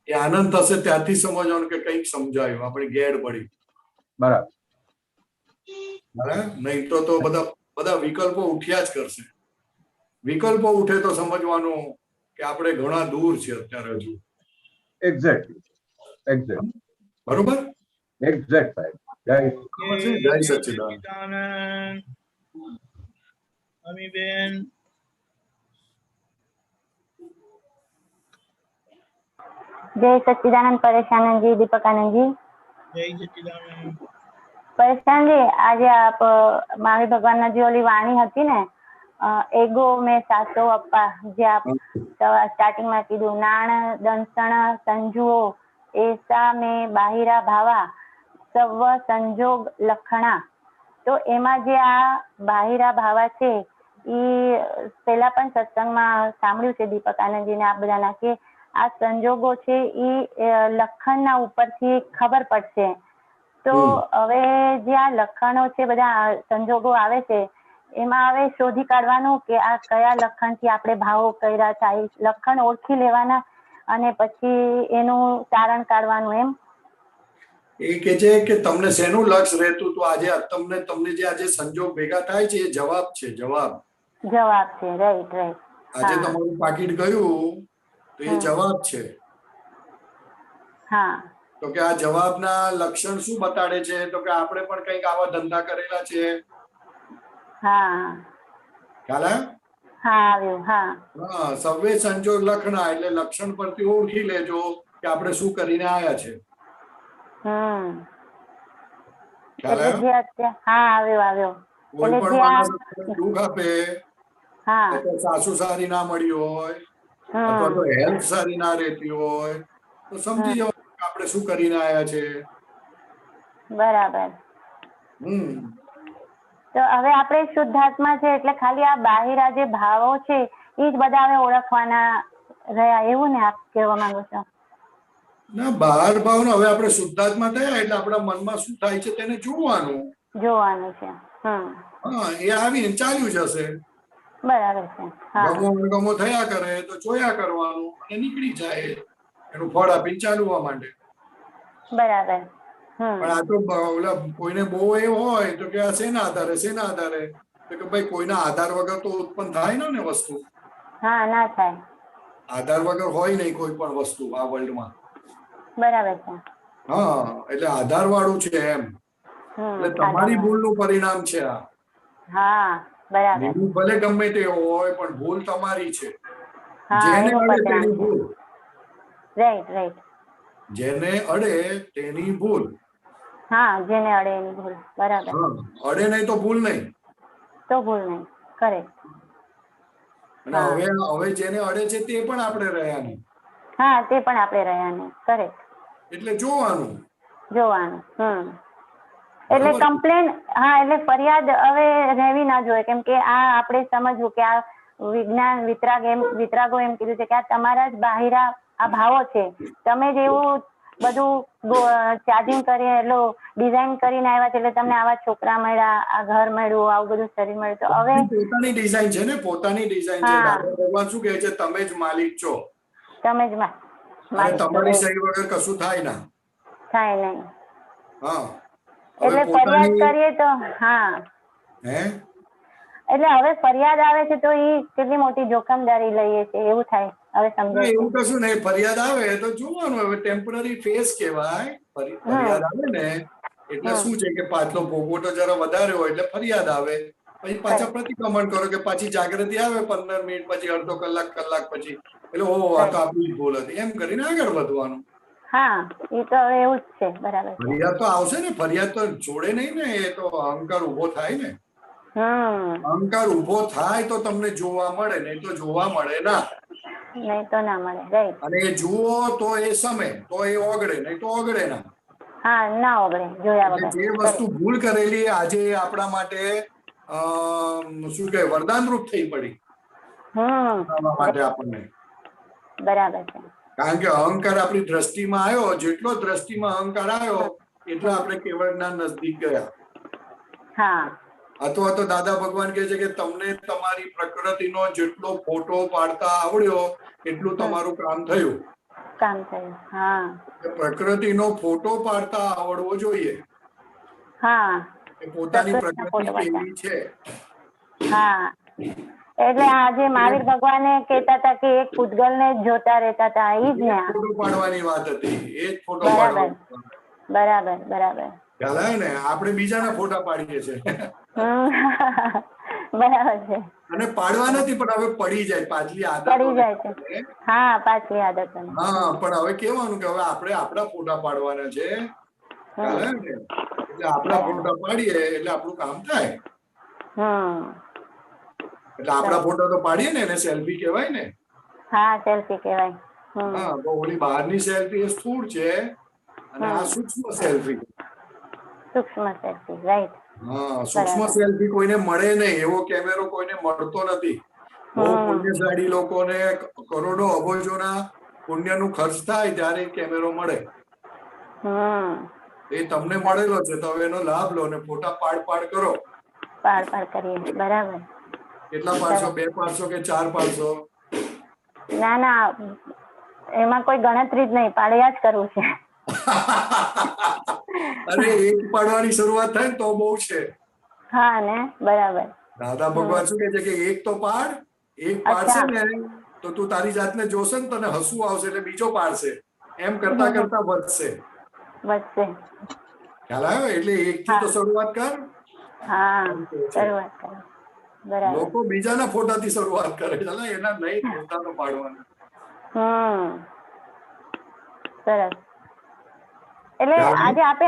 એ આનંદ થશે ત્યાંથી સમજવાનું કે કંઈક સમજાયું, આપણી ગેડ પડી. બરાબર. નહીં તો બધા વિકલ્પો ઉઠ્યા જ કરશે. વિકલ્પો ઉઠે તો સમજવાનું કે આપણે ઘણા દૂર છે અત્યારે હજુ. એક્ઝેક્ટ. બરોબર. એક્ઝેક્ટ સાહેબ. જય સચ્ચિદાનંદ. અમીબેન. જય સચ્ચિદાનંદ પરેશાનંદજી, દીપકાનંદજી. જય સચ્ચિદાનંદ. પરેશાનજી, આજે આપ મહાવીર ભગવાનના જે ઓલી વાણી હતી ને, એગો મેં સાચો અપ્પા, જે આપ સ્ટાર્ટિંગમાં કીધું, નાણ દંસણ સંજુઓ એસા મેં બાહિરા ભાવા સવ સંજોગ લખણા. તો એમાં જે આ બાહિરા ભાવા છે એ પેલા પણ સત્સંગમાં સાંભળ્યું છે દીપક આનંદજીને આ બધાના કે આ સંજોગો છે એ લખણના ઉપરથી ખબર પડશે. તો હવે જે આ લખણો છે બધા સંજોગો આવે છે એમાં હવે શોધી કાઢવાનું કે આ કયા લખણથી આપણે ભાવો કર્યા થાય, લખણ ઓળખી લેવાના અને પછી એનું તારણ કાઢવાનું. એમ એ કે છે કે તમને શેનું લક્ષ્ય રહેતું તો આજે તમને જે આજે સંજોગ ભેગા થાય છે એ જવાબ છે. જવાબ છે. Right right. આજે તમારું પાકીટ ગયું તો એ જવાબ છે. હા. તો કે આ જવાબના લક્ષણ શું બતાડે છે? તો કે આપણે પણ કંઈક આવા ધંધા કરેલા છે. હા. ખ્યાલ આવ્યો? હા આવ્યું. હા. હા, સર્વે સંજોગ લખણા એટલે લક્ષણ પરથી ઓળખી લેજો કે આપણે શું કરીને આયા છે. ખ્યાલ આવ્યો? હા આવ્યો. કોઈ પણ માણસ દુઃખ આપે, સાસુ સારી ના મળી હોય અથવા તો હેલ્થ સારી ના રહેતી હોય તો સમજી જાવ કે આપણે શું કરીને આયા છે. બરાબર. તો હવે આપણે શુદ્ધાત્મા છે એટલે ખાલી આ બાહિરા જે ભાવો છે એ જ બધા હવે ઓળખવાના રહ્યા, એવું ને આપ કહેવા માંગો છો? ના, બહાર ભાવનો હવે આપણે શુદ્ધાત્મા થયા એટલે આપણા મનમાં શું થાય છે તેને જોવાનું છે. હા, એ આવીને ચાલ્યું જશે. બરાબર છે. ગમો થયા કરે તો જોયા કરવાનું અને નીકળી જાય, એનું ફળ આપીને ચાલવા માંડે. બરાબર. પણ આ તો ઓલા કોઈને બહુ એ હોય તો કે આ શેના આધારે તો કે ભાઈ કોઈના આધાર વગર તો ઉત્પન્ન થાય ને વસ્તુ. હા, ના થાય. આધાર વગર હોય નહીં કોઈ પણ વસ્તુ આ વર્લ્ડમાં. બરાબર છે. હા, એટલે આધાર વાળું છે એમ. એટલે તમારી ભૂલનું પરિણામ છે આ. હા, બરાબર. ભલે ગમે તે હોય પણ ભૂલ તમારી છે. જેને અડે તેની ભૂલ. રાઈટ. જેને અડે તેની ભૂલ. હા, જેને અડે એની ભૂલ. બરાબર. અડે નહીં તો ભૂલ નહીં. કરેક્ટ. અને હવે જેને અડે છે તે પણ આપણે રહ્યા નહીં. હા, તે પણ આપણે રહ્યા નહીં. કરેક્ટ. એટલે જોવાનું. એટલે કમ્પ્લેન, હા, એટલે ફરિયાદ હવે રહેવી ના જોઈએ, કેમ કે આ આપણે સમજવું કે આ વિજ્ઞાન વિતરાગો એમ કીધું છે કે આ તમારા જ બાહિરા આ ભાવો છે. તમે જેવું બધું ચાર્જિંગ કરી એટલું ડિઝાઇન કરીને આવ્યા છે એટલે તમને આવા છોકરા મળ્યા, આ ઘર મળ્યું, આવું બધું શરીર મળ્યું. તો હવે પોતાની ડિઝાઇન છે ને, પોતાની ડિઝાઇન છે. દાદા ભગવાન શું કહે છે? તમે જ માલિક છો. તમે જ તમારી સહી વગર કશું થાય નહીં. હા, એટલે ફરિયાદ કરીએ તો એટલે હવે ફરિયાદ આવે છે તો એ કેટલી મોટી જોખમદારી લઈએ છે એવું થાય. હવે સમજાય એવું કશું નહીં. ફરિયાદ આવે તો જોવાનું. હવે ટેમ્પરરી ફેસ કહેવાય. ફરિયાદ આવે ને એટલે શું છે કે પાછલો ભોગવટો જરા વધારે હોય એટલે ફરિયાદ આવે, પછી પાછા પ્રતિક્રમણ કરો કે પાછી જાગૃતિ આવે 15 મિનિટ પછી, અડધો કલાક પછી, એટલે ઓહો આ તો આપણી જ ભૂલ હતી એમ કરીને આગળ વધવાનું. હા, એ તો હવે એવું જ છે. બરાબર. ફરિયાદ તો આવશે ને, ફરિયાદ તો છોડે નહીં ને. એ તો અહંકાર ઉભો થાય ને. અહંકાર ઉભો થાય તો તમને જોવા મળે, નહીં તો જોવા મળે ના. અને એ જુઓ તો એ સમય તો એ ઓગળે, નહીં તો ઓગળે ના. ના ઓગળે જોયા વગર. જે વસ્તુ ભૂલ કરેલી આજે આપણા માટે શું કહે વરદાન રૂપ થઈ પડી માટે આપણને. બરાબર છે. કારણ કે અહંકાર આપણી દ્રષ્ટિમાં આવ્યો, જેટલો દ્રષ્ટિમાં અહંકાર આવ્યો એટલો આપણે કેવળ જ્ઞાન નજદીક ગયા. અથવા તો દાદા ભગવાન કહે છે કે તમને તમારી પ્રકૃતિનો જેટલો ફોટો પાડતા આવડ્યો એટલું તમારું કામ થયું. પ્રકૃતિનો ફોટો પાડતા આવડવો જોઈએ. પોતાની પ્રકૃતિ કેવી છે. એટલે આજે મહાવીર ભગવાને કહેતા હતા કે એક પૂતગલને જોતા રહેતા હતા. એ જ ને ફોટો પાડવાની વાત હતી. એ જ ફોટો બરાબર. ખ્યાલ આવે ને? આપણે બીજાના ફોટા પાડીએ છીએ. બરાબર છે. અને પાડવા નથી પણ હવે પડી જાય પાછલી આદત. પાછલી આદત. હા, પણ હવે કેવાનું કે હવે આપણે આપણા ફોટા પાડવાના છે. ખ્યાલ આવે ને? એટલે આપણા ફોટા પાડીએ એટલે આપણું કામ થાય. એટલે આપણા ફોટા તો પાડીએ ને, એને સેલ્ફી કહેવાય ને. સેલ્ફી કહેવાય. હા, તો ઓલી બહારની સેલ્ફી એ સ્થૂળ છે અને આ સૂક્ષ્મ સેલ્ફી. રાઈટ. હા, સૂક્ષ્મ સેલથી કોઈને મળે નહીં એવો કેમેરો કોઈને મળતો નથી. બહુ પુણ્યશાળી લોકોને કરોડો અબજોના પુણ્યનું ખર્ચ થાય ત્યારે કેમેરો મળે. એ તમને મળેલો છે તો હવે એનો લાભ લો ને ફોટા પાડ કરો. પાડ કરીએ, બરાબર. કેટલા પાડશો? 2 પાડશો કે 4 પાડશો? ના, એમાં કોઈ ગણતરી જ નહીં, પાડ્યા જ કરવું છે. અરે એક પાડવાની શરૂઆત થાય ને તો બહુ છે. હા ને, બરાબર. દાદા ભગવાન શું કહે છે કે એક તો પાડ, એક પાડશે ને તો તું તારી જાતને જોશે ને તને હસવું આવશે એટલે બીજો પાડશે, એમ કરતા કરતા વધશે. ખ્યાલ આવ્યો? એટલે એક થી તો શરૂઆત કર. શરૂઆત કરો. બરાબર. લોકો બીજાના ફોટાથી શરૂઆત કરે છે, એના નહીં પોતાનો પાડવાનો. સરસ. એટલે આજે આપે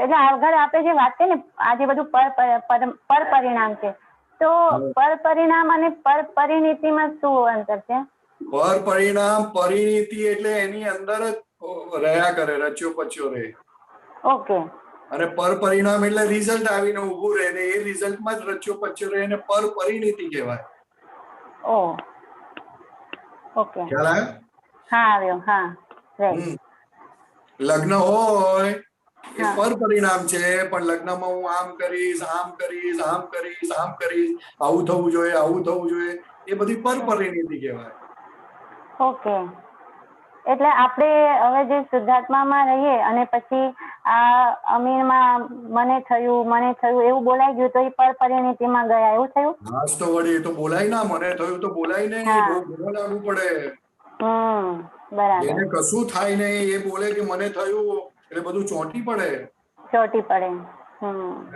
એટલે આગળ આપે જે વાત છે ને, આજે બધું પર પરિણામ છે, તો પર પરિણામ અને પર પરિણીતિમાં શું અંતર છે? પર પરિણામ, પરિણીતિ એટલે એની અંદર જ રહ્યા કરે, રચ્યો પચ્યો રહે. ઓકે. અને પર પરિણામ એટલે રિઝલ્ટ આવીને ઉભું રહે ને એ રિઝલ્ટમાં જ રચ્યો પચ્યો રહે એને પર પરિણીતિ કહેવાય. ઓકે. ખ્યાલ આવ્યો? હા, આવ્યો. હા. લગ્ન હોય એ પર પરિણામ છે, પણ લગ્નમાં હું આમ કરીશ, આમ કરીશ, આમ કરીશ, આમ કરીશ, આવું થવું જોઈએ, આવું થવું જોઈએ, એ બધી પર પરિણીતિ કહેવાય. ઓકે. એટલે આપણે હવે જે શુદ્ધાત્મામાં રહીએ અને પછી આ અમીરમાં મને થયું એવું બોલાઈ ગયું તો એ પર પરિણીતિમાં ગયા, એવું થયું? હા તો વળી એ તો બોલાય ના, મને થયું તો બોલાય નહીં, બહુ ઘણું લાગવું પડે. બરાબર. એને કશું થાય નહીં એ બોલે કે મને થયું એટલે બધું ચોંટી પડે.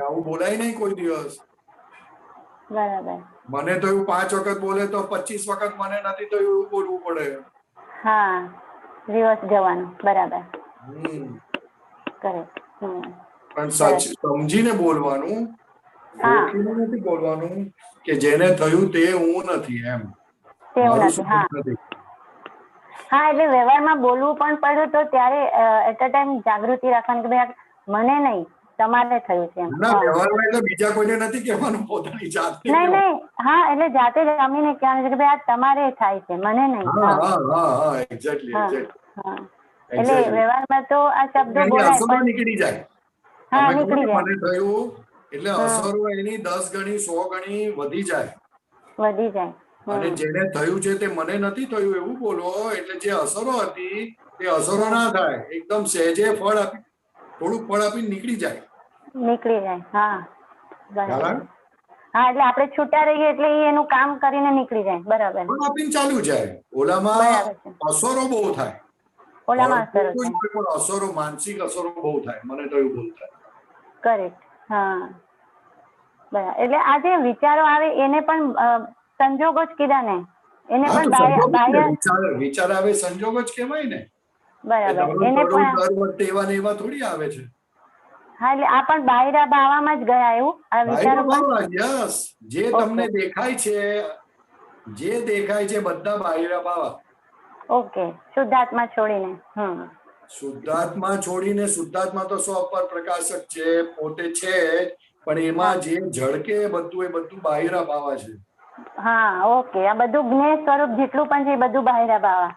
આવું બોલાય નહીં કોઈ દિવસ. બરાબર. મને થયું 5 વખત બોલે તો 25 વખત મને નથી થયું એવું બોલવું પડે. હા, રિવર્સ જવાનું. બરાબર. કરેક્ટ. પણ સમજીને બોલવાનું, ઓળખીને નથી બોલવાનું કે જેને થયું તે હું નથી એમ. હા, એટલે વ્યવહારમાં બોલવું પણ પડ્યું તો ત્યારે એટ અ ટાઈમ જાગૃતિ રાખવાની કે ભાઈ મને નહીં, તમારે થયું છે. ના, વ્યવહારમાં એટલે બીજા કોઈને નથી કહેવાનું, પોતાની જાતે. નહીં. હા, એટલે જાતે જ અમીને કહેવાનું છે કે ભાઈ આ તમારે થાય છે, મને નહીં. હા, એક્ઝેક્ટલી. એટલે વ્યવહારમાં તો આ શબ્દો બોલાય પણ નીકળી જાય. હા, નીકળી જાય. મને થયું એટલે અસરો એની 10 ગણી 100 ગણી વધી જાય. અને જેને થયું છે તે મને નથી થયું એવું બોલો એટલે જે અસરો હતી તે અસરો ના થાય, એકદમ સહેજે ફળ આપી, થોડુંક ફળ આપીને નીકળી જાય. હા, બરાબર. હા, એટલે આપણે છૂટા રહીએ એટલે એનું કામ કરીને નીકળી જાય. બરાબર. ફળ આપીને ચાલુ જાય. ઓલામાં અસરો બહુ થાય. અસરો, માનસિક અસરો બહુ થાય. મને તો એવું બહુ થાય. કરેક્ટ. હા, બરાબર. એટલે આ જે વિચારો આવે એને પણ સંજોગો જ કીધા ને, એને પણ વિચાર આવે સંજોગો જ કહેવાય ને. બરાબર. એને પણ દર વખતે એવા ને એવા થોડી આવે છે. હા, એટલે આ પણ બાહિરા બાવામાં જ ગયા એવું આ વિચારો પણ. યસ, જે તમને દેખાય છે બધા બાહિરા બાવા. ઓકે. શુદ્ધાત્મા છોડીને. શુદ્ધાત્મા છોડીને, શુદ્ધાત્મા તો સ્વ પ્રકાશક છે, પોતે છે, પણ એમાં જે ઝળકે એ બધું બાહિરા બાવા છે. હા, ઓકે. આ બધું જ્ઞેય સ્વરૂપ જેટલું પણ છે એ બધું બાહિરા બાવા.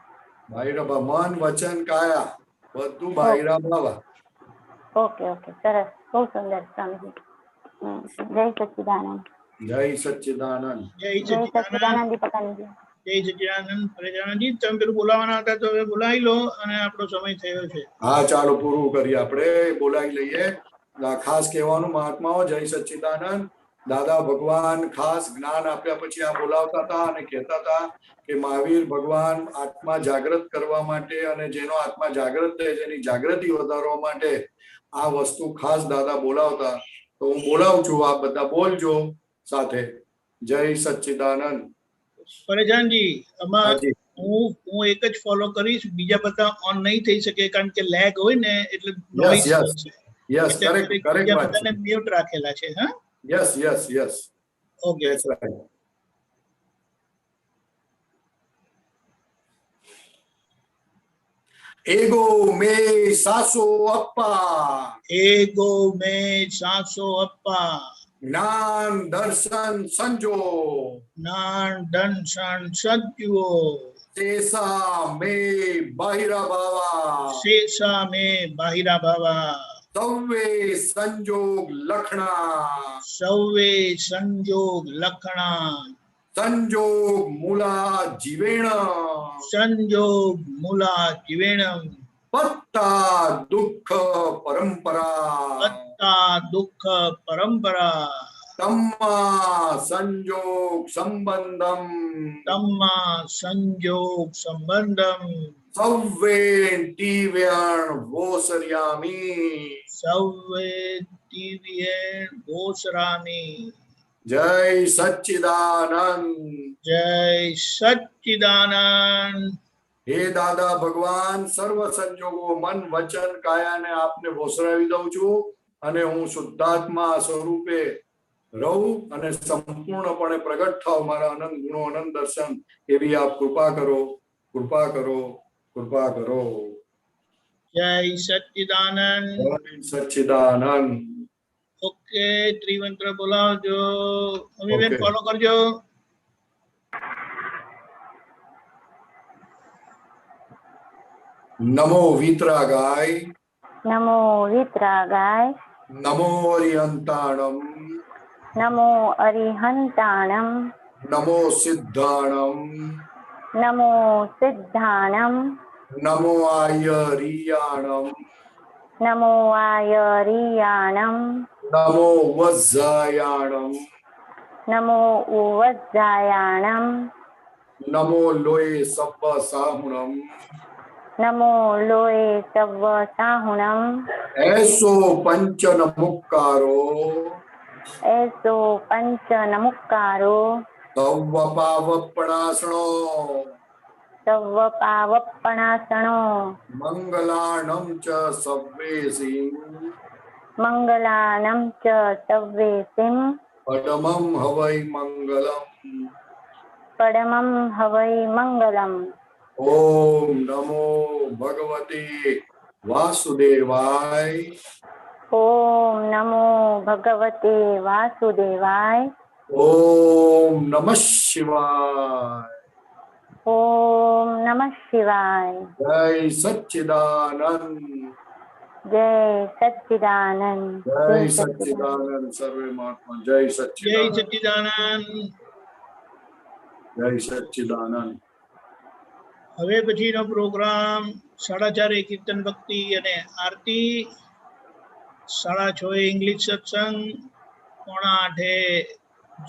મન, વચન, કાયા બધું બાહિરા બાવા. ઓકે. સરસ. બહુ સુંદર સ્વામીજી. જય સચ્ચિદાનંદ. જય સચ્ચિદાનંદ. જય સચ્ચિદાનંદ દીપકાનંદજી. જય સચ્ચિદાનંદ. પરેશાનંદજી, તમે પેલું બોલાવવાના હતા તો હવે બોલાવી લો અને આપણો સમય થયો છે. હા, ચાલો પૂરું કરીએ, આપણે બોલાવી લઈએ. ખાસ કહેવાનું મહાત્માઓ, જય સચ્ચિદાનંદ. દાદા ભગવાન ખાસ જ્ઞાન આપ્યા પછી આ બોલાવતા હતા અને કહેતા હતા કે મહાવીર ભગવાન આત્મા જાગૃત કરવા માટે અને જેનો આત્મા જાગૃત થાય છે એની જાગૃતિ વધારવા માટે આ વસ્તુ ખાસ દાદા બોલાવતા. તો હું બોલાવું છું, આપ બધા બોલજો સાથે. જય સચ્ચિદાનંદ. પરેશાનજી, આમાં હું એક જ ફોલો કરીશ, બીજા બધા ઓન નહીં થઈ શકે કારણ કે લેગ હોય ને એટલે નોઇઝ છે. યસ, કરેક્ટ વાત છે. બધાને મ્યુટ રાખેલા છે. હા, યસ. ઓકે. एगो में सासो अप्पा एगो में सासो अप्पा ज्ञान दर्शन संजो ज्ञान दर्शन संजो शेषा में बाहिरा भावा शेषा में बाहिरा भावा सौवे संजोग लखना सौवे संजोग लखना संजोग मूला जीवेण संजोग मूला जीवेण पत्ता दुख परंपरा पत्ता दुख परंपरा तम्मा संजोग संबंधम तम्मा संजोग संबंधम सौवे टीव्यण वोसर्यामी सौवे दिव्येन घोषरामि। जय सच्चिदानंद जय सच्चिदानंद। हे दादा भगवान सर्व संजोगो मन वचन कायाने आपने વોસરાવી દઉં છું અને હું શુદ્ધાત્મા સ્વરૂપે રહું અને સંપૂર્ણપણે પ્રગટ થાવ મારા અનંત ગુણો અનંત દર્શન એવી આપ કૃપા કરો કૃપા કરો કૃપા કરો। जय सच्चिदानंद। जय सच्चिदानंद। ओके त्रिमंत्र बोलावजो अमीबेन Okay. फॉलो करजो। नमो वीतरागाय नमो वित्रागाय नमो अरिहंताणम नमो अरिहंताणम नमो सिद्धाणम नमो सिद्धाणम नमो आयरियाणम नमो आयरियाणम नमो वज्जायाणम नमो उवज्जायाणम नमो लोये सब्ब साहुणम नमो लोये सव्व साहुणम ऐसो पंच नमुक्कारो ऐसो पंच नमुक्कारो तव पावपणासणो सव्व पावप्पणासणो मंगलाणम च सव्वेसिं मंगलानं च सव्वेसिं पदमं हवै मंगलम परमं हवै मंगलम्। ओम नमो भगवते वासुदेवाय ओम नमो भगवते वासुदेवाय ओम नमः शिवाय ओम नमः शिवाय। जय सच्चिदानंद जय सच्चिदानंद। जय सच्चिदानंद सर्वे महात्मा जय जय सच्चिदानंद सच्चिदानंद। जय सच्चिदानंद। હવે પછીનો પ્રોગ્રામ 4:30 કીર્તન ભક્તિ અને આરતી, 6:30 ઇંગ્લિશ સત્સંગ, 7:45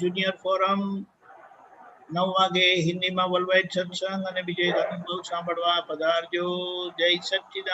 જુનિયર ફોરમ, 9 વાગે હિન્દીમાં વર્લ્ડ વાઇડ સત્સંગ અને બીજો એક અનુભવ સાંભળવા પધારજો। જય સચ્ચિદાનંદ।